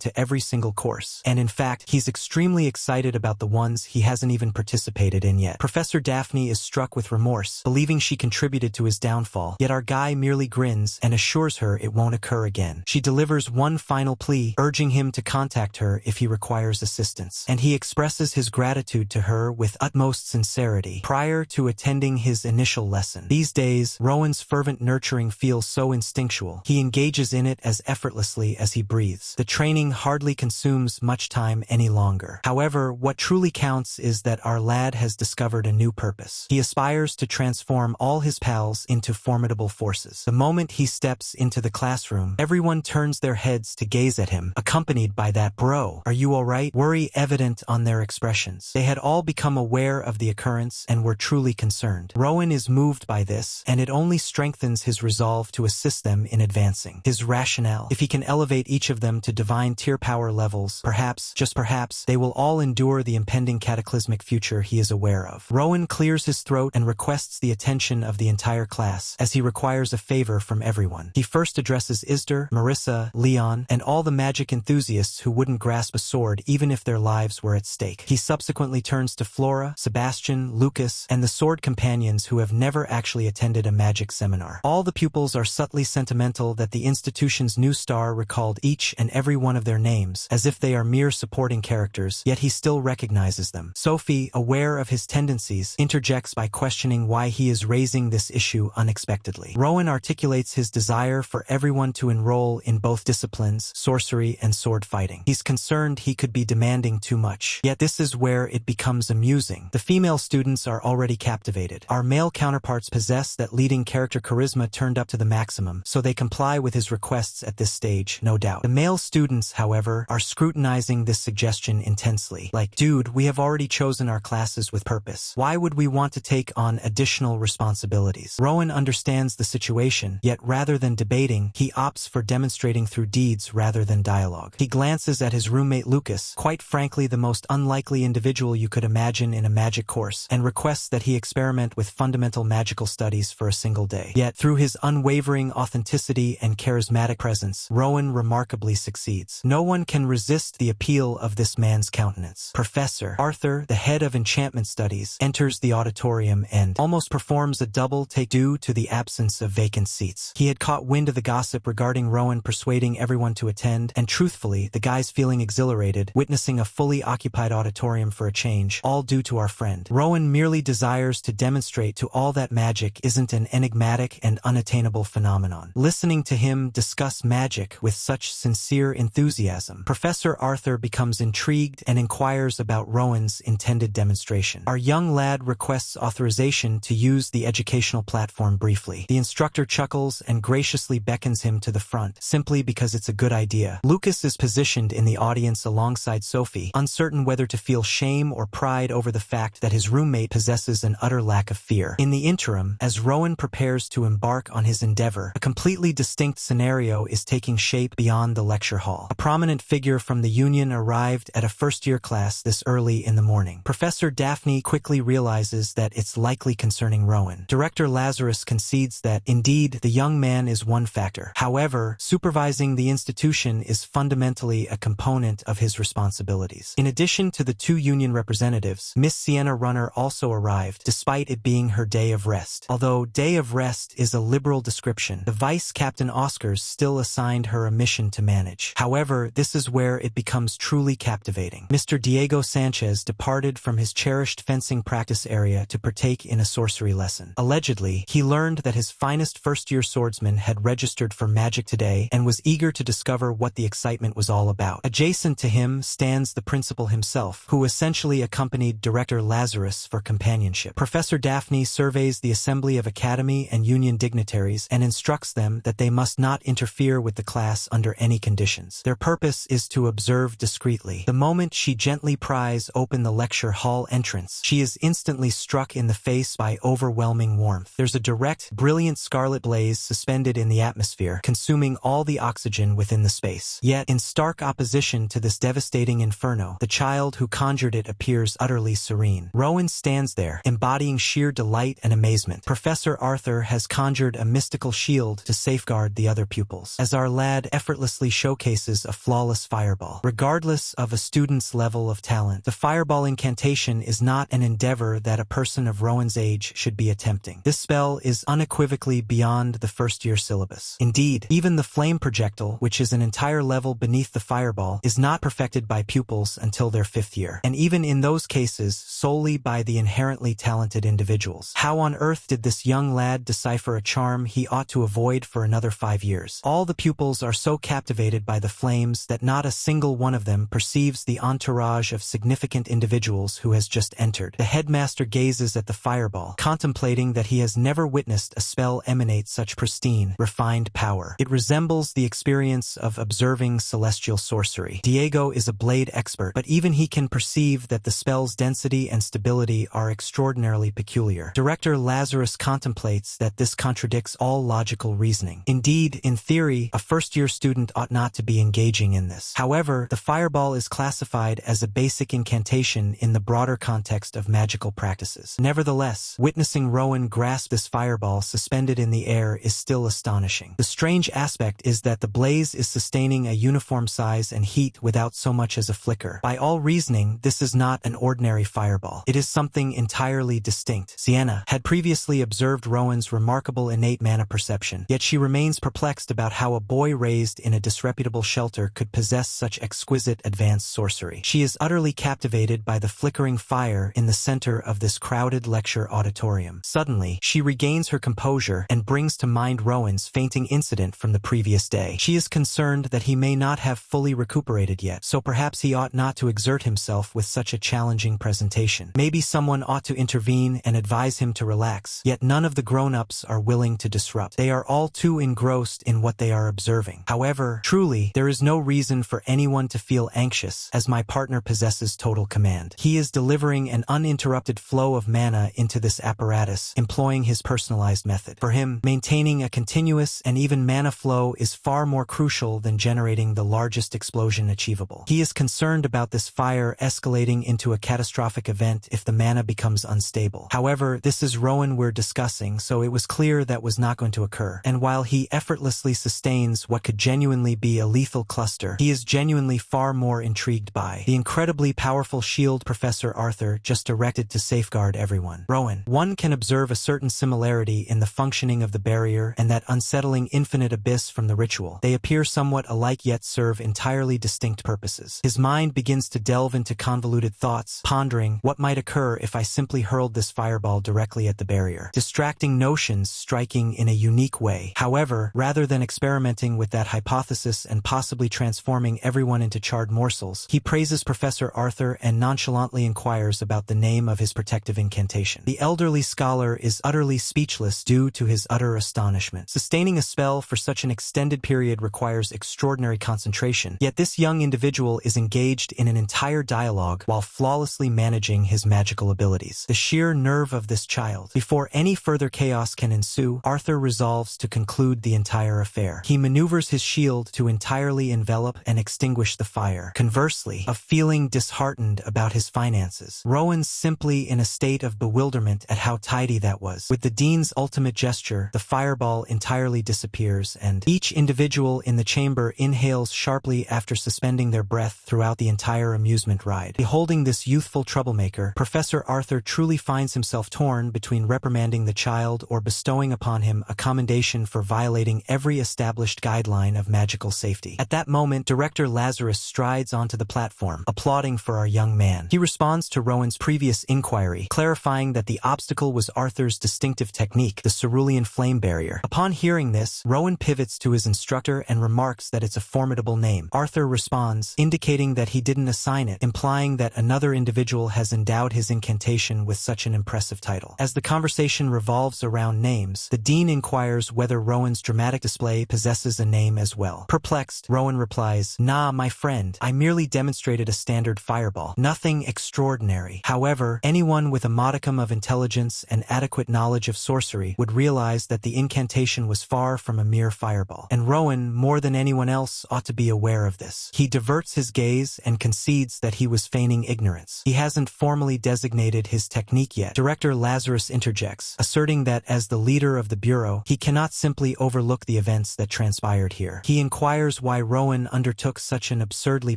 to every single course, and in fact, he's extremely excited about the ones he hasn't even participated in yet. Professor Daphne is struck with remorse, believing she contributed to his downfall, yet our guy merely grins and assures her it won't occur again. She delivers one final plea, urging him to contact her if he requires assistance, and he expresses his gratitude to her with utmost sincerity prior to attending his initial lesson. These days, Rowan's fervent nurturing feels so instinctual, he engages in it as effortlessly as he breathes. The training hardly consumes much time any longer. However, what truly counts is that our lad has discovered a new purpose. He aspires to transform all his pals into formidable forces. The moment he steps into the classroom, everyone turns their heads to gaze at him, accompanied by that "Bro, are you alright?" worry evident on their expressions. They had all become aware of the occurrence and were truly concerned. Rowan is moved by this, and it only strengthens his resolve to assist them in advancing. His rationale: if he can elevate each of them to divine tier power levels, perhaps, just perhaps, they will all endure the impending cataclysmic future he is aware of. Rowan clears his throat and requests the attention of the entire class, as he requires a favor from everyone. He first addresses Isder, Marissa, Leon, and all the magic enthusiasts who wouldn't grasp a sword even if their lives were at stake. He subsequently turns to Flora, Sebastian, Lucas, and the sword companions who have never actually attended a magic seminar. All the pupils are subtly sentimental that the institution's new star recalled each and every one of their names, as if they are mere supporting characters, yet he still recognizes them. Sophie, aware of his tendencies, interjects by questioning why he is raising this issue unexpectedly. Rowan articulates his desire for everyone to enroll in both disciplines, sorcery and sword fighting. He's concerned he could be demanding too much. Yet this is where it becomes amusing. The female students are already captivated. Our male counterparts possess that leading character charisma turned up to the maximum, so they comply with his requests at this stage, no doubt. The male students, however, are scrutinizing this suggestion intensely. Like, dude, we have already chosen our classes with purpose. Why would we want to take on additional responsibilities? Rowan understands the situation, yet rather than debating, he opts for demonstrating through deeds rather than dialogue. He glances at his roommate Lucas, quite frankly the most unlikely individual you could imagine in a magic course, and requests that he experiment with fundamental magical studies for a single day. Yet, through his unwavering authenticity and charismatic presence, Rowan remarkably succeeds. No one can resist the appeal of this man's Rowan's countenance. Professor Arthur, the head of enchantment studies, enters the auditorium and almost performs a double take due to the absence of vacant seats. He had caught wind of the gossip regarding Rowan persuading everyone to attend, and truthfully, the guy's feeling exhilarated, witnessing a fully occupied auditorium for a change, all due to our friend. Rowan merely desires to demonstrate to all that magic isn't an enigmatic and unattainable phenomenon. Listening to him discuss magic with such sincere enthusiasm, Professor Arthur becomes intrigued and inquires about Rowan's intended demonstration. Our young lad requests authorization to use the educational platform briefly. The instructor chuckles and graciously beckons him to the front, simply because it's a good idea. Lucas is positioned in the audience alongside Sophie, uncertain whether to feel shame or pride over the fact that his roommate possesses an utter lack of fear. In the interim, as Rowan prepares to embark on his endeavor, a completely distinct scenario is taking shape beyond the lecture hall. A prominent figure from the Union arrived at a first-year class this early in the morning. Professor Daphne quickly realizes that it's likely concerning Rowan. Director Lazarus concedes that, indeed, the young man is one factor. However, supervising the institution is fundamentally a component of his responsibilities. In addition to the two Union representatives, Miss Sienna Runner also arrived, despite it being her day of rest. Although day of rest is a liberal description, the Vice Captain Oscars still assigned her a mission to manage. However, this is where it becomes truly captivating. Mr. Diego Sanchez departed from his cherished fencing practice area to partake in a sorcery lesson. Allegedly, he learned that his finest first-year swordsman had registered for magic today and was eager to discover what the excitement was all about. Adjacent to him stands the principal himself, who essentially accompanied Director Lazarus for companionship. Professor Daphne surveys the assembly of Academy and Union dignitaries and instructs them that they must not interfere with the class under any conditions. Their purpose is to observe discreetly. The moment she gently pries open the lecture hall entrance, she is instantly struck in the face by overwhelming warmth. There's a direct, brilliant scarlet blaze suspended in the atmosphere, consuming all the oxygen within the space. Yet, in stark opposition to this devastating inferno, the child who conjured it appears utterly serene. Rowan stands there, embodying sheer delight and amazement. Professor Arthur has conjured a mystical shield to safeguard the other pupils, as our lad effortlessly showcases a flawless fireball. Regardless of a student's level of talent, the fireball incantation is not an endeavor that a person of Rowan's age should be attempting. This spell is unequivocally beyond the first-year syllabus. Indeed, even the flame projectile, which is an entire level beneath the fireball, is not perfected by pupils until their 5th year, and even in those cases, solely by the inherently talented individuals. How on earth did this young lad decipher a charm he ought to avoid for another 5 years? All the pupils are so captivated by the flames that not a single one of them perceives the entourage of significant individuals who has just entered. The headmaster gazes at the fireball, contemplating that he has never witnessed a spell emanate such pristine, refined power. It resembles the experience of observing celestial sorcery. Diego is a blade expert, but even he can perceive that the spell's density and stability are extraordinarily peculiar. Director Lazarus contemplates that this contradicts all logical reasoning. Indeed, in theory, a first-year student ought not to be engaging in this. However, the fireball is classified as a basic incantation in the broader context of magical practices. Nevertheless, witnessing Rowan grasp this fireball suspended in the air is still astonishing. The strange aspect is that the blaze is sustaining a uniform size and heat without so much as a flicker. By all reasoning, this is not an ordinary fireball. It is something entirely distinct. Sienna had previously observed Rowan's remarkable innate mana perception, yet she remains perplexed about how a boy raised in a disreputable shelter could possess such exquisite advanced sorcery. She is utterly captivated by the flickering fire in the center of this crowded lecture auditorium. Suddenly, she regains her composure and brings to mind Rowan's fainting incident from the previous day. She is concerned that he may not have fully recuperated yet, so perhaps he ought not to exert himself with such a challenging presentation. Maybe someone ought to intervene and advise him to relax, yet none of the grown-ups are willing to disrupt. They are all too engrossed in what they are observing. However, truly, there is no reason for anyone to feel anxious, as my partner possesses total command. He is delivering an uninterrupted flow of mana into this apparatus, employing his personalized method. For him, maintaining a continuous and even mana flow is far more crucial than generating the largest explosion achievable. He is concerned about this fire escalating into a catastrophic event if the mana becomes unstable. However, this is Rowan we're discussing, so it was clear that was not going to occur. And while he effortlessly sustains what could genuinely be a lethal cluster, he is genuinely far more intrigued intrigued by the incredibly powerful shield Professor Arthur just erected to safeguard everyone. Rowan. One can observe a certain similarity in the functioning of the barrier and that unsettling infinite abyss from the ritual. They appear somewhat alike yet serve entirely distinct purposes. His mind begins to delve into convoluted thoughts, pondering what might occur if I simply hurled this fireball directly at the barrier. Distracting notions striking in a unique way. However, rather than experimenting with that hypothesis and possibly transforming everyone into charred morsels, he praises Professor Arthur and nonchalantly inquires about the name of his protective incantation. The elderly scholar is utterly speechless due to his utter astonishment. Sustaining a spell for such an extended period requires extraordinary concentration, yet this young individual is engaged in an entire dialogue while flawlessly managing his magical abilities. The sheer nerve of this child. Before any further chaos can ensue, Arthur resolves to conclude the entire affair. He maneuvers his shield to entirely envelop and extinguish the fire. Conversely, of feeling disheartened about his finances, Rowan's simply in a state of bewilderment at how tidy that was. With the dean's ultimate gesture, the fireball entirely disappears and each individual in the chamber inhales sharply after suspending their breath throughout the entire amusement ride. Beholding this youthful troublemaker, Professor Arthur truly finds himself torn between reprimanding the child or bestowing upon him a commendation for violating every established guideline of magical safety. At that moment, Director Lazarus strides onto the platform, applauding for our young man. He responds to Rowan's previous inquiry, clarifying that the obstacle was Arthur's distinctive technique, the cerulean flame barrier. Upon hearing this, Rowan pivots to his instructor and remarks that it's a formidable name. Arthur responds, indicating that he didn't assign it, implying that another individual has endowed his incantation with such an impressive title. As the conversation revolves around names, the dean inquires whether Rowan's dramatic display possesses a name as well. Perplexed, Rowan replies, "Nah, my friend, I merely demonstrated a standard fireball. Nothing extraordinary." However, anyone with a modicum of intelligence and adequate knowledge of sorcery would realize that the incantation was far from a mere fireball. And Rowan, more than anyone else, ought to be aware of this. He diverts his gaze and concedes that he was feigning ignorance. He hasn't formally designated his technique yet. Director Lazarus interjects, asserting that as the leader of the Bureau, he cannot simply overlook the events that transpired here. He inquires why Rowan undertook such an absurdly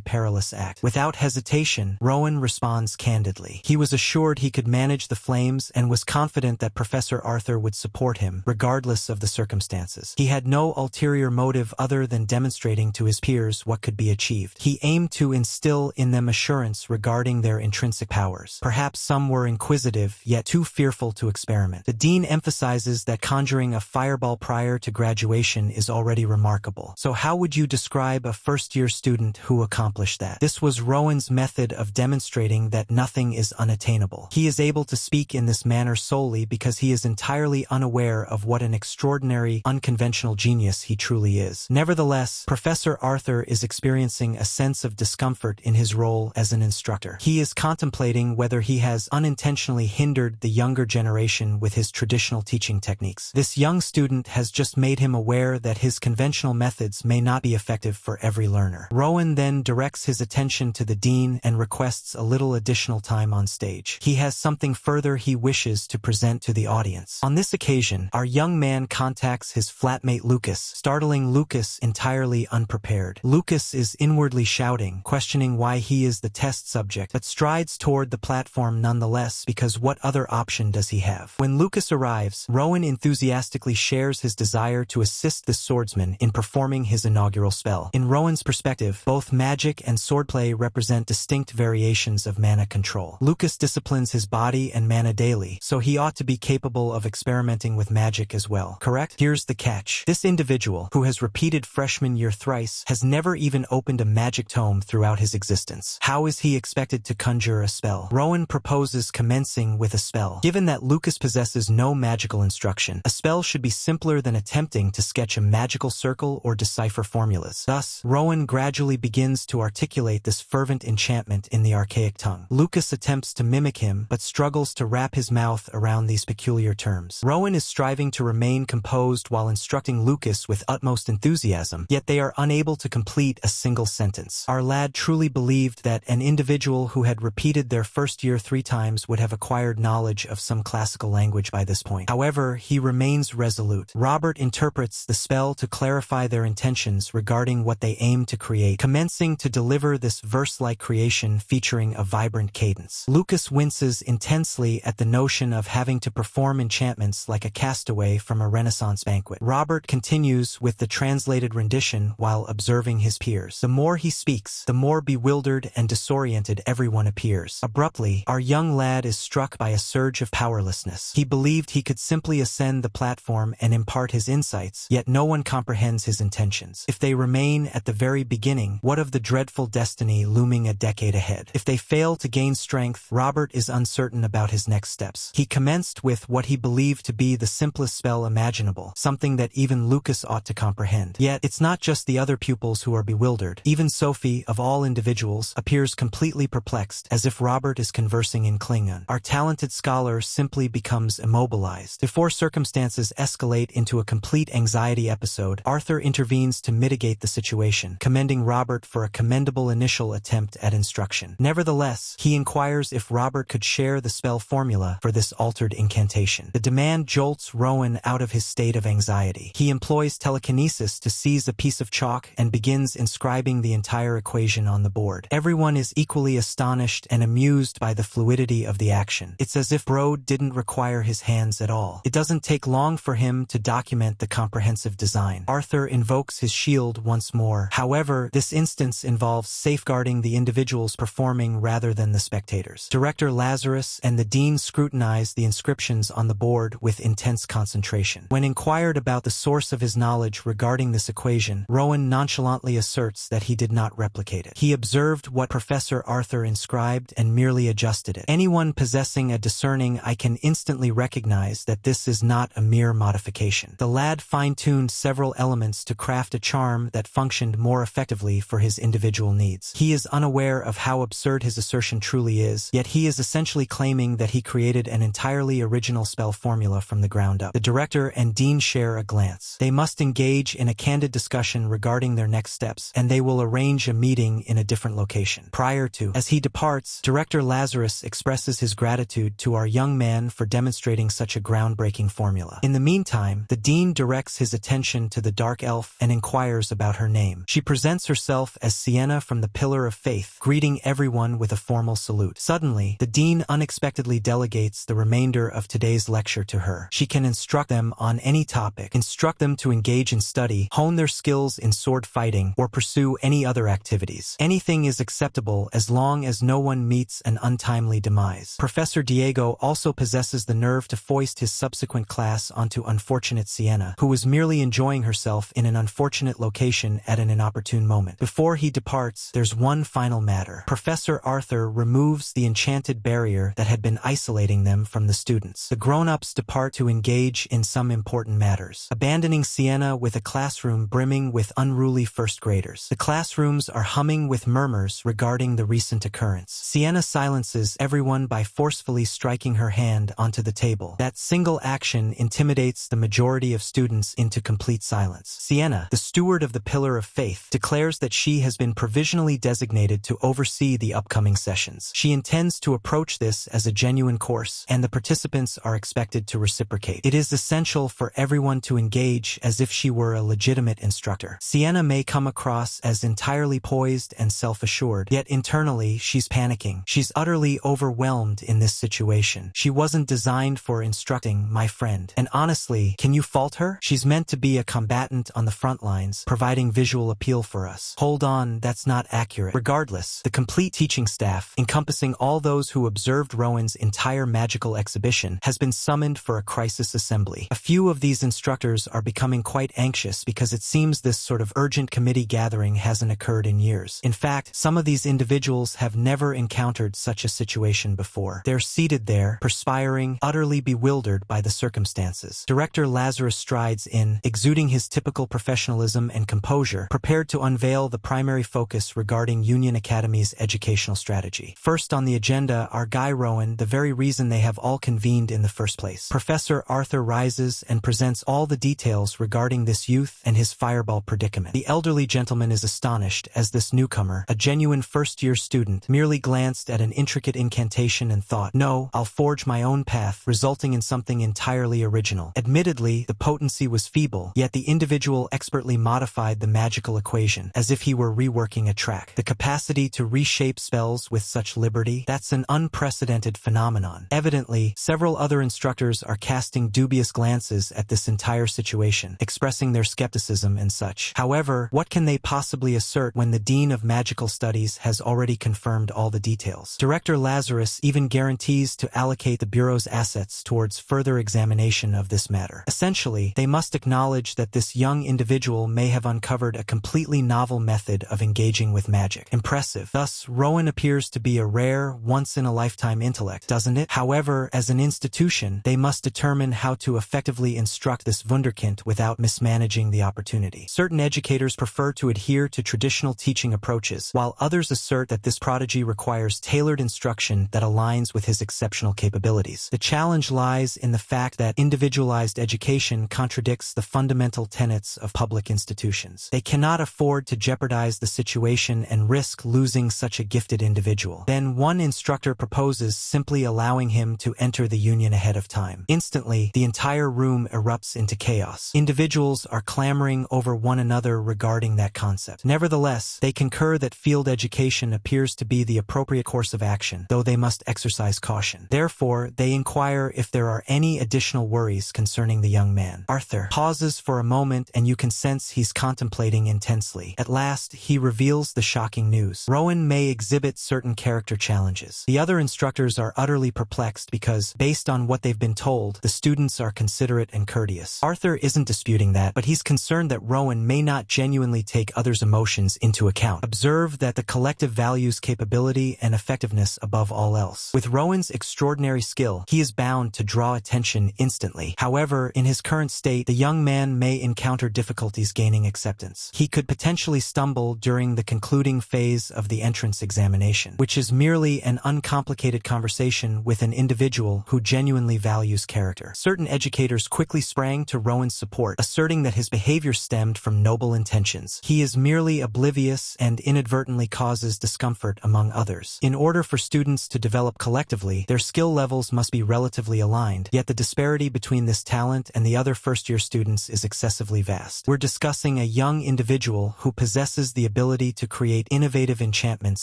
perilous act. Without hesitation, Rowan responds candidly. He was assured he could manage the flames and was confident that Professor Arthur would support him, regardless of the circumstances. He had no ulterior motive other than demonstrating to his peers what could be achieved. He aimed to instill in them assurance regarding their intrinsic powers. Perhaps some were inquisitive, yet too fearful to experiment. The dean emphasizes that conjuring a fireball prior to graduation is already remarkable. So how would you describe a first-year student who accomplished that? This was Rowan's method of demonstrating that nothing is unattainable. He is able to speak in this manner solely because he is entirely unaware of what an extraordinary, unconventional genius he truly is. Nevertheless, Professor Arthur is experiencing a sense of discomfort in his role as an instructor. He is contemplating whether he has unintentionally hindered the younger generation with his traditional teaching techniques. This young student has just made him aware that his conventional methods may not be effective for every learner. Rowan then directs his attention to the dean and requests a little additional time on stage. He has something further he wishes to present to the audience. On this occasion, our young man contacts his flatmate Lucas, startling Lucas entirely unprepared. Lucas is inwardly shouting, questioning why he is the test subject, but strides toward the platform nonetheless because what other option does he have? When Lucas arrives, Rowan enthusiastically shares his desire to assist the swordsman in performing his inaugural spell. In Rowan's perspective, both magic and swordplay represent distinct variations of mana control. Lucas disciplines his body and mana daily, so he ought to be capable of experimenting with magic as well. Correct? Here's the catch. This individual, who has repeated freshman year thrice, has never even opened a magic tome throughout his existence. How is he expected to conjure a spell? Rowan proposes commencing with a spell. Given that Lucas possesses no magical instruction, a spell should be simpler than attempting to sketch a magical circle or decipher formulas. Thus, Rowan gradually begins to articulate this fervent enchantment in the archaic tongue. Lucas attempts to mimic him, but struggles to wrap his mouth around these peculiar terms. Rowan is striving to remain composed while instructing Lucas with utmost enthusiasm, yet they are unable to complete a single sentence. Our lad truly believed that an individual who had repeated their first year 3 times would have acquired knowledge of some classical language by this point. However, he remains resolute. Robert interprets the spell to clarify their intentions regarding what they aim to create. Commencing to deliver this verse-like creation featuring a vibrant cadence. Lucas winces intensely at the notion of having to perform enchantments like a castaway from a Renaissance banquet. Robert continues with the translated rendition while observing his peers. The more he speaks, the more bewildered and disoriented everyone appears. Abruptly, our young lad is struck by a surge of powerlessness. He believed he could simply ascend the platform and impart his insights, yet no one comprehends his intentions. If they remain at the very beginning, what of the dreadful destiny looming a decade ahead? If they fail to gain strength, Robert is uncertain about his next steps. He commenced with what he believed to be the simplest spell imaginable, something that even Lucas ought to comprehend. Yet, it's not just the other pupils who are bewildered. Even Sophie, of all individuals, appears completely perplexed, as if Robert is conversing in Klingon. Our talented scholar simply becomes immobilized. Before circumstances escalate into a complete anxiety episode, Arthur intervenes to mitigate the situation, commending Robert for a commendable initial attempt at instruction. Nevertheless, he inquires if Robert could share the spell formula for this altered incantation. The demand jolts Rowan out of his state of anxiety. He employs telekinesis to seize a piece of chalk and begins inscribing the entire equation on the board. Everyone is equally astonished and amused by the fluidity of the action. It's as if Brode didn't require his hands at all. It doesn't take long for him to document the comprehensive design. Arthur invokes his shield once more. However, this instance involves safeguarding the individuals performing rather than the spectators. Director Lazarus and the dean scrutinize the inscriptions on the board with intense concentration. When inquired about the source of his knowledge regarding this equation, Rowan nonchalantly asserts that he did not replicate it. He observed what Professor Arthur inscribed and merely adjusted it. Anyone possessing a discerning eye can instantly recognize that this is not a mere modification. The lad fine-tuned several elements to craft a charm that functioned more effectively for his individual needs. He is unaware of how absurd his assertion truly is, yet he is essentially claiming that he created an entirely original spell formula from the ground up. The director and dean share a glance. They must engage in a candid discussion regarding their next steps, and they will arrange a meeting in a different location. Prior to, as he departs, Director Lazarus expresses his gratitude to our young man for demonstrating such a groundbreaking formula. In the meantime, the dean directs his attention to the dark elf and inquires about her name. She presents herself as Sienna from the Pillar of Faith, greeting everyone with a formal salute. Suddenly, the dean unexpectedly delegates the remainder of today's lecture to her. She can instruct them on any topic, instruct them to engage in study, hone their skills in sword fighting, or pursue any other activities. Anything is acceptable as long as no one meets an untimely demise. Professor Diego also possesses the nerve to foist his subsequent class onto unfortunate Sienna, who was merely enjoying herself in an unfortunate location at an inopportune moment. Before he departs, there's one final matter. Professor Arthur removes the enchanted barrier that had been isolating them from the students. The grown-ups depart to engage in some important matters, abandoning Sienna with a classroom brimming with unruly first graders. The classrooms are humming with murmurs regarding the recent occurrence. Sienna silences everyone by forcefully striking her hand onto the table. That single action intimidates the majority of students into complete silence. Sienna, the steward of the Pillar of Faith, declares that she has been provisionally designated to oversee the upcoming sessions. She intends to approach this as a genuine course, and the participants are expected to reciprocate. It is essential for everyone to engage as if she were a legitimate instructor. Sienna may come across as entirely poised and self-assured, yet internally she's panicking. She's utterly overwhelmed in this situation. She wasn't designed for instructing, my friend. And honestly, can you fault her? She's meant to be a combatant on the front lines, providing visual appeal for us. Hold on, that's not accurate. Regardless, the complete teaching staff, encompassing all those who observed Rowan's entire magical exhibition, has been summoned for a crisis assembly. A few of these instructors are becoming quite anxious because it seems this sort of urgent committee gathering hasn't occurred in years. In fact, some of these individuals have never encountered such a situation before. They're seated there, perspiring, utterly bewildered by the circumstances. Director Lazarus strides in, exuding his typical professionalism and composure, prepared to unveil the primary focus regarding Union Academy's educational strategy. First on the agenda are Guy Rowan, the very reason they have all convened in the first place. Professor Arthur rises and presents all the details regarding this youth and his fireball predicament. The elderly gentleman is astonished as this newcomer, a genuine first-year student, merely glanced at an intricate incantation and thought, "No, I'll forge my own path," resulting in something entirely original. Admittedly, the potency was feeble, yet the individual expertly modified the magical equation, as if he were reworking a track. track. The capacity to reshape spells with such liberty, that's an unprecedented phenomenon. Evidently, several other instructors are casting dubious glances at this entire situation, expressing their skepticism and such. However, what can they possibly assert when the Dean of Magical Studies has already confirmed all the details? Director Lazarus even guarantees to allocate the Bureau's assets towards further examination of this matter. Essentially, they must acknowledge that this young individual may have uncovered a completely novel method of engaging with magic. Impressive. Thus, Rowan appears to be a rare, once-in-a-lifetime intellect, doesn't it? However, as an institution, they must determine how to effectively instruct this wunderkind without mismanaging the opportunity. Certain educators prefer to adhere to traditional teaching approaches, while others assert that this prodigy requires tailored instruction that aligns with his exceptional capabilities. The challenge lies in the fact that individualized education contradicts the fundamental tenets of public institutions. They cannot afford to jeopardize the situation and risk losing such a gifted individual. Then one instructor proposes simply allowing him to enter the union ahead of time. Instantly, the entire room erupts into chaos. Individuals are clamoring over one another regarding that concept. Nevertheless, they concur that field education appears to be the appropriate course of action, though they must exercise caution. Therefore, they inquire if there are any additional worries concerning the young man. Arthur pauses for a moment, and you can sense he's contemplating intensely. At last, he reveals the shocking news. Rowan may exhibit certain character challenges. The other instructors are utterly perplexed because, based on what they've been told, the students are considerate and courteous. Arthur isn't disputing that, but he's concerned that Rowan may not genuinely take others' emotions into account. Observe that the collective values capability and effectiveness above all else. With Rowan's extraordinary skill, he is bound to draw attention instantly. However, in his current state, the young man may encounter difficulties gaining acceptance. He could potentially stumble during the concluding phase of the entrance examination, which is merely an uncomplicated conversation with an individual who genuinely values character. Certain educators quickly sprang to Rowan's support, asserting that his behavior stemmed from noble intentions. He is merely oblivious and inadvertently causes discomfort among others. In order for students to develop collectively, their skill levels must be relatively aligned, yet the disparity between this talent and the other first-year students is excessively vast. We're discussing a young individual who possesses the ability to create innovative enchantments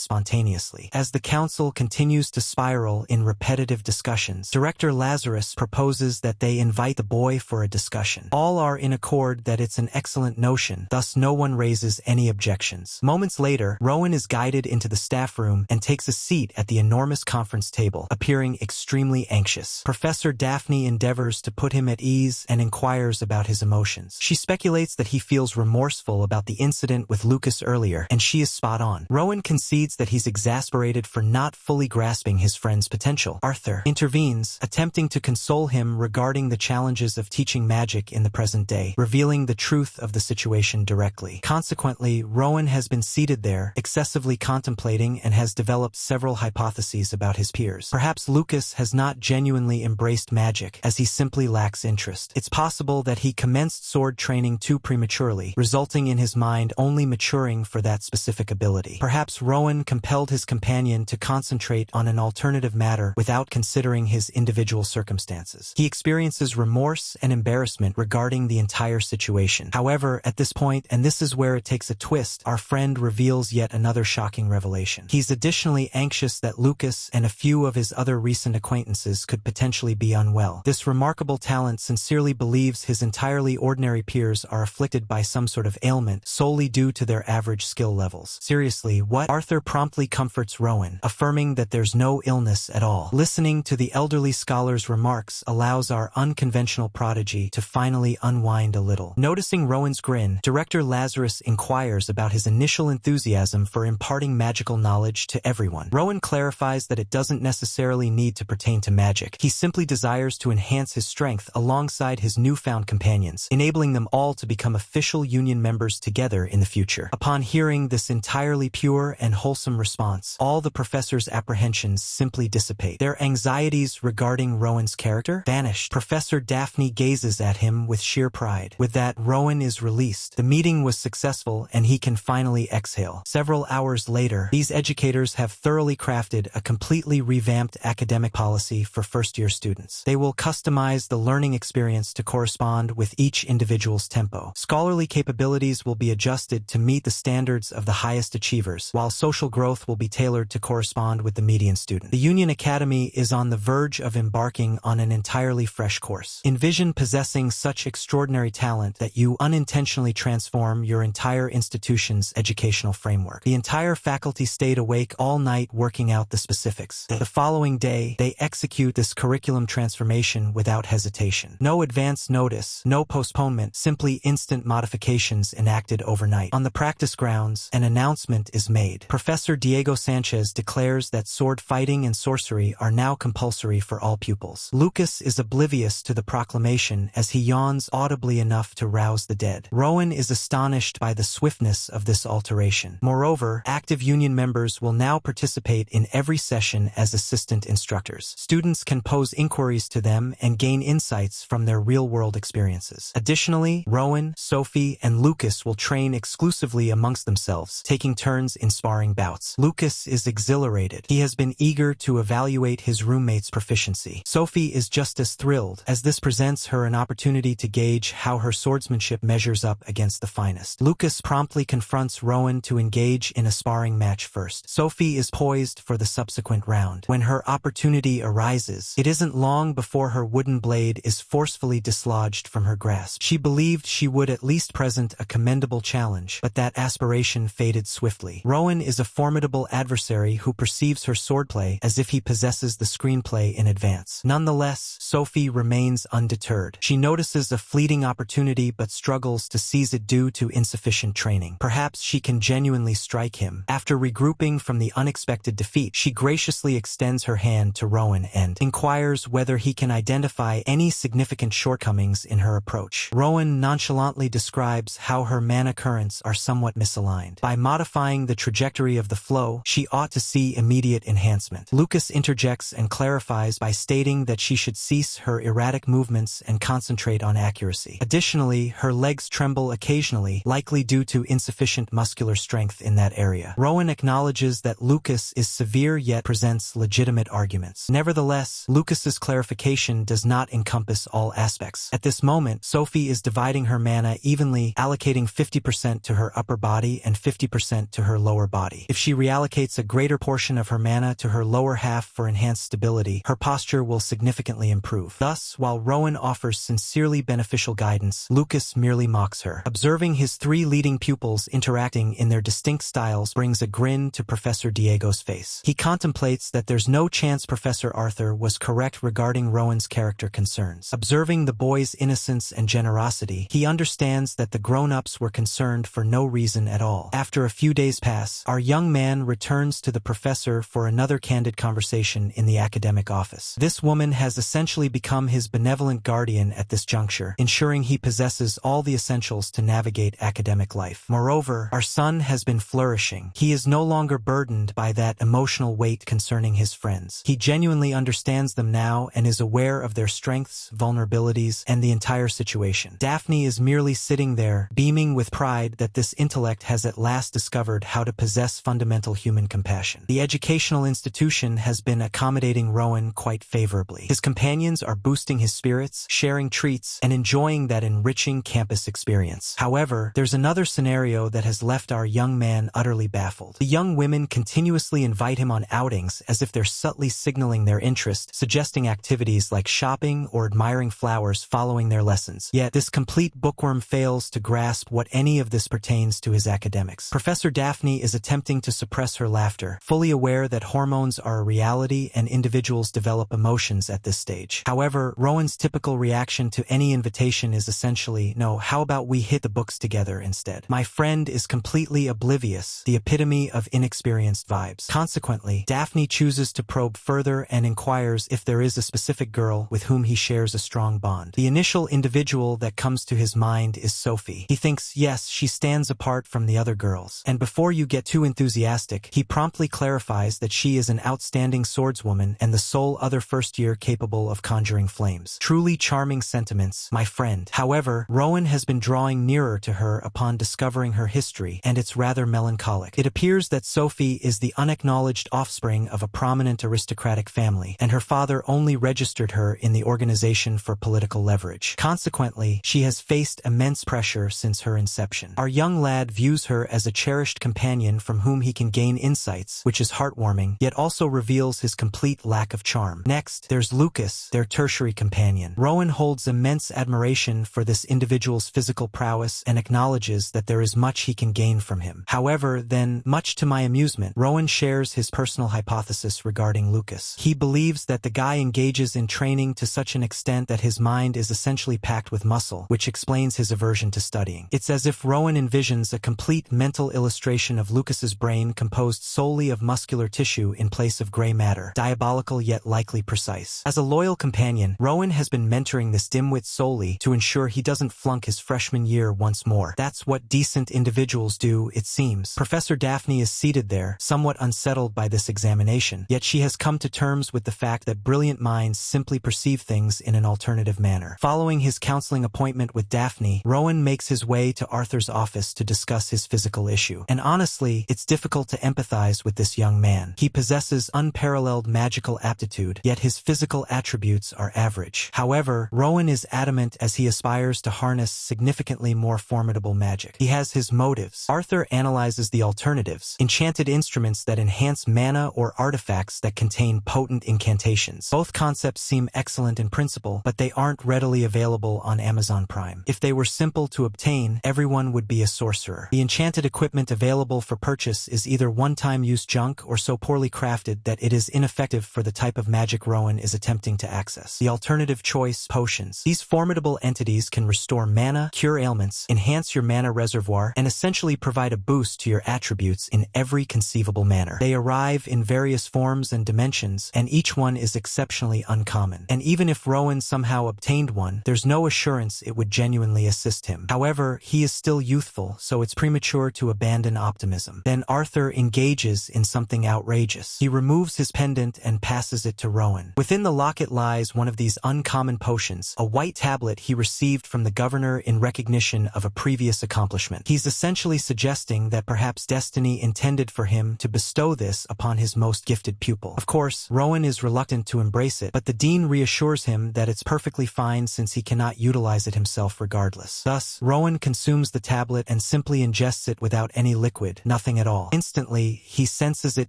spontaneously. As the council continues to spiral in repetitive discussions, Director Lazarus proposes that they invite the boy for a discussion. All are in accord that it's an excellent notion, thus no one raises any objections. Moments later, Rowan is guided into the staff room and takes a seat at the enormous conference table, appearing extremely anxious. Professor Daphne endeavors to put him at ease and inquires about his emotions. She speculates that he feels remorseful about the incident with Lucas earlier, and she is spot on. Rowan concedes that he's exasperated for not fully grasping his friend's potential. Arthur intervenes, attempting to console him regarding the challenges of teaching magic in the present day, revealing the truth of the situation directly. Consequently, Rowan has been seated there, excessively contemplating, and has developed several hypotheses about his peers. Perhaps Lucas has not genuinely embraced magic, as he simply lacks interest. It's possible that he commenced sword training too prematurely, resulting in his mind only maturing for that specific ability. Perhaps Rowan compelled his companion to concentrate on an alternative matter without considering his individual circumstances. He experiences remorse and embarrassment regarding the entire situation. However, at this point, and this is where it takes a twist, our friend reveals yet another shocking revelation. He's additionally anxious that Lucas and a few of his other recent acquaintances could potentially be unwell. This remarkable talent sincerely believes his entirely ordinary peers are afflicted by some sort of ailment solely due to their average skill levels. Seriously, what? Arthur promptly comforts Rowan, affirming that there's no illness at all. Listening to the elderly scholar's remarks allows our unconventional prodigy to finally unwind a little. Noticing Rowan's grin, Director Lazarus inquires about his initial enthusiasm for imparting magical knowledge to everyone. Rowan clarifies that it doesn't necessarily need to pertain to magic. He simply desires to enhance his strength alongside his newfound companions, enabling them all to become official union members together in the future. Upon hearing this entirely pure and wholesome response, all the professor's apprehensions simply dissipate. Their anxieties regarding Rowan's character vanished. Professor Daphne gazes at him with sheer pride. With that, Rowan is released. The meeting was successful and he can finally exhale. Several hours later, these educators have thoroughly crafted a completely revamped academic policy for first-year students. They will customize the learning experience to correspond with each individual's tempo. Scholarly capabilities will be adjusted to meet the standards of the the highest achievers, while social growth will be tailored to correspond with the median student. The Union Academy is on the verge of embarking on an entirely fresh course. Envision possessing such extraordinary talent that you unintentionally transform your entire institution's educational framework. The entire faculty stayed awake all night working out the specifics. The following day, they execute this curriculum transformation without hesitation. No advance notice, no postponement, simply instant modifications enacted overnight. On the practice grounds, an announcement is made. Professor Diego Sanchez declares that sword fighting and sorcery are now compulsory for all pupils. Lucas is oblivious to the proclamation as he yawns audibly enough to rouse the dead. Rowan is astonished by the swiftness of this alteration. Moreover, active union members will now participate in every session as assistant instructors. Students can pose inquiries to them and gain insights from their real-world experiences. Additionally, Rowan, Sophie, and Lucas will train exclusively amongst themselves, taking turns in sparring bouts. Lucas is exhilarated. He has been eager to evaluate his roommate's proficiency. Sophie is just as thrilled, as this presents her an opportunity to gauge how her swordsmanship measures up against the finest. Lucas promptly confronts Rowan to engage in a sparring match first. Sophie is poised for the subsequent round. When her opportunity arises, it isn't long before her wooden blade is forcefully dislodged from her grasp. She believed she would at least present a commendable challenge, but that aspiration faded swiftly. Rowan is a formidable adversary who perceives her swordplay as if he possesses the screenplay in advance. Nonetheless, Sophie remains undeterred. She notices a fleeting opportunity but struggles to seize it due to insufficient training. Perhaps she can genuinely strike him. After regrouping from the unexpected defeat, she graciously extends her hand to Rowan and inquires whether he can identify any significant shortcomings in her approach. Rowan nonchalantly describes how her mana currents are somewhat misaligned. By modifying the trajectory of the flow, she ought to see immediate enhancement. Lucas interjects and clarifies by stating that she should cease her erratic movements and concentrate on accuracy. Additionally, her legs tremble occasionally, likely due to insufficient muscular strength in that area. Rowan acknowledges that Lucas is severe yet presents legitimate arguments. Nevertheless, Lucas's clarification does not encompass all aspects. At this moment, Sophie is dividing her mana evenly, allocating 50% to her upper body and 50% to her lower body. If she reallocates a greater portion of her mana to her lower half for enhanced stability, her posture will significantly improve. Thus, while Rowan offers sincerely beneficial guidance, Lucas merely mocks her. Observing his three leading pupils interacting in their distinct styles brings a grin to Professor Diego's face. He contemplates that there's no chance Professor Arthur was correct regarding Rowan's character concerns. Observing the boy's innocence and generosity, he understands that the grown-ups were concerned for no reason at all. After a few days pass, our young man returns to the professor for another candid conversation in the academic office. This woman has essentially become his benevolent guardian at this juncture, ensuring he possesses all the essentials to navigate academic life. Moreover, our son has been flourishing. He is no longer burdened by that emotional weight concerning his friends. He genuinely understands them now and is aware of their strengths, vulnerabilities, and the entire situation. Daphne is merely sitting there, beaming with pride that this intellect has at last discovered how to possess fundamental human compassion. The educational institution has been accommodating Rowan quite favorably. His companions are boosting his spirits, sharing treats, and enjoying that enriching campus experience. However, there's another scenario that has left our young man utterly baffled. The young women continuously invite him on outings as if they're subtly signaling their interest, suggesting activities like shopping or admiring flowers following their lessons. Yet, this complete bookworm fails to grasp what any of this pertains to his academics. Professor Daphne is attempting to suppress her laughter, fully aware that hormones are a reality and individuals develop emotions at this stage. However, Rowan's typical reaction to any invitation is essentially, "No, how about we hit the books together instead?" My friend is completely oblivious, the epitome of inexperienced vibes. Consequently, Daphne chooses to probe further and inquires if there is a specific girl with whom he shares a strong bond. The initial individual that comes to his mind is Sophie. He thinks, yes, she stands apart from the other girls. And before you get too enthusiastic, he promptly clarifies that she is an outstanding swordswoman and the sole other first year capable of conjuring flames. Truly charming sentiments, my friend. However, Rowan has been drawing nearer to her upon discovering her history, and it's rather melancholic. It appears that Sophie is the unacknowledged offspring of a prominent aristocratic family, and her father only registered her in the organization for political leverage. Consequently, she has faced immense pressure since her inception. Our young lad views her as a cherished companion from whom he can gain insights, which is heartwarming, yet also reveals his complete lack of charm. Next, there's Lucas, their tertiary companion. Rowan holds immense admiration for this individual's physical prowess and acknowledges that there is much he can gain from him. However, then, much to my amusement, Rowan shares his personal hypothesis regarding Lucas. He believes that the guy engages in training to such an extent that his mind is essentially packed with muscle, which explains his aversion to studying. It's as if Rowan envisions a complete mental illustration of Lucas's brain composed solely of muscular tissue in place of gray matter, diabolical yet likely precise. As a loyal companion, Rowan has been mentoring this dimwit solely to ensure he doesn't flunk his freshman year once more. That's what decent individuals do, it seems. Professor Daphne is seated there, somewhat unsettled by this examination, yet she has come to terms with the fact that brilliant minds simply perceive things in an alternative manner. Following his counseling appointment with Daphne, Rowan makes his way to Arthur's office to discuss his physical issue. And honestly, it's difficult to empathize with this young man. He possesses unparalleled magical aptitude, yet his physical attributes are average. However, Rowan is adamant as he aspires to harness significantly more formidable magic. He has his motives. Arthur analyzes the alternatives, enchanted instruments that enhance mana or artifacts that contain potent incantations. Both concepts seem excellent in principle, but they aren't readily available on Amazon Prime. If they were simple to obtain, everyone would be a sorcerer. The enchanted equipment available for purchase is either one-time use junk or so poorly crafted that it is ineffective for the type of magic Rowan is attempting to access. The alternative choice, potions. These formidable entities can restore mana, cure ailments, enhance your mana reservoir, and essentially provide a boost to your attributes in every conceivable manner. They arrive in various forms and dimensions, and each one is exceptionally uncommon. And even if Rowan somehow obtained one, there's no assurance it would genuinely assist him. However, he is still youthful, so it's premature to abandon optimism. Then Arthur engages in something outrageous. He removes his pendant and passes it to Rowan. Within the locket lies one of these uncommon potions, a white tablet he received from the governor in recognition of a previous accomplishment. He's essentially suggesting that perhaps destiny intended for him to bestow this upon his most gifted pupil. Of course, Rowan is reluctant to embrace it, but the dean reassures him that it's perfectly fine since he cannot utilize it himself regardless. Thus, Rowan consumes the tablet and simply ingests it without any liquid, nothing at all. Instantly, he senses it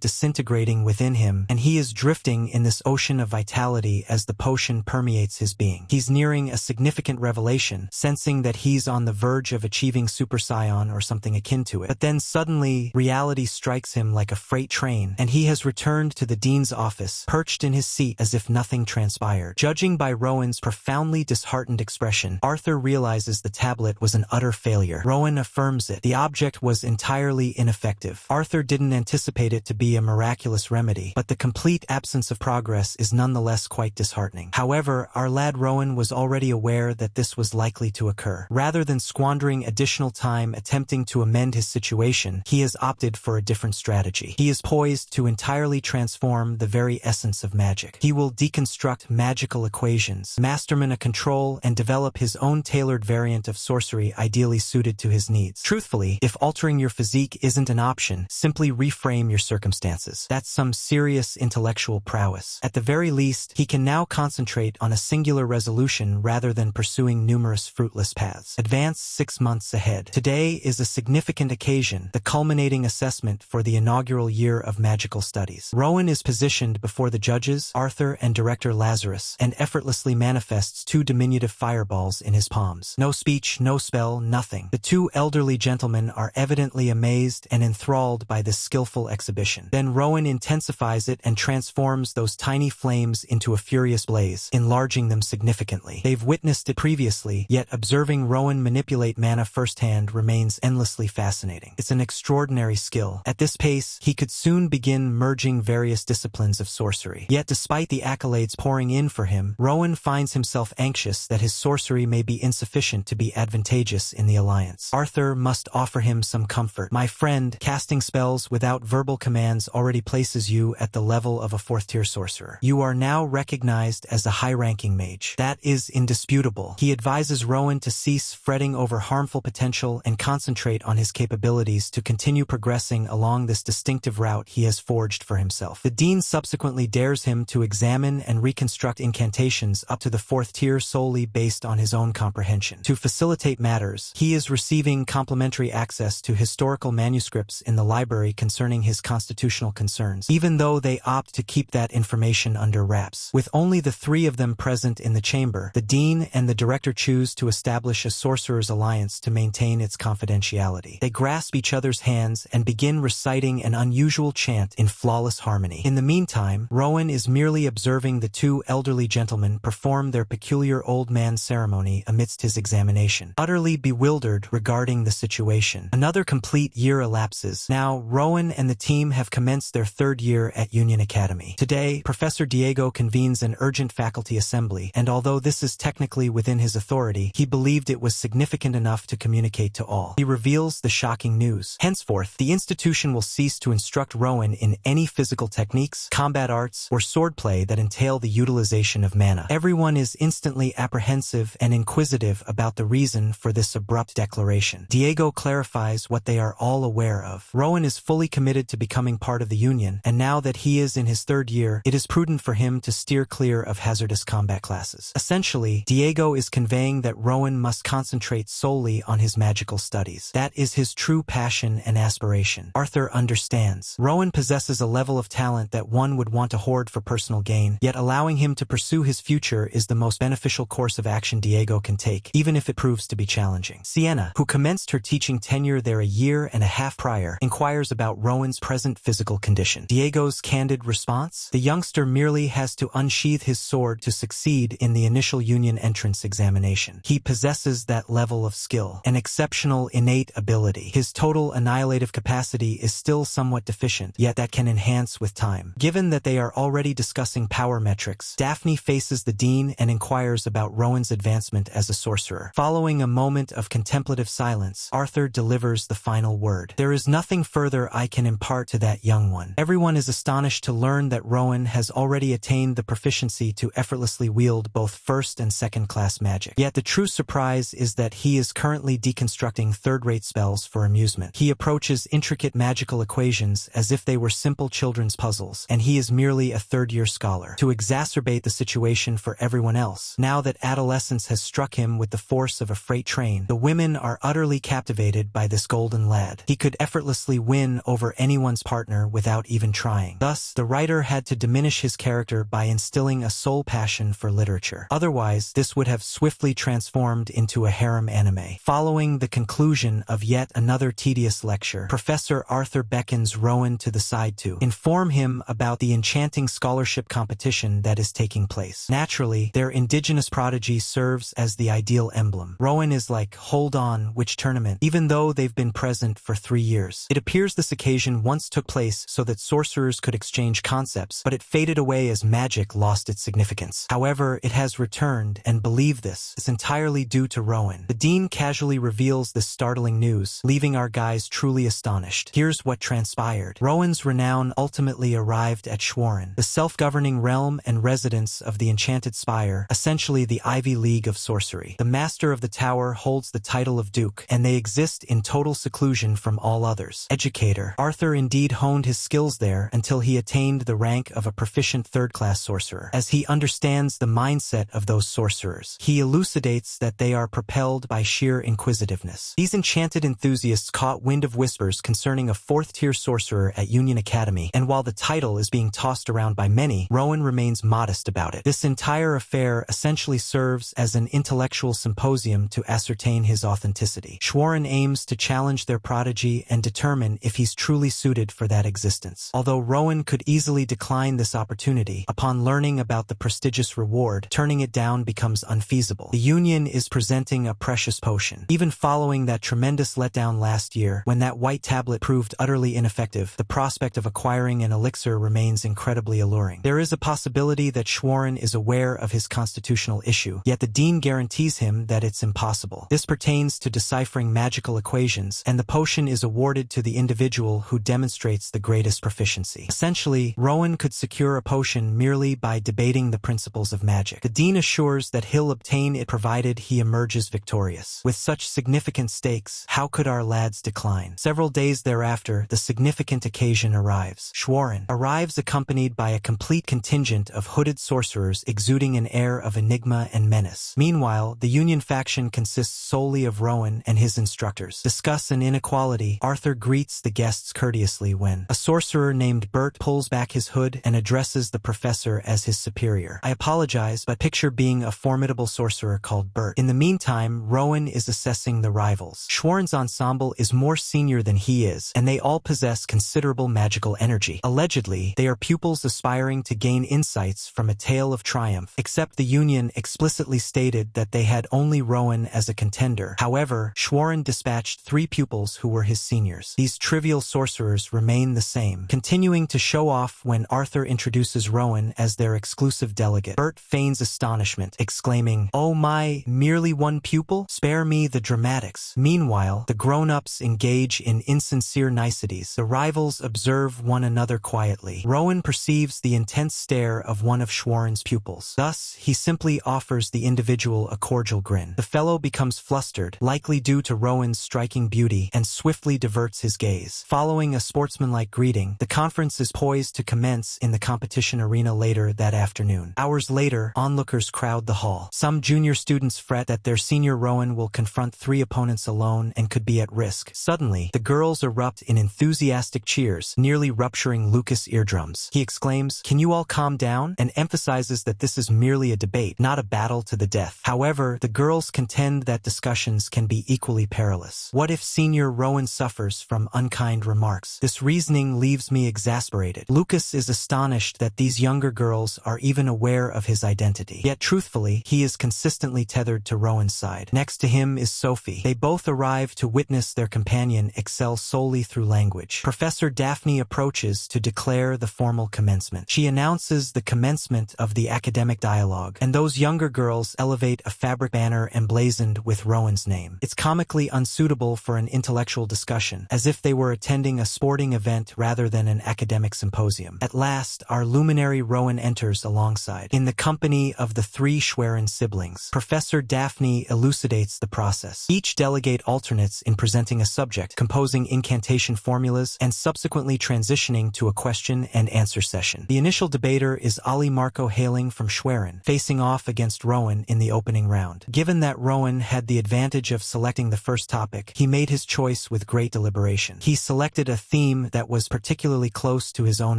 disintegrating within him, and he is drifting in this ocean of vitality as the potion permeates his being. He's nearing a significant revelation, sensing that he's on the verge of achieving Super Saiyan or something akin to it. But then suddenly, reality strikes him like a freight train, and he has returned to the dean's office, perched in his seat as if nothing transpired. Judging by Rowan's profoundly disheartened expression, Arthur realizes the tablet was an utter failure. Rowan affirms it. The object was entirely ineffective. Arthur didn't anticipate it to be a miraculous remedy, but the complete absence of progress is nonetheless quite disheartening. However, our lad Rowan was already aware that this was likely to occur. Rather than squandering additional time attempting to amend his situation, he has opted for a different strategy. He is poised to entirely transform the very essence of magic. He will deconstruct magical equations, mastermind a control, and develop his own tailored variant of sorcery ideally suited to his needs. Truthfully, if altering your physique isn't an option, simply reframe your circumstances. That's some serious intellectual prowess. At the very least, he can now concentrate on a singular resolution rather than pursuing numerous fruitless paths. Advance 6 months ahead. Today is a significant occasion, the culminating assessment for the inaugural year of magical studies. Rowan is positioned before the judges, Arthur and Director Lazarus, and effortlessly manifests 2 diminutive fireballs in his palms. No speech, no spell, nothing. The 2 elderly gentlemen are evidently amazed and enthralled by this skillful exhibition. Then Rowan intensifies it and transforms those tiny flames into a furious blaze, enlarging them significantly. They've witnessed it previously, yet observing Rowan manipulate mana firsthand remains endlessly fascinating. It's an extraordinary skill. At this pace, he could soon begin merging various disciplines of sorcery. Yet despite the accolades pouring in for him, Rowan finds himself anxious that his sorcery may be insufficient to be advantageous in the alliance. Arthur must offer him some comfort. My friend, casting spells without verbal commands already places you at the level of a 4th-tier sorcerer. You are now recognized as a high-ranking mage. That is indisputable. He advises Rowan to cease fretting over harmful potential and concentrate on his capabilities to continue progressing along this distinctive route he has forged for himself. The dean subsequently dares him to examine and reconstruct incantations up to the 4th tier solely based on his own comprehension. To facilitate matters, he is receiving complimentary access access to historical manuscripts in the library concerning his constitutional concerns, even though they opt to keep that information under wraps. With only the three of them present in the chamber, the dean and the director choose to establish a sorcerer's alliance to maintain its confidentiality. They grasp each other's hands and begin reciting an unusual chant in flawless harmony. In the meantime, Rowan is merely observing the two elderly gentlemen perform their peculiar old man ceremony amidst his examination, utterly bewildered regarding the situation. Another complete year elapses. Now, Rowan and the team have commenced their third year at Union Academy. Today, Professor Diego convenes an urgent faculty assembly, and although this is technically within his authority, he believed it was significant enough to communicate to all. He reveals the shocking news. Henceforth, the institution will cease to instruct Rowan in any physical techniques, combat arts, or swordplay that entail the utilization of mana. Everyone is instantly apprehensive and inquisitive about the reason for this abrupt declaration. Diego clarifies what they are all aware of. Rowan is fully committed to becoming part of the Union, and now that he is in his third year, it is prudent for him to steer clear of hazardous combat classes. Essentially, Diego is conveying that Rowan must concentrate solely on his magical studies. That is his true passion and aspiration. Arthur understands. Rowan possesses a level of talent that one would want to hoard for personal gain, yet allowing him to pursue his future is the most beneficial course of action Diego can take, even if it proves to be challenging. Sienna, who commenced her teaching tenure there a year and a half prior, inquires about Rowan's present physical condition. Diego's candid response? The youngster merely has to unsheath his sword to succeed in the initial Union entrance examination. He possesses that level of skill, an exceptional innate ability. His total annihilative capacity is still somewhat deficient, yet that can enhance with time. Given that they are already discussing power metrics, Daphne faces the dean and inquires about Rowan's advancement as a sorcerer. Following a moment of contemplative silence, Arthur delivers the final word. There is nothing further I can impart to that young one. Everyone is astonished to learn that Rowan has already attained the proficiency to effortlessly wield both first and second class magic. Yet the true surprise is that he is currently deconstructing third-rate spells for amusement. He approaches intricate magical equations as if they were simple children's puzzles, and he is merely a third-year scholar. To exacerbate the situation for everyone else, now that adolescence has struck him with the force of a freight train, the women are utterly captivated by this golden lad. He could effortlessly win over anyone's partner without even trying. Thus, the writer had to diminish his character by instilling a sole passion for literature. Otherwise, this would have swiftly transformed into a harem anime. Following the conclusion of yet another tedious lecture, Professor Arthur beckons Rowan to the side to inform him about the enchanting scholarship competition that is taking place. Naturally, their indigenous prodigy serves as the ideal emblem. Rowan is like, hold on, which tournament? Even though they've been present for 3 years. It appears this occasion once took place so that sorcerers could exchange concepts, but it faded away as magic lost its significance. However, it has returned, and believe this, it's entirely due to Rowan. The dean casually reveals this startling news, leaving our guys truly astonished. Here's what transpired. Rowan's renown ultimately arrived at Schwerin, the self-governing realm and residence of the Enchanted Spire, essentially the Ivy League of sorcery. The master of the tower holds the title of Duke, and they exist in total seclusion from all others. Educator. Arthur indeed honed his skills there until he attained the rank of a proficient third-class sorcerer. As he understands the mindset of those sorcerers, he elucidates that they are propelled by sheer inquisitiveness. These enchanted enthusiasts caught wind of whispers concerning a fourth-tier sorcerer at Union Academy, and while the title is being tossed around by many, Rowan remains modest about it. This entire affair essentially serves as an intellectual symposium to ascertain his authenticity. Schwerin aims to challenge their prodigy and determine if he's truly suited for that existence. Although Rowan could easily decline this opportunity, upon learning about the prestigious reward, turning it down becomes unfeasible. The Union is presenting a precious potion. Even following that tremendous letdown last year, when that white tablet proved utterly ineffective, the prospect of acquiring an elixir remains incredibly alluring. There is a possibility that Schwerin is aware of his constitutional issue, yet the dean guarantees him that it's impossible. This pertains to deciphering magical equations, and the potion is awarded to the individual who demonstrates the greatest proficiency. Essentially, Rowan could secure a potion merely by debating the principles of magic. The dean assures that he'll obtain it provided he emerges victorious. With such significant stakes, how could our lads decline? Several days thereafter, the significant occasion arrives. Schwerin arrives accompanied by a complete contingent of hooded sorcerers exuding an air of enigma and menace. Meanwhile, the Union faction consists solely of Rowan and his instructors. Discussing discuss an inequality, Arthur greets the guests courteously when a sorcerer named Bert pulls back his hood and addresses the professor as his superior. I apologize, but picture being a formidable sorcerer called Bert. In the meantime, Rowan is assessing the rivals. Schwarren's ensemble is more senior than he is, and they all possess considerable magical energy. Allegedly, they are pupils aspiring to gain insights from a tale of triumph, except the Union explicitly stated that they had only Rowan as a contender. However, Schwarren dispatched 3 pupils who were his seniors. These trivial sorcerers remain the same, continuing to show off when Arthur introduces Rowan as their exclusive delegate. Bert feigns astonishment, exclaiming, "Oh my, merely one pupil? Spare me the dramatics." Meanwhile, the grown-ups engage in insincere niceties. The rivals observe one another quietly. Rowan perceives the intense stare of one of Schwarren's pupils. Thus, he simply offers the individual a cordial grin. The fellow becomes flustered, likely due to Rowan's striking beauty, and swiftly diverts his gaze. Following a sportsmanlike greeting, the conference is poised to commence in the competition arena later that afternoon. Hours later, onlookers crowd the hall. Some junior students fret that their senior Rowan will confront 3 opponents alone and could be at risk. Suddenly, the girls erupt in enthusiastic cheers, nearly rupturing Lucas' eardrums. He exclaims, "Can you all calm down?" and emphasizes that this is merely a debate, not a battle to the death. However, the girls contend that discussions can be equally perilous. What if senior Rowan suffers from unkind remarks? This reasoning leaves me exasperated. Lucas is astonished that these younger girls are even aware of his identity. Yet truthfully, he is consistently tethered to Rowan's side. Next to him is Sophie. They both arrive to witness their companion excel solely through language. Professor Daphne approaches to declare the formal commencement. She announces the commencement of the academic dialogue, and those younger girls elevate a fabric banner emblazoned with Rowan's name. It's comically unsuitable for an intellectual discussion, as if they were attending a sporting event rather than an academic symposium. At last, our luminary Rowan enters alongside, in the company of the 3 Schwerin siblings. Professor Daphne elucidates the process. Each delegate alternates in presenting a subject, composing incantation formulas, and subsequently transitioning to a question and answer session. The initial debater is Ali Marco hailing from Schwerin, facing off against Rowan in the opening round. Given that Rowan had the advantage of selecting the first topic, he made his choice with great deliberation. He selected a theme that was particularly close to his own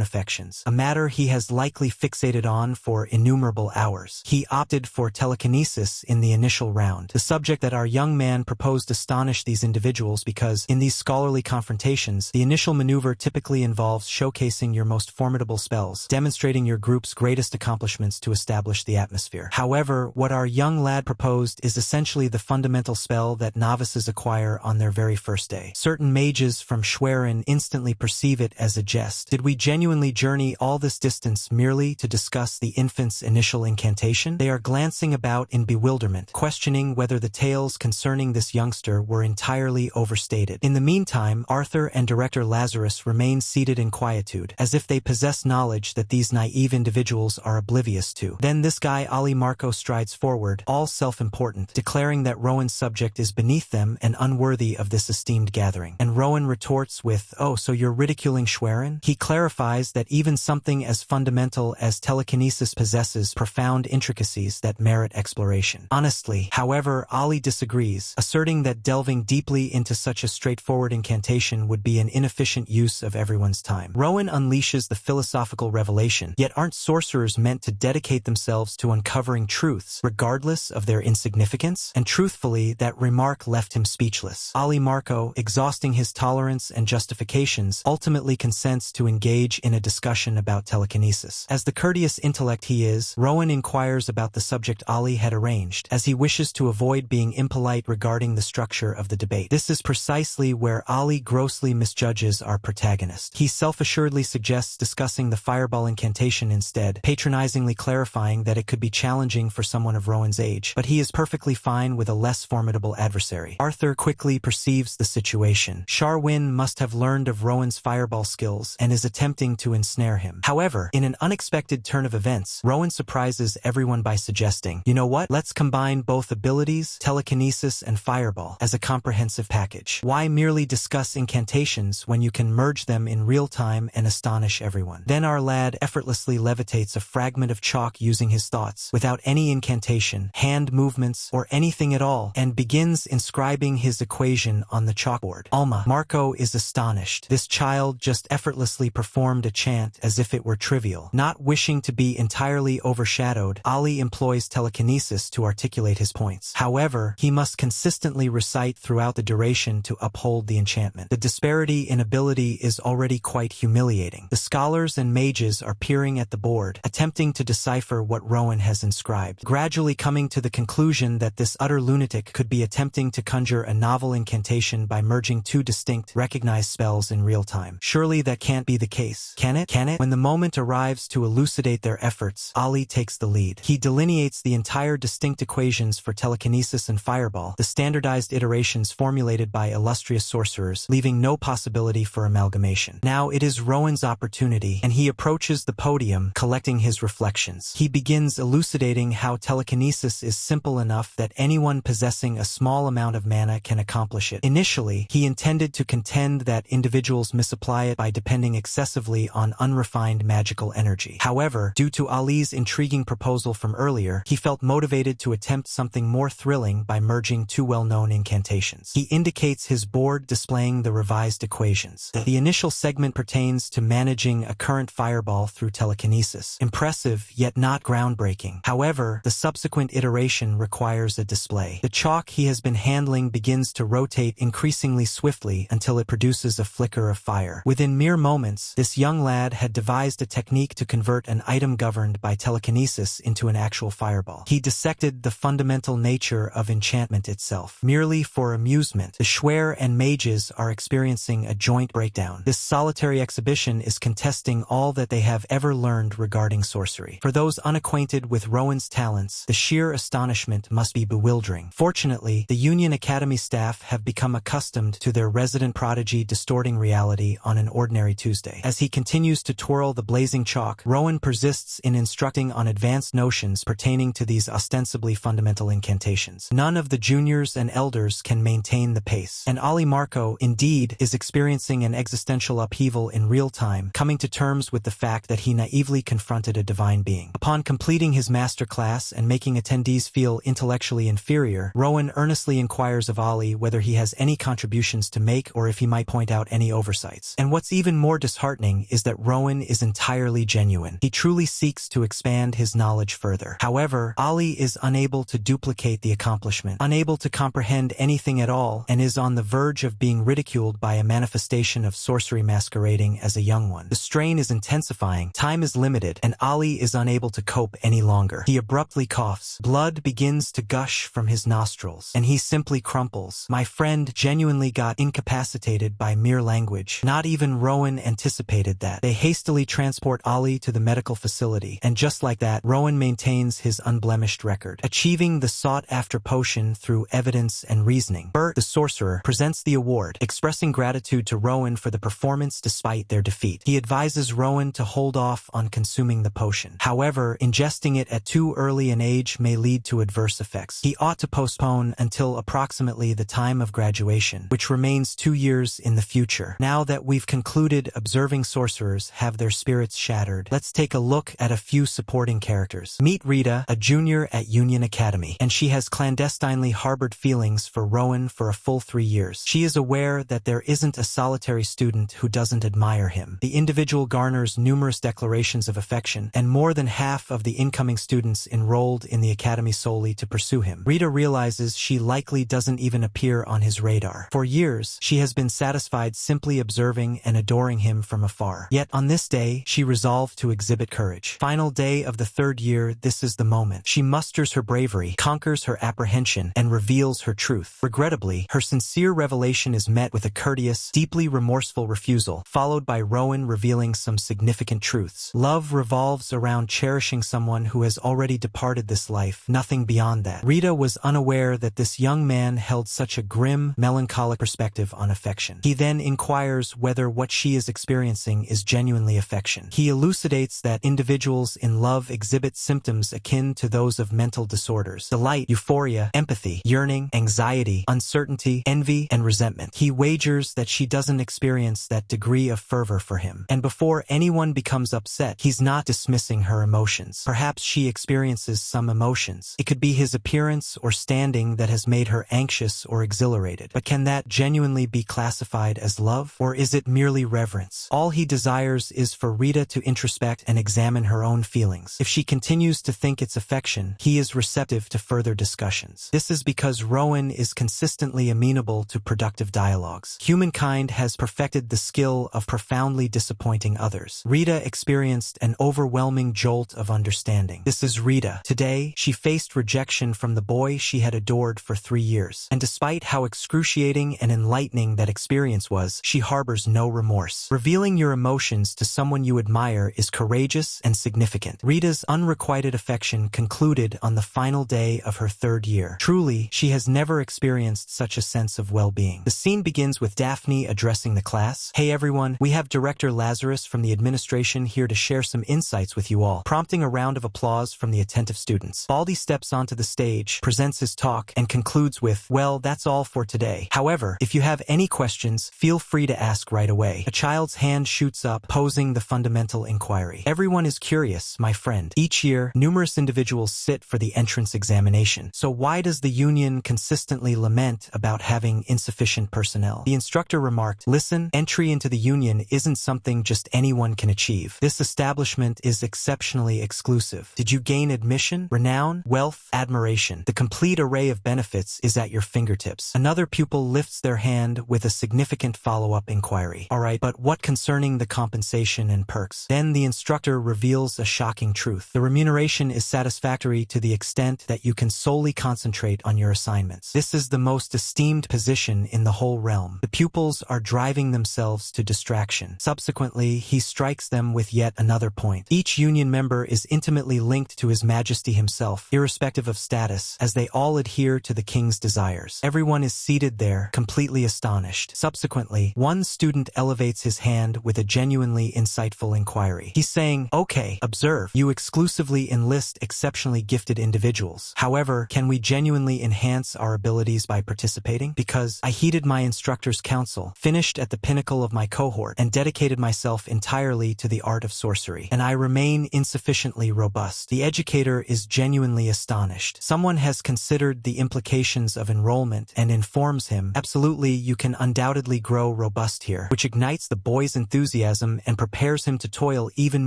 affections, a matter he has likely fixated on for innumerable hours. He opted for telekinesis in the initial round. The subject that our young man proposed astonished these individuals because, in these scholarly confrontations, the initial maneuver typically involves showcasing your most formidable spells, demonstrating your group's greatest accomplishments to establish the atmosphere. However, what our young lad proposed is essentially the fundamental spell that novices acquire on their very first day. Certain mages from Schwerin instantly perceive it as a jest. Did we genuinely journey all this distance merely to discuss the infant's initial incantation? They are glancing about in bewilderment, questioning whether the tales concerning this youngster were entirely overstated. In the meantime, Arthur and Director Lazarus remain seated in quietude, as if they possess knowledge that these naive individuals are oblivious to. Then this guy Ali Marco strides forward, all self-important, declaring that Rowan's subject is beneath them and unworthy of this esteemed gathering. And Rowan retorts with, "Oh, so you're ridiculing Schwerin?" He clarifies that even something as fundamental as telekinesis possesses profound intricacies that merit exploration. Honestly, however, Ali disagrees, asserting that delving deeply into such a straightforward incantation would be an inefficient use of everyone's time. Rowan unleashes the philosophical revelation, yet aren't sorcerers meant to dedicate themselves to uncovering truths, regardless of their insignificance? And truthfully, that remark left him speechless. Ali Marco, exhausting his tolerance and justifications, ultimately consents to engage in a discussion about telekinesis. As the courteous intellect he is, Rowan inquires about the subject Ali had arranged, as he wishes to avoid being impolite regarding the structure of the debate. This is precisely where Ali grossly misjudges our protagonist. He self-assuredly suggests discussing the fireball incantation instead, patronizingly clarifying that it could be challenging for someone of Rowan's age, but he is perfectly fine with a less formidable adversary. Arthur quickly perceives the situation. Charwin must have learned of Rowan's fireball skills and is attempting to ensnare him. However, in an unexpected turn of events, Rowan surprises everyone by suggesting, "You know what? Let's combine both abilities, telekinesis and fireball, as a comprehensive package. Why merely discuss incantations when you can merge them in real time and astonish everyone?" Then our lad effortlessly levitates a fragment of chalk using his thoughts, without any incantation, hand movements, or anything at all, and begins inscribing his equation equation on the chalkboard. Alma. Marco is astonished. This child just effortlessly performed a chant as if it were trivial. Not wishing to be entirely overshadowed, Ali employs telekinesis to articulate his points. However, he must consistently recite throughout the duration to uphold the enchantment. The disparity in ability is already quite humiliating. The scholars and mages are peering at the board, attempting to decipher what Rowan has inscribed, gradually coming to the conclusion that this utter lunatic could be attempting to conjure a novel incantation by merging two distinct, recognized spells in real time. Surely that can't be the case. Can it? When the moment arrives to elucidate their efforts, Ali takes the lead. He delineates the entire distinct equations for telekinesis and fireball, the standardized iterations formulated by illustrious sorcerers, leaving no possibility for amalgamation. Now it is Rowan's opportunity, and he approaches the podium, collecting his reflections. He begins elucidating how telekinesis is simple enough that anyone possessing a small amount of mana can accomplish it. Initially, he intended to contend that individuals misapply it by depending excessively on unrefined magical energy. However, due to Ali's intriguing proposal from earlier, he felt motivated to attempt something more thrilling by merging two well-known incantations. He indicates his board displaying the revised equations. The initial segment pertains to managing a current fireball through telekinesis. Impressive, yet not groundbreaking. However, the subsequent iteration requires a display. The chalk he has been handling begins to rotate increasingly swiftly until it produces a flicker of fire. Within mere moments, this young lad had devised a technique to convert an item governed by telekinesis into an actual fireball. He dissected the fundamental nature of enchantment itself. Merely for amusement, the Schwer and mages are experiencing a joint breakdown. This solitary exhibition is contesting all that they have ever learned regarding sorcery. For those unacquainted with Rowan's talents, the sheer astonishment must be bewildering. Fortunately, the Union Academy staff have become accustomed to their resident prodigy distorting reality on an ordinary Tuesday. As he continues to twirl the blazing chalk, Rowan persists in instructing on advanced notions pertaining to these ostensibly fundamental incantations. None of the juniors and elders can maintain the pace, and Ali Marco, indeed, is experiencing an existential upheaval in real time, coming to terms with the fact that he naively confronted a divine being. Upon completing his master class and making attendees feel intellectually inferior, Rowan earnestly inquires of Ali whether he has any contributions to make or if he might point out any oversights. And what's even more disheartening is that Rowan is entirely genuine. He truly seeks to expand his knowledge further. However, Ali is unable to duplicate the accomplishment, unable to comprehend anything at all, and is on the verge of being ridiculed by a manifestation of sorcery masquerading as a young one. The strain is intensifying, time is limited, and Ali is unable to cope any longer. He abruptly coughs. Blood begins to gush from his nostrils, and he simply crumples. My friend genuinely got incapacitated by mere language. Not even Rowan anticipated that. They hastily transport Ali to the medical facility, and just like that, Rowan maintains his unblemished record, achieving the sought-after potion through evidence and reasoning. Bert, the sorcerer, presents the award, expressing gratitude to Rowan for the performance despite their defeat. He advises Rowan to hold off on consuming the potion. However, ingesting it at too early an age may lead to adverse effects. He ought to postpone until approximately the time of graduation, which remains 2 years in the future. Now that we've concluded observing sorcerers have their spirits shattered, let's take a look at a few supporting characters. Meet Rita, a junior at Union Academy, and she has clandestinely harbored feelings for Rowan for a full 3 years. She is aware that there isn't a solitary student who doesn't admire him. The individual garners numerous declarations of affection, and more than half of the incoming students enrolled in the academy solely to pursue him. Rita realizes she likely doesn't even appear on his radar. For years, she has been satisfied simply observing and adoring him from afar. Yet on this day, she resolved to exhibit courage. Final day of the 3rd year, this is the moment. She musters her bravery, conquers her apprehension, and reveals her truth. Regrettably, her sincere revelation is met with a courteous, deeply remorseful refusal, followed by Rowan revealing some significant truths. Love revolves around cherishing someone who has already departed this life, nothing beyond that. Rita was unaware that this young man held such a grim, melancholic perspective on affection. He then inquires whether what she is experiencing is genuinely affection. He elucidates that individuals in love exhibit symptoms akin to those of mental disorders: delight, euphoria, empathy, yearning, anxiety, uncertainty, envy, and resentment. He wagers that she doesn't experience that degree of fervor for him. And before anyone becomes upset, he's not dismissing her emotions. Perhaps she experiences some emotions. It could be his appearance or standing that has made her anxious or exhilarated. exhilarated. But can that genuinely be classified as love? Or is it merely reverence? All he desires is for Rita to introspect and examine her own feelings. If she continues to think it's affection, he is receptive to further discussions. This is because Rowan is consistently amenable to productive dialogues. Humankind has perfected the skill of profoundly disappointing others. Rita experienced an overwhelming jolt of understanding. This is Rita. Today, she faced rejection from the boy she had adored for 3 years. And despite how excruciating and enlightening that experience was, she harbors no remorse. Revealing your emotions to someone you admire is courageous and significant. Rita's unrequited affection concluded on the final day of her 3rd year. Truly, she has never experienced such a sense of well-being. The scene begins with Daphne addressing the class. "Hey everyone, we have Director Lazarus from the administration here to share some insights with you all," prompting a round of applause from the attentive students. Baldy steps onto the stage, presents his talk, and concludes with, "Well, that's all for today. However, if you have any questions, feel free to ask right away." A child's hand shoots up, posing the fundamental inquiry. "Everyone is curious, my friend. Each year, numerous individuals sit for the entrance examination. So why does the union consistently lament about having insufficient personnel?" The instructor remarked, "Listen, entry into the union isn't something just anyone can achieve. This establishment is exceptionally exclusive. Did you gain admission, renown, wealth, admiration? The complete array of benefits is at your fingertips." Another pupil lifts their hand with a significant follow-up inquiry. "All right, but what concerning the compensation and perks?" Then the instructor reveals a shocking truth. "The remuneration is satisfactory to the extent that you can solely concentrate on your assignments. This is the most esteemed position in the whole realm." The pupils are driving themselves to distraction. Subsequently, he strikes them with yet another point. Each union member is intimately linked to His Majesty himself, irrespective of status, as they all adhere to the king's desires. Everyone is seated there, completely astonished. Subsequently, one student elevates his hand with a genuinely insightful inquiry. He's saying, "Okay, observe. You exclusively enlist exceptionally gifted individuals. However, can we genuinely enhance our abilities by participating? Because I heeded my instructor's counsel, finished at the pinnacle of my cohort, and dedicated myself entirely to the art of sorcery, and I remain insufficiently robust." The educator is genuinely astonished. Someone has considered the implications of enrollment and informs him, "Absolutely, you can undoubtedly grow robust here," which ignites the boy's enthusiasm and prepares him to toil even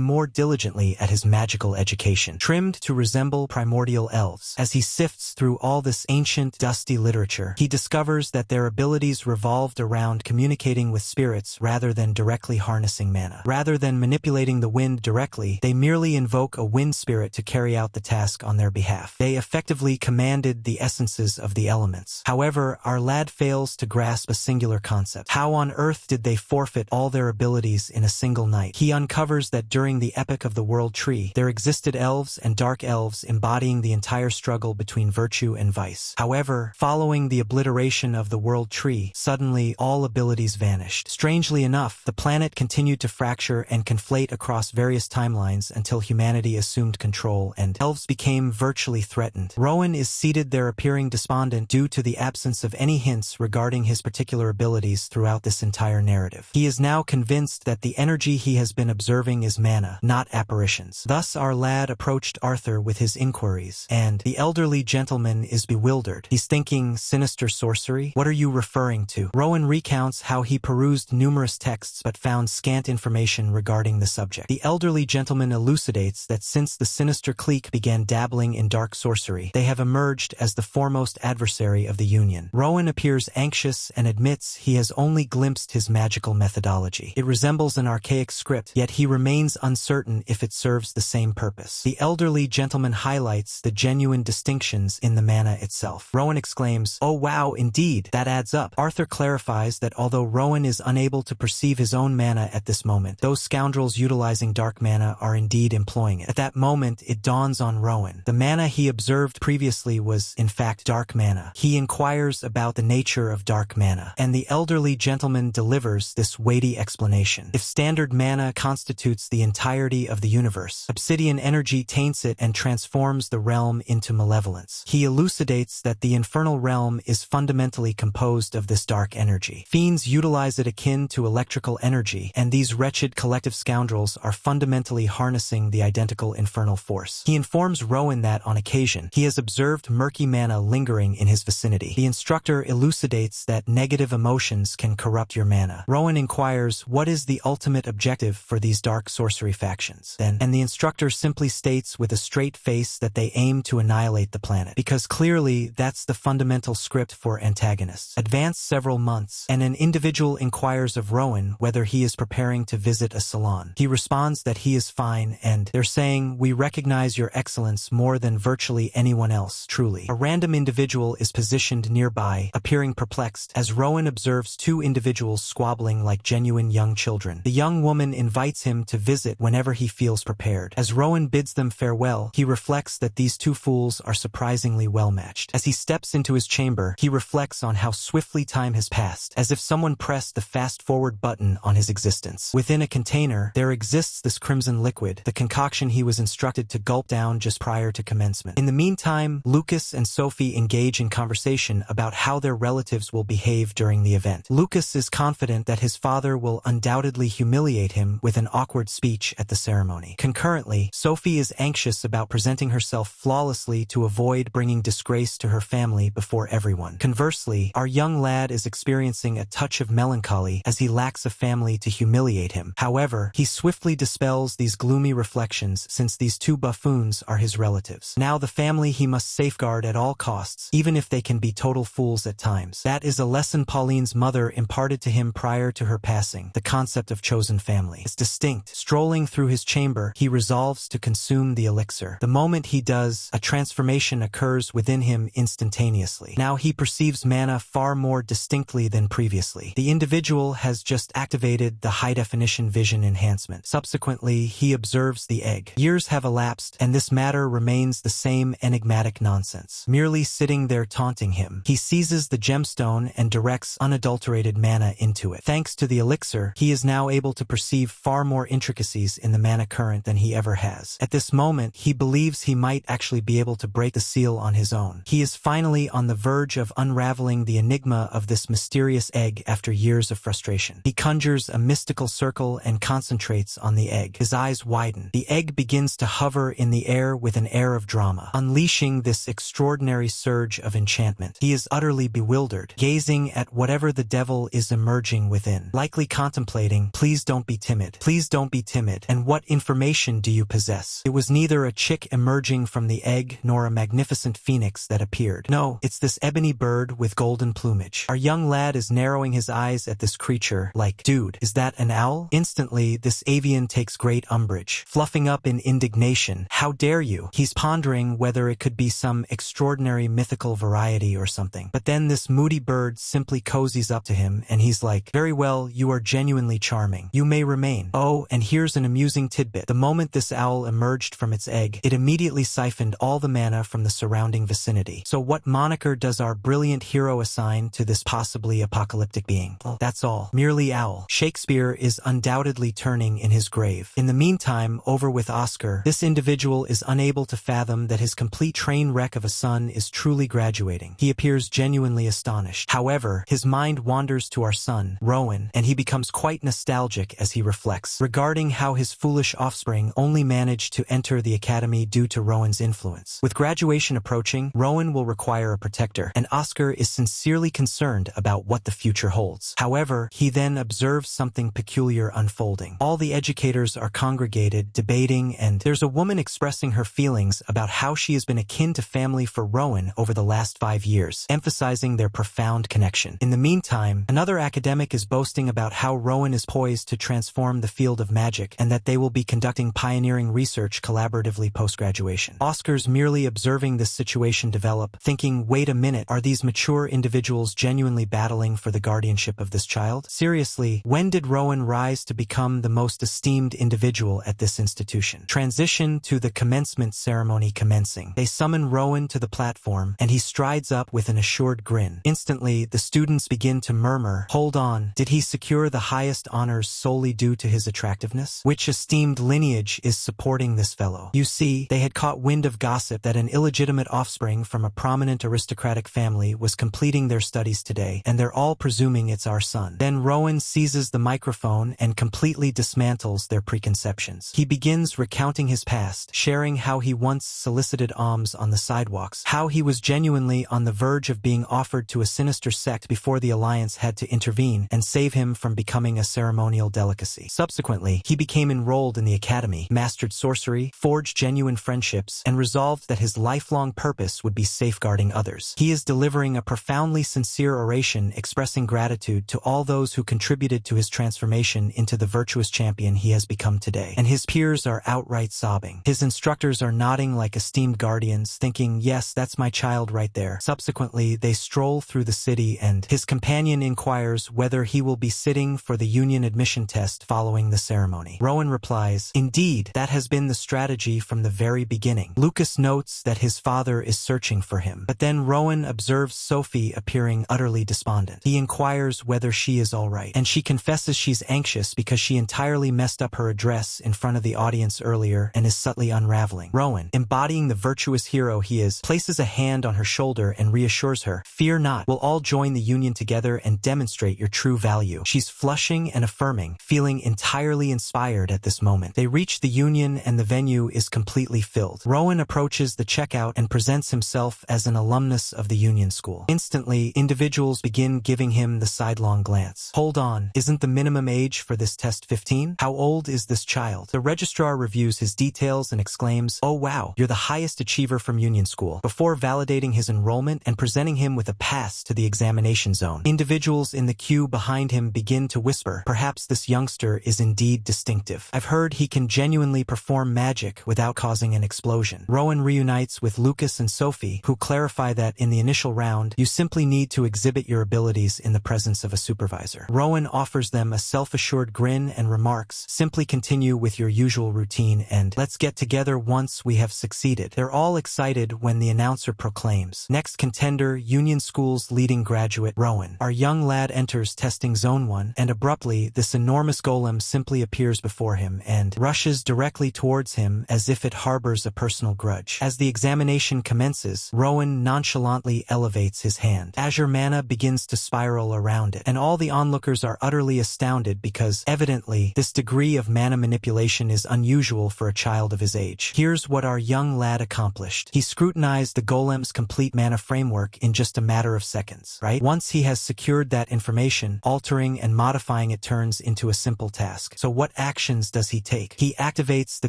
more diligently at his magical education. Trimmed to resemble primordial elves, as he sifts through all this ancient, dusty literature, he discovers that their abilities revolved around communicating with spirits rather than directly harnessing mana. Rather than manipulating the wind directly, they merely invoke a wind spirit to carry out the task on their behalf. They effectively commanded the essences of the elements. However, our lad fails to grasp a singular concept. How on earth did they forfeit all their abilities in a single night? He uncovers that during the epoch of the World Tree, there existed elves and dark elves embodying the entire struggle between virtue and vice. However, following the obliteration of the World Tree, suddenly all abilities vanished. Strangely enough, the planet continued to fracture and conflate across various timelines until humanity assumed control and elves became virtually threatened. Rowan is seated there appearing despondent due to the absence of any hints regarding his particular abilities throughout this entire narrative. He is now convinced that the energy he has been observing is mana, not apparitions. Thus our lad approached Arthur with his inquiries, and the elderly gentleman is bewildered. He's thinking, sinister sorcery? What are you referring to? Rowan recounts how he perused numerous texts but found scant information regarding the subject. The elderly gentleman elucidates that since the sinister clique began dabbling in dark sorcery, they have emerged as the foremost adversary of the Union. Rowan appears anxious and admits he has only glimpsed his magical methodology. It resembles an archaic script, yet he remains uncertain if it serves the same purpose. The elderly gentleman highlights the genuine distinctions in the mana itself. Rowan exclaims, "Oh wow, indeed, that adds up." Arthur clarifies that although Rowan is unable to perceive his own mana at this moment, those scoundrels utilizing dark mana are indeed employing it. At that moment, it dawns on Rowan. The mana he observed previously was, in fact, dark mana. He inquires about the nature of dark mana, and the elderly gentleman delivers this weighty explanation. If standard mana constitutes the entirety of the universe, obsidian energy taints it and transforms the realm into malevolence. He elucidates that the infernal realm is fundamentally composed of this dark energy. Fiends utilize it akin to electrical energy, and these wretched collective scoundrels are fundamentally harnessing the identical infernal force. He informs Rowan that, on occasion, he has observed murky mana lingering in his vicinity. The instructor instructor elucidates that negative emotions can corrupt your mana. Rowan inquires what is the ultimate objective for these dark sorcery factions. And the instructor simply states with a straight face that they aim to annihilate the planet. Because clearly, that's the fundamental script for antagonists. Advance several months, and an individual inquires of Rowan whether he is preparing to visit a salon. He responds that he is fine, and they're saying, "We recognize your excellence more than virtually anyone else, truly." A random individual is positioned nearby, appearing perplexed, as Rowan observes two individuals squabbling like genuine young children. The young woman invites him to visit whenever he feels prepared. As Rowan bids them farewell, he reflects that these two fools are surprisingly well-matched. As he steps into his chamber, he reflects on how swiftly time has passed, as if someone pressed the fast-forward button on his existence. Within a container, there exists this crimson liquid, the concoction he was instructed to gulp down just prior to commencement. In the meantime, Lucas and Sophie engage in conversation about how their relatives will behave during the event. Lucas is confident that his father will undoubtedly humiliate him with an awkward speech at the ceremony. Concurrently, Sophie is anxious about presenting herself flawlessly to avoid bringing disgrace to her family before everyone. Conversely, our young lad is experiencing a touch of melancholy as he lacks a family to humiliate him. However, he swiftly dispels these gloomy reflections since these two buffoons are his relatives. Now the family he must safeguard at all costs, even if they can be total fools at times. That is a lesson Pauline's mother imparted to him prior to her passing. The concept of chosen family is distinct. Strolling through his chamber, he resolves to consume the elixir. The moment he does, a transformation occurs within him instantaneously. Now he perceives mana far more distinctly than previously. The individual has just activated the high-definition vision enhancement. Subsequently, he observes the egg. Years have elapsed, and this matter remains the same enigmatic nonsense, merely sitting there taunting him. He seizes the gemstone and directs unadulterated mana into it. Thanks to the elixir, he is now able to perceive far more intricacies in the mana current than he ever has. At this moment, he believes he might actually be able to break the seal on his own. He is finally on the verge of unraveling the enigma of this mysterious egg after years of frustration. He conjures a mystical circle and concentrates on the egg. His eyes widen. The egg begins to hover in the air with an air of drama, unleashing this extraordinary surge of enchantment. He is utterly bewildered, gazing at whatever the devil is emerging within, likely contemplating, "Please don't be timid. Please don't be timid. And what information do you possess?" It was neither a chick emerging from the egg nor a magnificent phoenix that appeared. No, it's this ebony bird with golden plumage. Our young lad is narrowing his eyes at this creature like, "Dude, is that an owl?" Instantly, this avian takes great umbrage, fluffing up in indignation. "How dare you?" He's pondering whether it could be some extraordinary mythical variety or something. But then this moody bird simply cozies up to him and he's like, "Very well, you are genuinely charming. You may remain. Oh, and here's an amusing tidbit. The moment this owl emerged from its egg, it immediately siphoned all the mana from the surrounding vicinity. So what moniker does our brilliant hero assign to this possibly apocalyptic being? Well, that's all. Merely owl. Shakespeare is undoubtedly turning in his grave. In the meantime, over with Oscar, this individual is unable to fathom that his complete train wreck of a son is truly graduating. He appears genuinely astonished. However, his mind wanders to our son, Rowan, and he becomes quite nostalgic as he reflects regarding how his foolish offspring only managed to enter the academy due to Rowan's influence. With graduation approaching, Rowan will require a protector, and Oscar is sincerely concerned about what the future holds. However, he then observes something peculiar unfolding. All the educators are congregated, debating, and there's a woman expressing her feelings about how she has been akin to family for Rowan over the last 5 years, emphasizing their profound connection. In the meantime, another academic is boasting about how Rowan is poised to transform the field of magic and that they will be conducting pioneering research collaboratively post-graduation. Oscar's merely observing this situation develop, thinking, wait a minute, are these mature individuals genuinely battling for the guardianship of this child? Seriously, when did Rowan rise to become the most esteemed individual at this institution? Transition to the commencement ceremony commencing. They summon Rowan to the platform, and he strides up with an assured grin. Instantly, the students begin to murmur, hold on, did he secure the highest honors solely due to his attractiveness? Which esteemed lineage is supporting this fellow? You see, they had caught wind of gossip that an illegitimate offspring from a prominent aristocratic family was completing their studies today, and they're all presuming it's our son. Then Rowan seizes the microphone and completely dismantles their preconceptions. He begins recounting his past, sharing how he once solicited alms on the sidewalks, how he was genuinely on the verge of of being offered to a sinister sect before the Alliance had to intervene and save him from becoming a ceremonial delicacy. Subsequently, he became enrolled in the academy, mastered sorcery, forged genuine friendships, and resolved that his lifelong purpose would be safeguarding others. He is delivering a profoundly sincere oration expressing gratitude to all those who contributed to his transformation into the virtuous champion he has become today. And his peers are outright sobbing. His instructors are nodding like esteemed guardians, thinking, yes, that's my child right there. Subsequently, they stroll through the city and his companion inquires whether he will be sitting for the union admission test following the ceremony. Rowan replies, indeed, that has been the strategy from the very beginning. Lucas notes that his father is searching for him, but then Rowan observes Sophie appearing utterly despondent. He inquires whether she is all right, and she confesses she's anxious because she entirely messed up her address in front of the audience earlier and is subtly unraveling. Rowan, embodying the virtuous hero he is, places a hand on her shoulder and reassures her, fear not, we'll all join the union together and demonstrate your true value. She's flushing and affirming, feeling entirely inspired at this moment. They reach the union and the venue is completely filled. Rowan approaches the checkout and presents himself as an alumnus of the union school. Instantly, individuals begin giving him the sidelong glance. Hold on, isn't the minimum age for this test 15? How old is this child? The registrar reviews his details and exclaims, oh wow, you're the highest achiever from union school, before validating his enrollment and presenting him with a pass to the examination zone. Individuals in the queue behind him begin to whisper, perhaps this youngster is indeed distinctive. I've heard he can genuinely perform magic without causing an explosion. Rowan reunites with Lucas and Sophie, who clarify that in the initial round, you simply need to exhibit your abilities in the presence of a supervisor. Rowan offers them a self-assured grin and remarks, simply continue with your usual routine and let's get together once we have succeeded. They're all excited when the announcer proclaims, next contender, Union School's leading graduate, Rowan. Our young lad enters testing zone 1, and abruptly, this enormous golem simply appears before him and rushes directly towards him as if it harbors a personal grudge. As the examination commences, Rowan nonchalantly elevates his hand. Azure mana begins to spiral around it, and all the onlookers are utterly astounded because, evidently, this degree of mana manipulation is unusual for a child of his age. Here's what our young lad accomplished. He scrutinized the golem's complete mana framework in just a matter of seconds, right? Once he has secured that information, altering and modifying it turns into a simple task. So what actions does he take? He activates the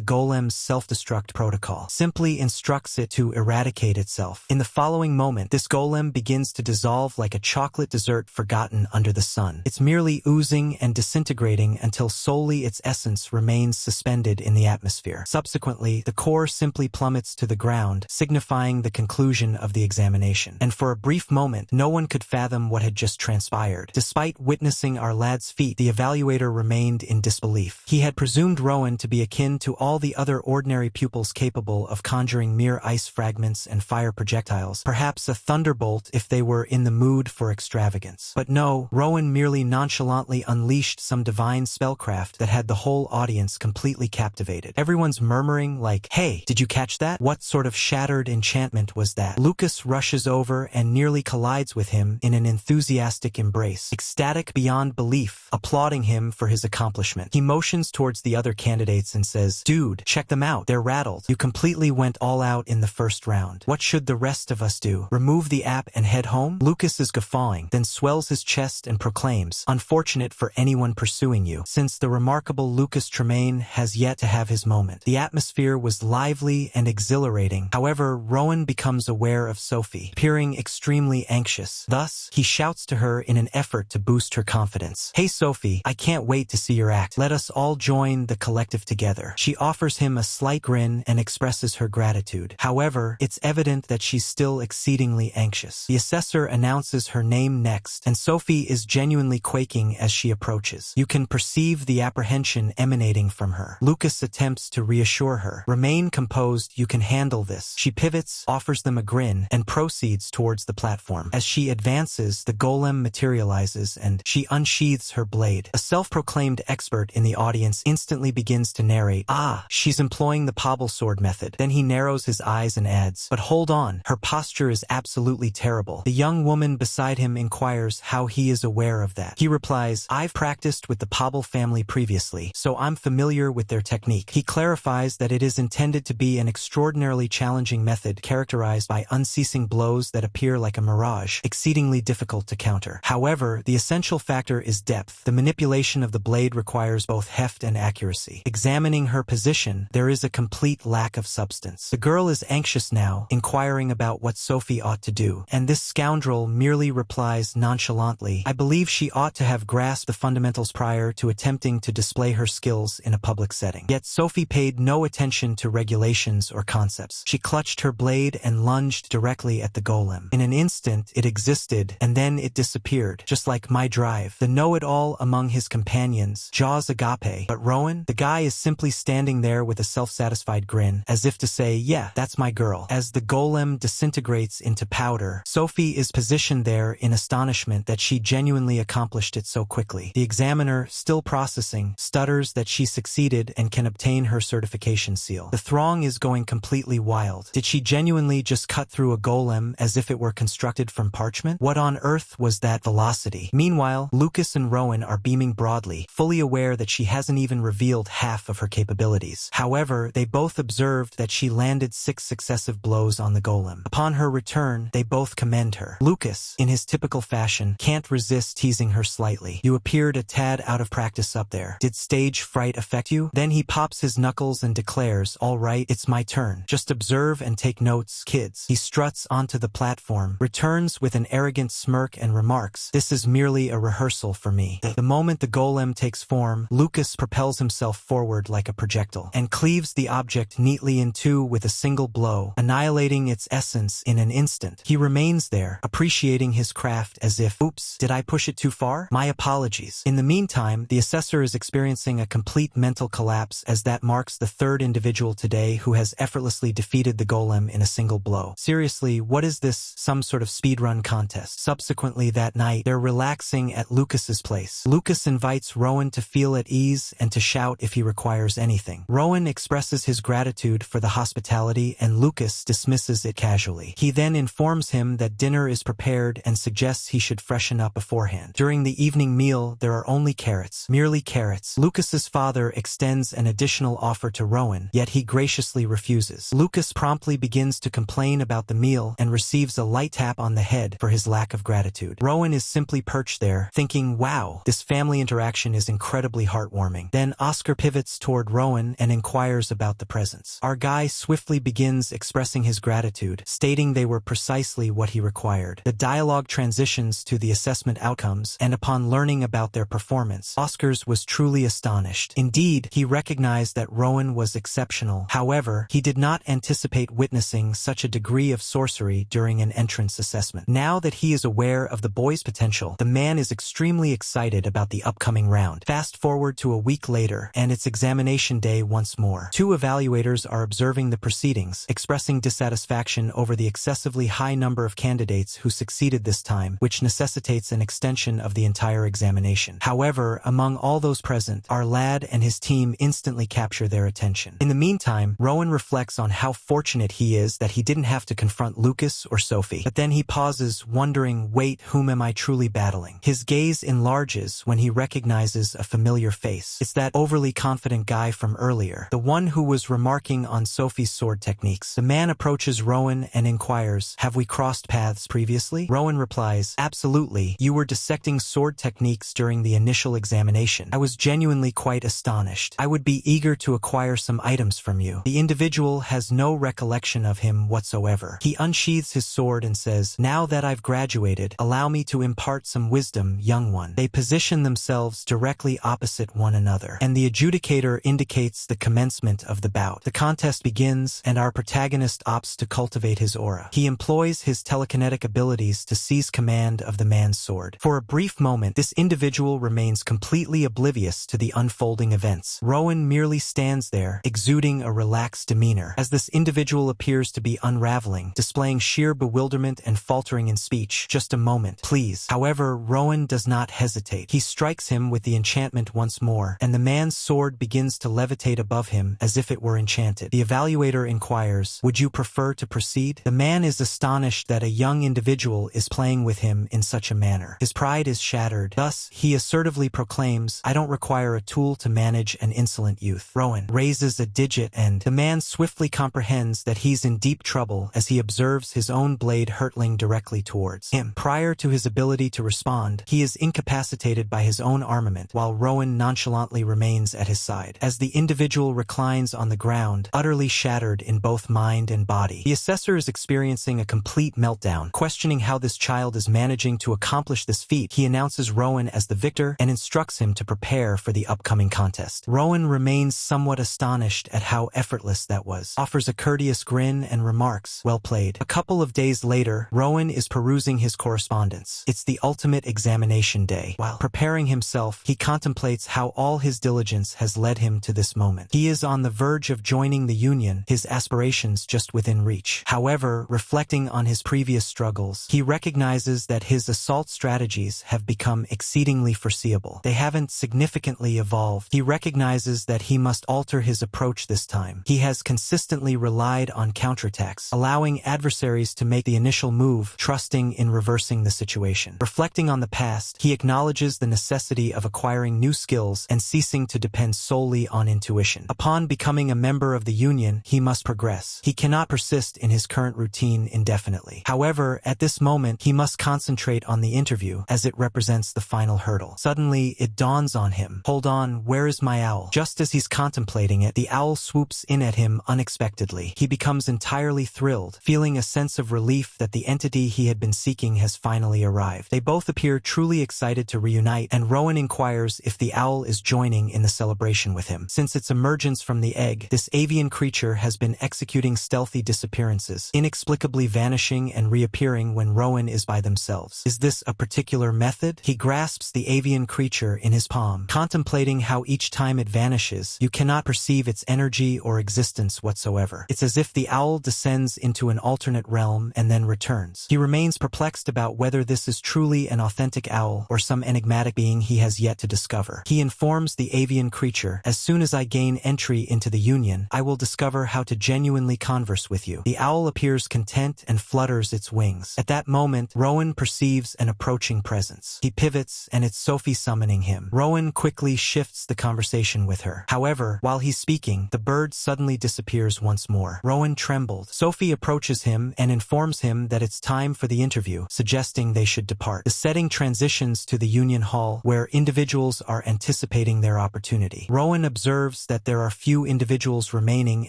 golem's self-destruct protocol, simply instructs it to eradicate itself. In the following moment, this golem begins to dissolve like a chocolate dessert forgotten under the sun. It's merely oozing and disintegrating until solely its essence remains suspended in the atmosphere. Subsequently, the core simply plummets to the ground, signifying the conclusion of the examination. And for a brief moment, no one could fathom what had just transpired. Despite witnessing our lad's feat, the evaluator remained in disbelief. He had presumed Rowan to be akin to all the other ordinary pupils capable of conjuring mere ice fragments and fire projectiles, perhaps a thunderbolt if they were in the mood for extravagance. But no, Rowan merely nonchalantly unleashed some divine spellcraft that had the whole audience completely captivated. Everyone's murmuring like, hey, did you catch that? What sort of shattered enchantment was that? Lucas rushes over and nearly collides with him in an enthusiastic embrace, ecstatic beyond belief, applauding him for his accomplishment. He motions towards the other candidates and says, dude, check them out. They're rattled. You completely went all out in the first round. What should the rest of us do? Remove the app and head home? Lucas is guffawing, then swells his chest and proclaims, unfortunate for anyone pursuing you, since the remarkable Lucas Tremaine has yet to have his moment. The atmosphere was lively and exhilarating. However, Rowan becomes aware of Sophie, appearing extremely anxious. Thus, he shouts to her in an effort to boost her confidence. Hey Sophie, I can't wait to see your act. Let us all join the collective together. She offers him a slight grin and expresses her gratitude. However, it's evident that she's still exceedingly anxious. The assessor announces her name next, and Sophie is genuinely quaking as she approaches. You can perceive the apprehension emanating from her. Lucas attempts to reassure her. Remain composed, you can handle this. She pivots, offers them a grin, and proceeds towards the platform. As she advances, the golem materializes and she unsheathes her blade. A self-proclaimed expert in the audience instantly begins to narrate, ah, she's employing the pobble sword method. Then he narrows his eyes and adds, but hold on, her posture is absolutely terrible. The young woman beside him inquires how he is aware of that. He replies, I've practiced with the pobble family previously, so I'm familiar with their technique. He clarifies that it is intended to be an extraordinarily challenging method characterized by unceasing blows that appear appear like a mirage, exceedingly difficult to counter. However, the essential factor is depth. The manipulation of the blade requires both heft and accuracy. Examining her position, there is a complete lack of substance. The girl is anxious now, inquiring about what Sophie ought to do, and this scoundrel merely replies nonchalantly, "I believe she ought to have grasped the fundamentals prior to attempting to display her skills in a public setting." Yet Sophie paid no attention to regulations or concepts. She clutched her blade and lunged directly at the golem. In an instant, it existed, and then it disappeared, just like my drive. The know-it-all among his companions, jaws agape. But Rowan, the guy is simply standing there with a self-satisfied grin, as if to say, "Yeah, that's my girl." As the golem disintegrates into powder, Sophie is positioned there in astonishment that she genuinely accomplished it so quickly. The examiner, still processing, stutters that she succeeded and can obtain her certification seal. The throng is going completely wild. Did she genuinely just cut through a golem as if it were constructed from parchment? What on earth was that velocity? Meanwhile, Lucas and Rowan are beaming broadly, fully aware that she hasn't even revealed half of her capabilities. However, they both observed that she landed 6 successive blows on the golem. Upon her return, they both commend her. Lucas, in his typical fashion, can't resist teasing her slightly. "You appeared a tad out of practice up there. Did stage fright affect you?" Then he pops his knuckles and declares, "All right, it's my turn. Just observe and take notes, kids." He struts onto the platform, returns with an arrogant smirk and remarks, "This is merely a rehearsal for me." The moment the golem takes form, Lucas propels himself forward like a projectile, and cleaves the object neatly in two with a single blow, annihilating its essence in an instant. He remains there, appreciating his craft as if, "Oops, did I push it too far? My apologies." In the meantime, the assessor is experiencing a complete mental collapse, as that marks the third individual today who has effortlessly defeated the golem in a single blow. Seriously, what is this, some sort of speedrun contest? Subsequently that night, they're relaxing at Lucas's place. Lucas invites Rowan to feel at ease and to shout if he requires anything. Rowan expresses his gratitude for the hospitality and Lucas dismisses it casually. He then informs him that dinner is prepared and suggests he should freshen up beforehand. During the evening meal, there are only carrots, merely carrots. Lucas's father extends an additional offer to Rowan, yet he graciously refuses. Lucas promptly begins to complain about the meal and receives a light tap on the head for his lack of gratitude. Rowan is simply perched there, thinking, "Wow, this family interaction is incredibly heartwarming." Then Oscar pivots toward Rowan and inquires about the presents. Our guy swiftly begins expressing his gratitude, stating they were precisely what he required. The dialogue transitions to the assessment outcomes, and upon learning about their performance, Oscars was truly astonished. Indeed, he recognized that Rowan was exceptional. However, he did not anticipate witnessing such a degree of sorcery during an entrance assessment. Now that he is aware of the boy's potential, the man is extremely excited about the upcoming round. Fast forward to a week later, and it's examination day once more. 2 evaluators are observing the proceedings, expressing dissatisfaction over the excessively high number of candidates who succeeded this time, which necessitates an extension of the entire examination. However, among all those present, our lad and his team instantly capture their attention. In the meantime, Rowan reflects on how fortunate he is that he didn't have to confront Lucas or Sophie. But then he pauses, wondering, wait, whom am I truly battling? His gaze enlarges when he recognizes a familiar face. It's that overly confident guy from earlier, the one who was remarking on Sophie's sword techniques. The man approaches Rowan and inquires, "Have we crossed paths previously?" Rowan replies, "Absolutely. You were dissecting sword techniques during the initial examination. I was genuinely quite astonished. I would be eager to acquire some items from you." The individual has no recollection of him whatsoever. He unsheathes his sword and says, "Now that I've graduated, allow me to impart some wisdom, young one." They position themselves directly opposite one another, and the adjudicator indicates the commencement of the bout. The contest begins, and our protagonist opts to cultivate his aura. He employs his telekinetic abilities to seize command of the man's sword. For a brief moment, this individual remains completely oblivious to the unfolding events. Rowan merely stands there, exuding a relaxed demeanor. As this individual appears to be unraveling, displaying sheer bewilderment and faltering in speech, "Just a moment, please." However, Rowan does not hesitate. He strikes him with the enchantment once more, and the man's sword begins to levitate above him as if it were enchanted. The evaluator inquires, "Would you prefer to proceed?" The man is astonished that a young individual is playing with him in such a manner. His pride is shattered. Thus, he assertively proclaims, "I don't require a tool to manage an insolent youth." Rowan raises a digit and the man swiftly comprehends that he's in deep trouble as he observes his own blade blade hurtling directly towards him. Prior to his ability to respond, he is incapacitated by his own armament, while Rowan nonchalantly remains at his side. As the individual reclines on the ground, utterly shattered in both mind and body, the assessor is experiencing a complete meltdown. Questioning how this child is managing to accomplish this feat, he announces Rowan as the victor and instructs him to prepare for the upcoming contest. Rowan remains somewhat astonished at how effortless that was, offers a courteous grin and remarks, "Well played." A couple of days later, Rowan is perusing his correspondence. It's the ultimate examination day. While preparing himself, he contemplates how all his diligence has led him to this moment. He is on the verge of joining the Union, his aspirations just within reach. However, reflecting on his previous struggles, he recognizes that his assault strategies have become exceedingly foreseeable. They haven't significantly evolved. He recognizes that he must alter his approach this time. He has consistently relied on counterattacks, allowing adversaries to make the initial move, trusting in reversing the situation. Reflecting on the past, he acknowledges the necessity of acquiring new skills and ceasing to depend solely on intuition. Upon becoming a member of the Union, he must progress. He cannot persist in his current routine indefinitely. However, at this moment, he must concentrate on the interview, as it represents the final hurdle. Suddenly, it dawns on him. Hold on, where is my owl? Just as he's contemplating it, the owl swoops in at him unexpectedly. He becomes entirely thrilled, feeling a sense of relief that the entity he had been seeking has finally arrived. They both appear truly excited to reunite, and Rowan inquires if the owl is joining in the celebration with him. Since its emergence from the egg, this avian creature has been executing stealthy disappearances, inexplicably vanishing and reappearing when Rowan is by themselves. Is this a particular method? He grasps the avian creature in his palm, contemplating how each time it vanishes, you cannot perceive its energy or existence whatsoever. It's as if the owl descends into an alternate realm and then returns. He remains perplexed about whether this is truly an authentic owl or some enigmatic being he has yet to discover. He informs the avian creature, "As soon as I gain entry into the Union, I will discover how to genuinely converse with you." The owl appears content and flutters its wings. At that moment, Rowan perceives an approaching presence. He pivots, and it's Sophie summoning him. Rowan quickly shifts the conversation with her. However, while he's speaking, the bird suddenly disappears once more. Rowan trembled. Sophie approaches him and informs him that it's time for the interview, suggesting they should depart. The setting transitions to the Union Hall, where individuals are anticipating their opportunity. Rowan observes that there are few individuals remaining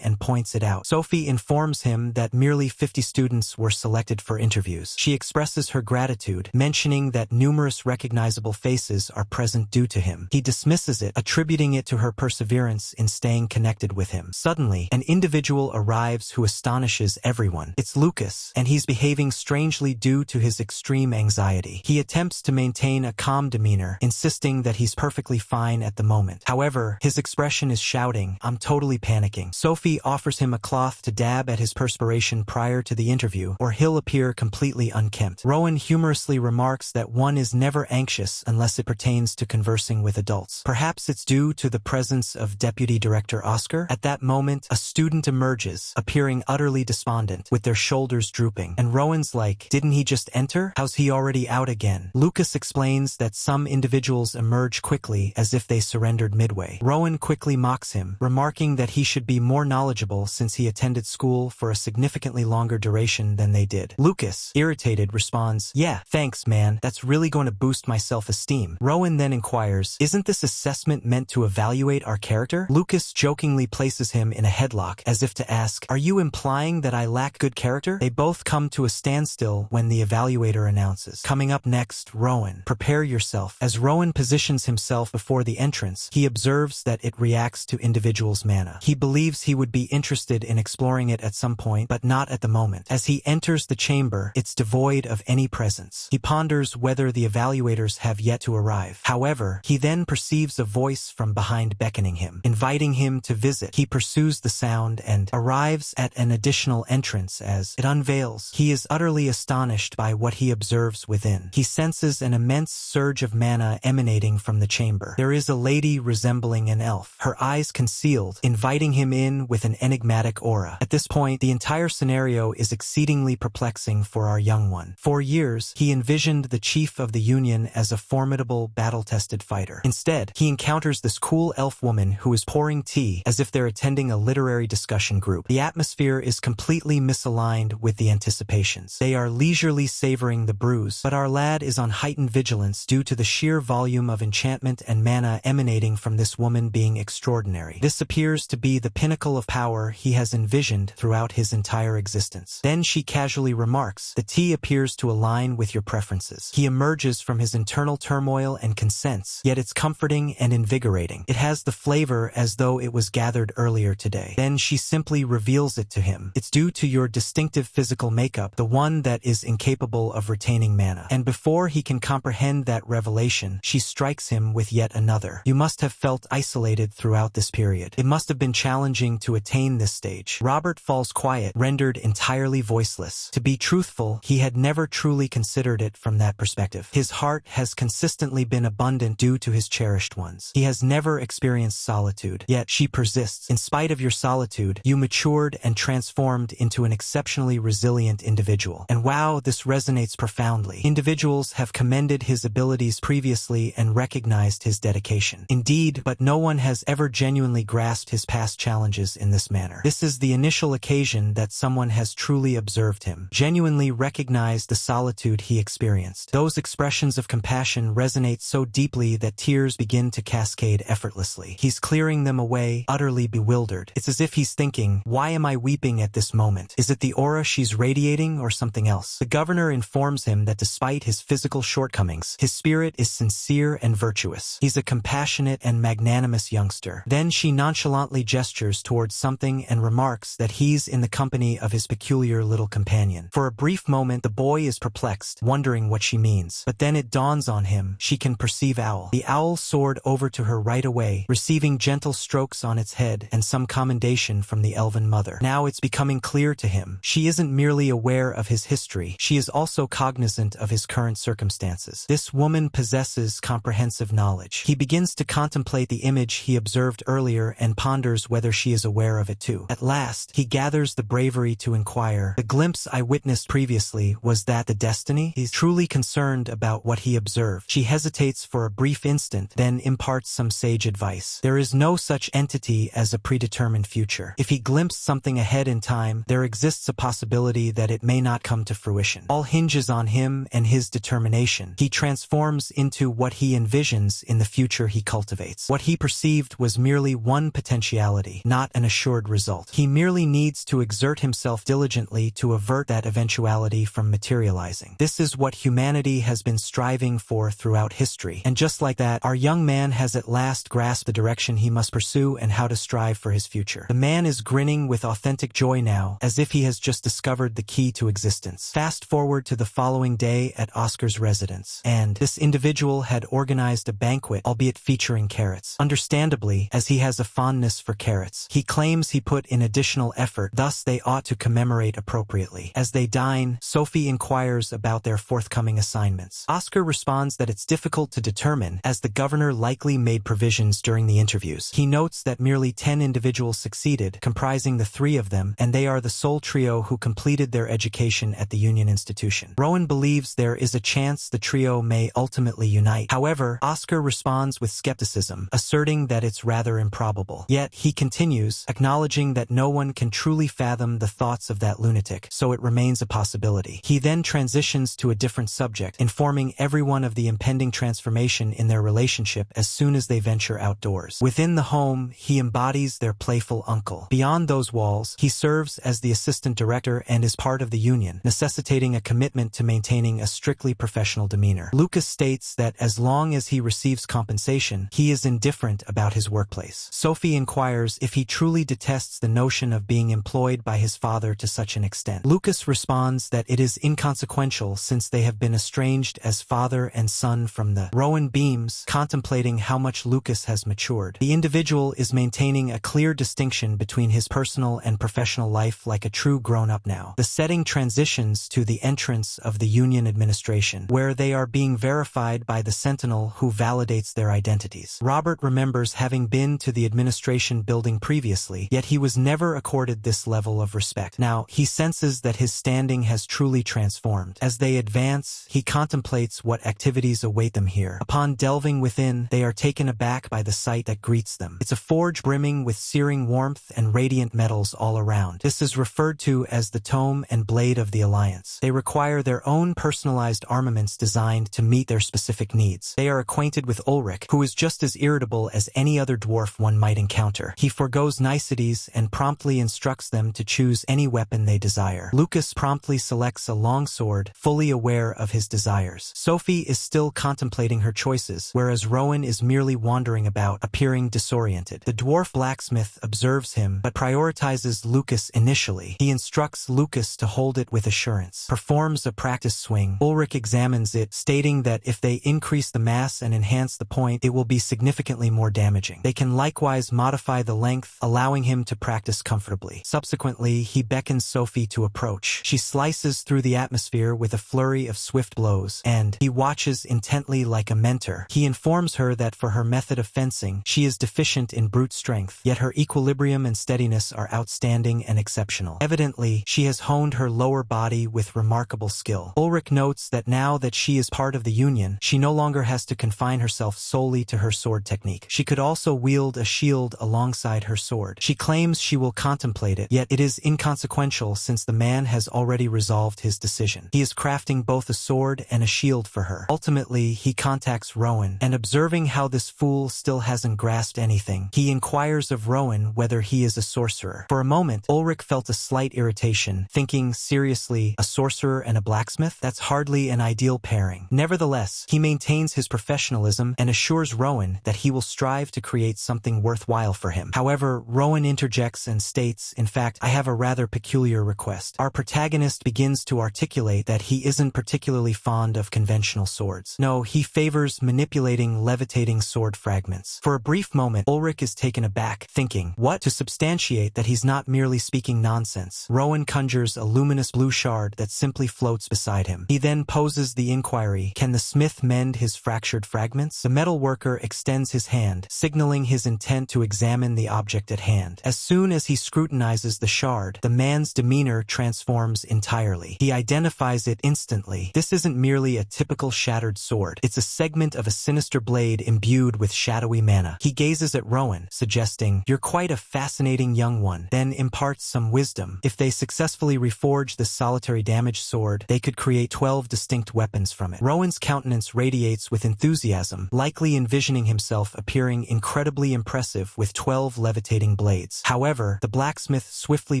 and points it out. Sophie informs him that merely 50 students were selected for interviews. She expresses her gratitude, mentioning that numerous recognizable faces are present due to him. He dismisses it, attributing it to her perseverance in staying connected with him. Suddenly, an individual arrives who astonishes everyone. It's Lucas, and he's behaving strangely due to his extreme anxiety. He attempts to maintain a calm demeanor, insisting that he's perfectly fine at the moment. However, his expression is shouting, "I'm totally panicking." Sophie offers him a cloth to dab at his perspiration prior to the interview, or he'll appear completely unkempt. Rowan humorously remarks that one is never anxious unless it pertains to conversing with adults. Perhaps it's due to the presence of Deputy Director Oscar. At that moment, a student emerges, appearing utterly despondent, with their shoulders drooping. And Rowan's like, "Didn't he just enter? How's he already out again?" Lucas explains that some individuals emerge quickly as if they surrendered midway. Rowan quickly mocks him, remarking that he should be more knowledgeable since he attended school for a significantly longer duration than they did. Lucas, irritated, responds, "Yeah, thanks, man. That's really going to boost my self-esteem." Rowan then inquires, "Isn't this assessment meant to evaluate our character?" Lucas jokingly places him in a headlock, as if to ask, "Are you implying that I lack good character?" They both come to a standstill when the evaluator announces, "Coming up next, Rowan. Prepare yourself." As Rowan positions himself before the entrance, he observes that it reacts to individuals' mana. He believes he would be interested in exploring it at some point, but not at the moment. As he enters the chamber, it's devoid of any presence. He ponders whether the evaluators have yet to arrive. However, he then perceives a voice from behind beckoning him, inviting him to visit. He pursues the sound and arrives at an additional entrance. As it unveils, he is utterly astonished by what he observes within. He senses an immense surge of mana emanating from the chamber. There is a lady resembling an elf, her eyes concealed, inviting him in with an enigmatic aura. At this point, the entire scenario is exceedingly perplexing for our young one. For years, he envisioned the chief of the Union as a formidable, battle-tested fighter. Instead, he encounters this cool elf woman who is pouring tea as if they're attending a literary discussion group. The atmosphere is completely misaligned with the anticipation anticipations. They are leisurely savoring the bruise, but our lad is on heightened vigilance due to the sheer volume of enchantment and mana emanating from this woman being extraordinary. This appears to be the pinnacle of power he has envisioned throughout his entire existence. Then she casually remarks, "The tea appears to align with your preferences." He emerges from his internal turmoil and consents, yet it's comforting and invigorating. It has the flavor as though it was gathered earlier today. Then she simply reveals it to him. "It's due to your distinctive physical makeup, the one that is incapable of retaining mana." And before he can comprehend that revelation, she strikes him with yet another. "You must have felt isolated throughout this period. It must have been challenging to attain this stage." Robert falls quiet, rendered entirely voiceless. To be truthful, he had never truly considered it from that perspective. His heart has consistently been abundant due to his cherished ones. He has never experienced solitude. Yet she persists. "In spite of your solitude, you matured and transformed into an exceptionally resilient individual." And wow, this resonates profoundly. Individuals have commended his abilities previously and recognized his dedication. Indeed, but no one has ever genuinely grasped his past challenges in this manner. This is the initial occasion that someone has truly observed him, genuinely recognized the solitude he experienced. Those expressions of compassion resonate so deeply that tears begin to cascade effortlessly. He's clearing them away, utterly bewildered. It's as if he's thinking, "Why am I weeping at this moment? Is it the aura she's radiating or something else?" The governor informs him that despite his physical shortcomings, his spirit is sincere and virtuous. He's a compassionate and magnanimous youngster. Then she nonchalantly gestures towards something and remarks that he's in the company of his peculiar little companion. For a brief moment, the boy is perplexed, wondering what she means. But then it dawns on him, she can perceive Owl. The owl soared over to her right away, receiving gentle strokes on its head and some commendation from the elven mother. Now it's becoming clear to him. She isn't merely aware of his history, she is also cognizant of his current circumstances. This woman possesses comprehensive knowledge. He begins to contemplate the image he observed earlier and ponders whether she is aware of it too. At last, he gathers the bravery to inquire, "The glimpse I witnessed previously, was that the destiny?" He's truly concerned about what he observed. She hesitates for a brief instant, then imparts some sage advice. "There is no such entity as a predetermined future. If he glimpsed something ahead in time, there exists a possibility that it may not come to fruition. All hinges on him and his determination. He transforms into what he envisions in the future he cultivates. What he perceived was merely one potentiality, not an assured result. He merely needs to exert himself diligently to avert that eventuality from materializing. This is what humanity has been striving for throughout history. And just like that, our young man has at last grasped the direction he must pursue and how to strive for his future." The man is grinning with authentic joy now, as if he has just discovered the key to existence. Fast forward to the following day at Oscar's residence, and this individual had organized a banquet, albeit featuring carrots. Understandably, as he has a fondness for carrots, he claims he put in additional effort, thus they ought to commemorate appropriately. As they dine, Sophie inquires about their forthcoming assignments. Oscar responds that it's difficult to determine, as the governor likely made provisions during the interviews. He notes that merely 10 individuals succeeded, comprising the 3 of them, and they are the sole trio who completed their education at the Union Institution. Rowan believes there is a chance the trio may ultimately unite. However, Oscar responds with skepticism, asserting that it's rather improbable. Yet, he continues, acknowledging that no one can truly fathom the thoughts of that lunatic, so it remains a possibility. He then transitions to a different subject, informing everyone of the impending transformation in their relationship as soon as they venture outdoors. Within the home, he embodies their playful uncle. Beyond those walls, he serves as the assistant director and is part of the union, necessitating a commitment to maintaining a strictly professional demeanor. Lucas states that as long as he receives compensation, he is indifferent about his workplace. Sophie inquires if he truly detests the notion of being employed by his father to such an extent. Lucas responds that it is inconsequential since they have been estranged as father and son from the. Rowan beams, contemplating how much Lucas has matured. The individual is maintaining a clear distinction between his personal and professional life like a true grown-up now. The setting transitions to the entrance of the union administration, where they are being verified by the sentinel who validates their identities. Robert remembers having been to the administration building previously, yet he was never accorded this level of respect. Now, he senses that his standing has truly transformed. As they advance, he contemplates what activities await them here. Upon delving within, they are taken aback by the sight that greets them. It's a forge brimming with searing warmth and radiant metals all around. This is referred to as the tome home and blade of the Alliance. They require their own personalized armaments designed to meet their specific needs. They are acquainted with Ulrich, who is just as irritable as any other dwarf one might encounter. He forgoes niceties and promptly instructs them to choose any weapon they desire. Lucas promptly selects a longsword, fully aware of his desires. Sophie is still contemplating her choices, whereas Rowan is merely wandering about, appearing disoriented. The dwarf blacksmith observes him, but prioritizes Lucas initially. He instructs Lucas to hold it with assurance, performs a practice swing. Ulrich examines it, stating that if they increase the mass and enhance the point, it will be significantly more damaging. They can likewise modify the length, allowing him to practice comfortably. Subsequently, he beckons Sophie to approach. She slices through the atmosphere with a flurry of swift blows, and he watches intently like a mentor. He informs her that for her method of fencing, she is deficient in brute strength, yet her equilibrium and steadiness are outstanding and exceptional. Evidently, she has honed her lower body with remarkable skill. Ulrich notes that now that she is part of the Union, she no longer has to confine herself solely to her sword technique. She could also wield a shield alongside her sword. She claims she will contemplate it, yet it is inconsequential since the man has already resolved his decision. He is crafting both a sword and a shield for her. Ultimately, he contacts Rowan, and observing how this fool still hasn't grasped anything, he inquires of Rowan whether he is a sorcerer. For a moment, Ulrich felt a slight irritation, thinking seriously, a sorcerer and a blacksmith? That's hardly an ideal pairing. Nevertheless, he maintains his professionalism and assures Rowan that he will strive to create something worthwhile for him. However, Rowan interjects and states, "In fact, I have a rather peculiar request." Our protagonist begins to articulate that he isn't particularly fond of conventional swords. No, he favors manipulating levitating sword fragments. For a brief moment, Ulrich is taken aback, thinking, what? To substantiate that he's not merely speaking nonsense, Rowan conjures a luminous blue shard that simply floats beside him. He then poses the inquiry, can the smith mend his fractured fragments? The metal worker extends his hand, signaling his intent to examine the object at hand. As soon as he scrutinizes the shard, the man's demeanor transforms entirely. He identifies it instantly. This isn't merely a typical shattered sword. It's a segment of a sinister blade imbued with shadowy mana. He gazes at Rowan, suggesting, "You're quite a fascinating young one," then imparts some wisdom. If they successfully reforge this solitary damaged sword, they could create 12 distinct weapons from it. Rowan's countenance radiates with enthusiasm, likely envisioning himself appearing incredibly impressive with 12 levitating blades. However, the blacksmith swiftly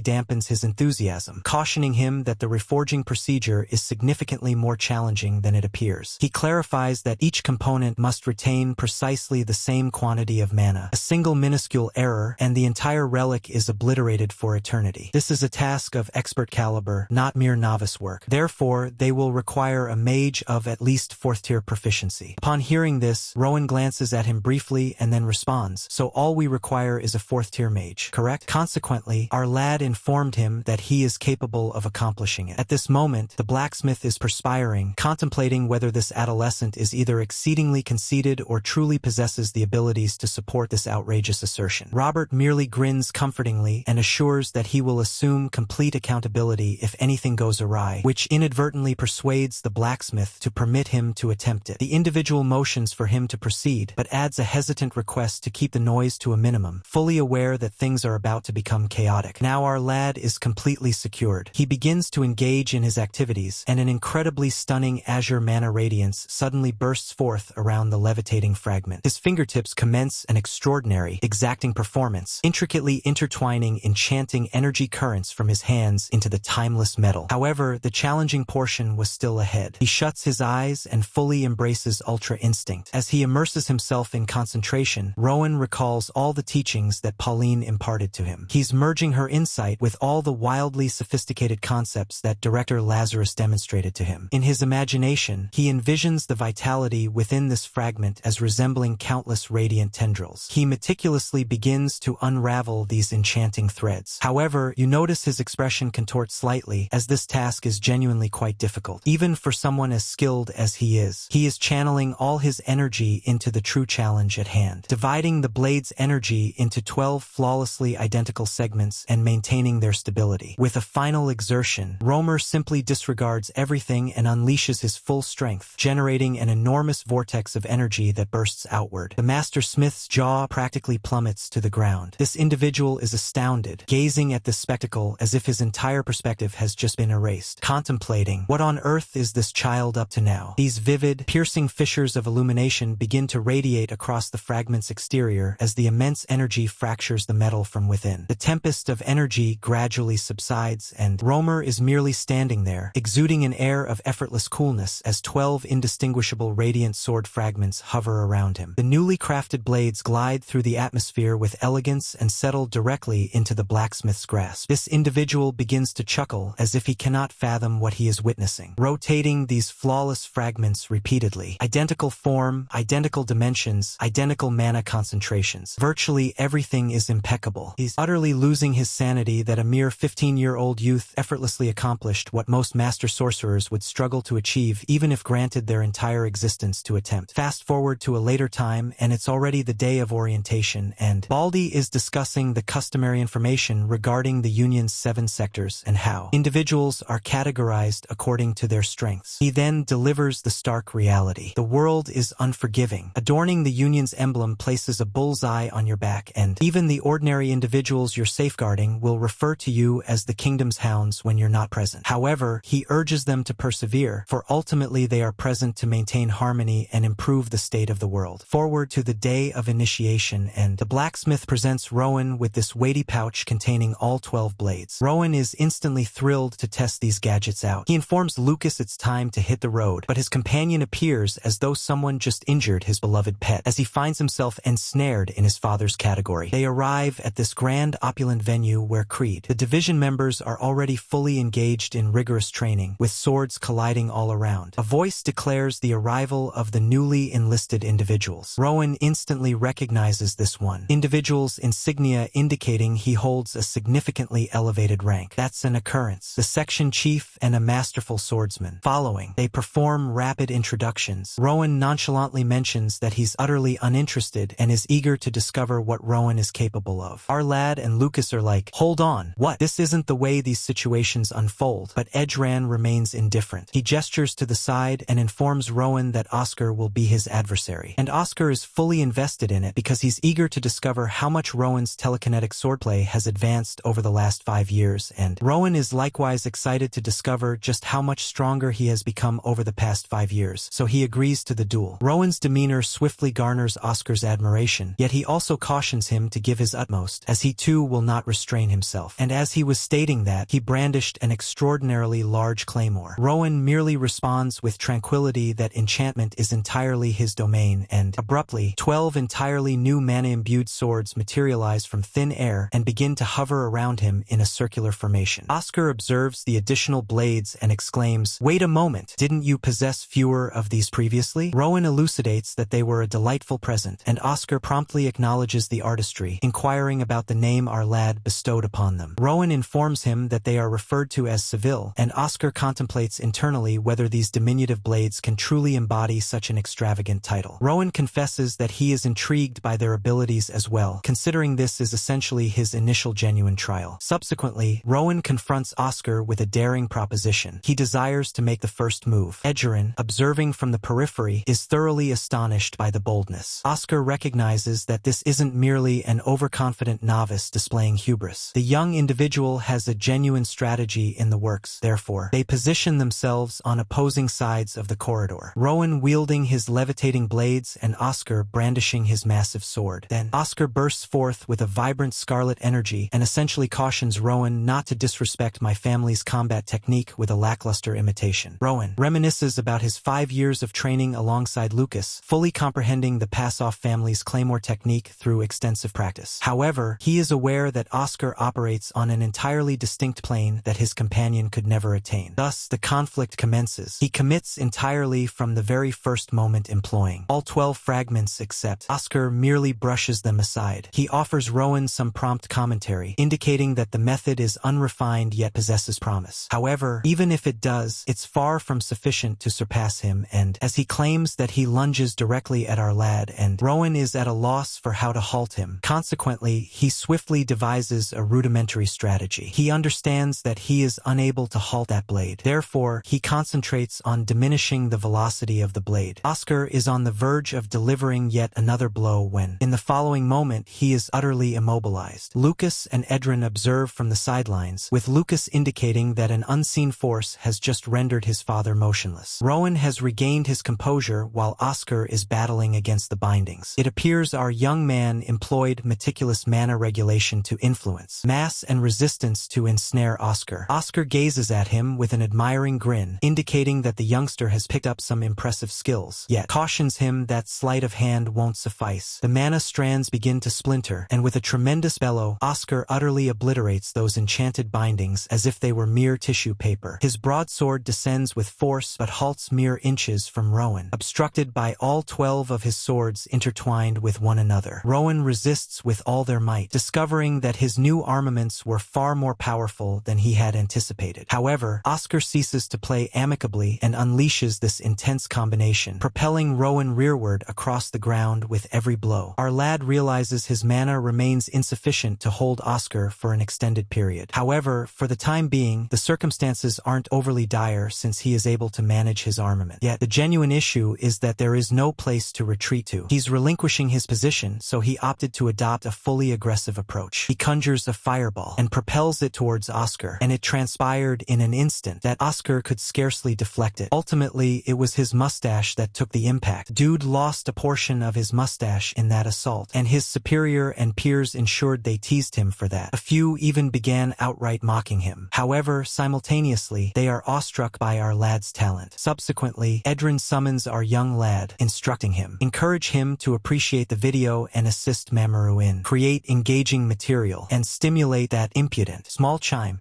dampens his enthusiasm, cautioning him that the reforging procedure is significantly more challenging than it appears. He clarifies that each component must retain precisely the same quantity of mana. A single minuscule error, and the entire relic is obliterated for eternity. This is a task of expert caliber, not mere novice work. Therefore, they will require a mage of at least 4th-tier proficiency. Upon hearing this, Rowan glances at him briefly and then responds, "So all we require is a 4th-tier mage, correct?" Consequently, our lad informed him that he is capable of accomplishing it. At this moment, the blacksmith is perspiring, contemplating whether this adolescent is either exceedingly conceited or truly possesses the abilities to support this outrageous assertion. Robert merely grins comfortingly and assures that he will assume complete accountability if anything goes awry, which inadvertently persuades the blacksmith to permit him to attempt it. The individual motions for him to proceed, but adds a hesitant request to keep the noise to a minimum, fully aware that things are about to become chaotic. Now our lad is completely secured. He begins to engage in his activities, and an incredibly stunning azure mana radiance suddenly bursts forth around the levitating fragment. His fingertips commence an extraordinary, exacting performance, intricately intertwining enchanting energy currents from his hands into the timeless metal. However, the challenging portion was still ahead. He shuts his eyes and fully embraces Ultra Instinct. As he immerses himself in concentration, Rowan recalls all the teachings that Pauline imparted to him. He's merging her insight with all the wildly sophisticated concepts that director Lazarus demonstrated to him. In his imagination, he envisions the vitality within this fragment as resembling countless radiant tendrils. He meticulously begins to unravel these enchanting threads. However, you notice his expression contorts slightly, as this task is genuinely quite difficult. Even for someone as skilled as he is channeling all his energy into the true challenge at hand, dividing the blade's energy into 12 flawlessly identical segments and maintaining their stability. With a final exertion, Romer simply disregards everything and unleashes his full strength, generating an enormous vortex of energy that bursts outward. The master smith's jaw practically plummets to the ground. This individual is astounded, gazing at this spectacle as if his entire entire perspective has just been erased. Contemplating, what on earth is this child up to now? These vivid, piercing fissures of illumination begin to radiate across the fragment's exterior as the immense energy fractures the metal from within. The tempest of energy gradually subsides, and Romer is merely standing there, exuding an air of effortless coolness as 12 indistinguishable radiant sword fragments hover around him. The newly crafted blades glide through the atmosphere with elegance and settle directly into the blacksmith's grasp. This individual begins to chuckle as if he cannot fathom what he is witnessing. Rotating these flawless fragments repeatedly. Identical form, identical dimensions, identical mana concentrations. Virtually everything is impeccable. He's utterly losing his sanity that a mere 15-year-old youth effortlessly accomplished what most master sorcerers would struggle to achieve even if granted their entire existence to attempt. Fast forward to a later time, and it's already the day of orientation, and Baldi is discussing the customary information regarding the Union's 7 sectors and how individuals are categorized according to their strengths. He then delivers the stark reality. The world is unforgiving. Adorning the Union's emblem places a bullseye on your back, and even the ordinary individuals you're safeguarding will refer to you as the kingdom's hounds when you're not present. However, he urges them to persevere, for ultimately they are present to maintain harmony and improve the state of the world. Forward to the day of initiation, and the blacksmith presents Rowan with this weighty pouch containing all 12 blades. Rowan is instantly thrilled to test these gadgets out. He informs Lucas it's time to hit the road, but his companion appears as though someone just injured his beloved pet, as he finds himself ensnared in his father's category. They arrive at this grand opulent venue where Creed, the division members, are already fully engaged in rigorous training, with swords colliding all around. A voice declares the arrival of the newly enlisted individuals. Rowan instantly recognizes this one individual's insignia, indicating he holds a significantly elevated rank. That's an occurrence. The section chief and a masterful swordsman. Following, they perform rapid introductions. Rowan nonchalantly mentions that he's utterly uninterested and is eager to discover what Rowan is capable of. Our lad and Lucas are like, hold on, what? This isn't the way these situations unfold. But Edran remains indifferent. He gestures to the side and informs Rowan that Oscar will be his adversary. And Oscar is fully invested in it because he's eager to discover how much Rowan's telekinetic swordplay has advanced over the last 5 years, and Rowan is likewise excited to discover just how much stronger he has become over the past 5 years, so he agrees to the duel. Rowan's demeanor swiftly garners Oscar's admiration, yet he also cautions him to give his utmost, as he too will not restrain himself. And as he was stating that, he brandished an extraordinarily large claymore. Rowan merely responds with tranquility that enchantment is entirely his domain, and abruptly, 12 entirely new mana-imbued swords materialize from thin air and begin to hover around him in a circular formation. Oscar observes the additional blades and exclaims, "Wait a moment, didn't you possess fewer of these previously?" Rowan elucidates that they were a delightful present, and Oscar promptly acknowledges the artistry, inquiring about the name our lad bestowed upon them. Rowan informs him that they are referred to as Seville, and Oscar contemplates internally whether these diminutive blades can truly embody such an extravagant title. Rowan confesses that he is intrigued by their abilities as well, considering this is essentially his initial genuine trial. Subsequently, Rowan confronts Oscar with a daring proposition. He desires to make the first move. Edgerin, observing from the periphery, is thoroughly astonished by the boldness. Oscar recognizes that this isn't merely an overconfident novice displaying hubris. The young individual has a genuine strategy in the works. Therefore, they position themselves on opposing sides of the corridor. Rowan wielding his levitating blades and Oscar brandishing his massive sword. Then, Oscar bursts forth with a vibrant scarlet energy and essentially cautions Rowan not to disrespect my family's combat technique with a lackluster imitation. Rowan reminisces about his 5 years of training alongside Lucas, fully comprehending the Pass-Off family's claymore technique through extensive practice. However, he is aware that Oscar operates on an entirely distinct plane that his companion could never attain. Thus, the conflict commences. He commits entirely from the very first moment, employing all 12 fragments except Oscar merely brushes them aside. He offers Rowan some prompt commentary, indicating that the method is unrefined yet possesses promise. However, even if it does, it's far from sufficient to surpass him, and as he claims that he lunges directly at our lad, and Rowan is at a loss for how to halt him. Consequently, he swiftly devises a rudimentary strategy. He understands that he is unable to halt that blade. Therefore, he concentrates on diminishing the velocity of the blade. Oscar is on the verge of delivering yet another blow when, in the following moment, he is utterly immobilized. Lucas and Edrin observe from the sidelines, with Lucas indicating that an unseen force has just rendered his father motionless. Rowan has regained his composure while Oscar is battling against the bindings. It appears our young man employed meticulous mana regulation to influence mass and resistance to ensnare Oscar. Oscar gazes at him with an admiring grin, indicating that the youngster has picked up some impressive skills, yet cautions him that sleight of hand won't suffice. The mana strands begin to splinter, and with a tremendous bellow, Oscar utterly obliterates those enchanted bindings as if they were mere tissue paper. His broadsword descends with force but halts mere inches from Rowan, obstructed by all 12 of his swords intertwined with one another. Rowan resists with all their might, discovering that his new armaments were far more powerful than he had anticipated. However, Oscar ceases to play amicably and unleashes this intense combination, propelling Rowan rearward across the ground with every blow. Our lad realizes his mana remains insufficient to hold Oscar for an extended period. However, for the time being, the circumstances aren't overly dire since he is able to manage his armament. Yet, the genuine issue is that there is no place to retreat to. He's relinquishing his position, so he opted to adopt a fully aggressive approach. He conjures a fireball and propels it towards Oscar, and it transpired in an instant that Oscar could scarcely deflect it. Ultimately, it was his mustache that took the impact. Dude lost a portion of his mustache in that assault, and his superior and peers ensured they teased him for that. A few even began outright mocking him. However, simultaneously, they are awestruck by our lad's talent. Subsequently, Edrin summons our young lad, instructing him, encourage him to appreciate the video and assist Mamoru in create engaging material and stimulate that impudent small chime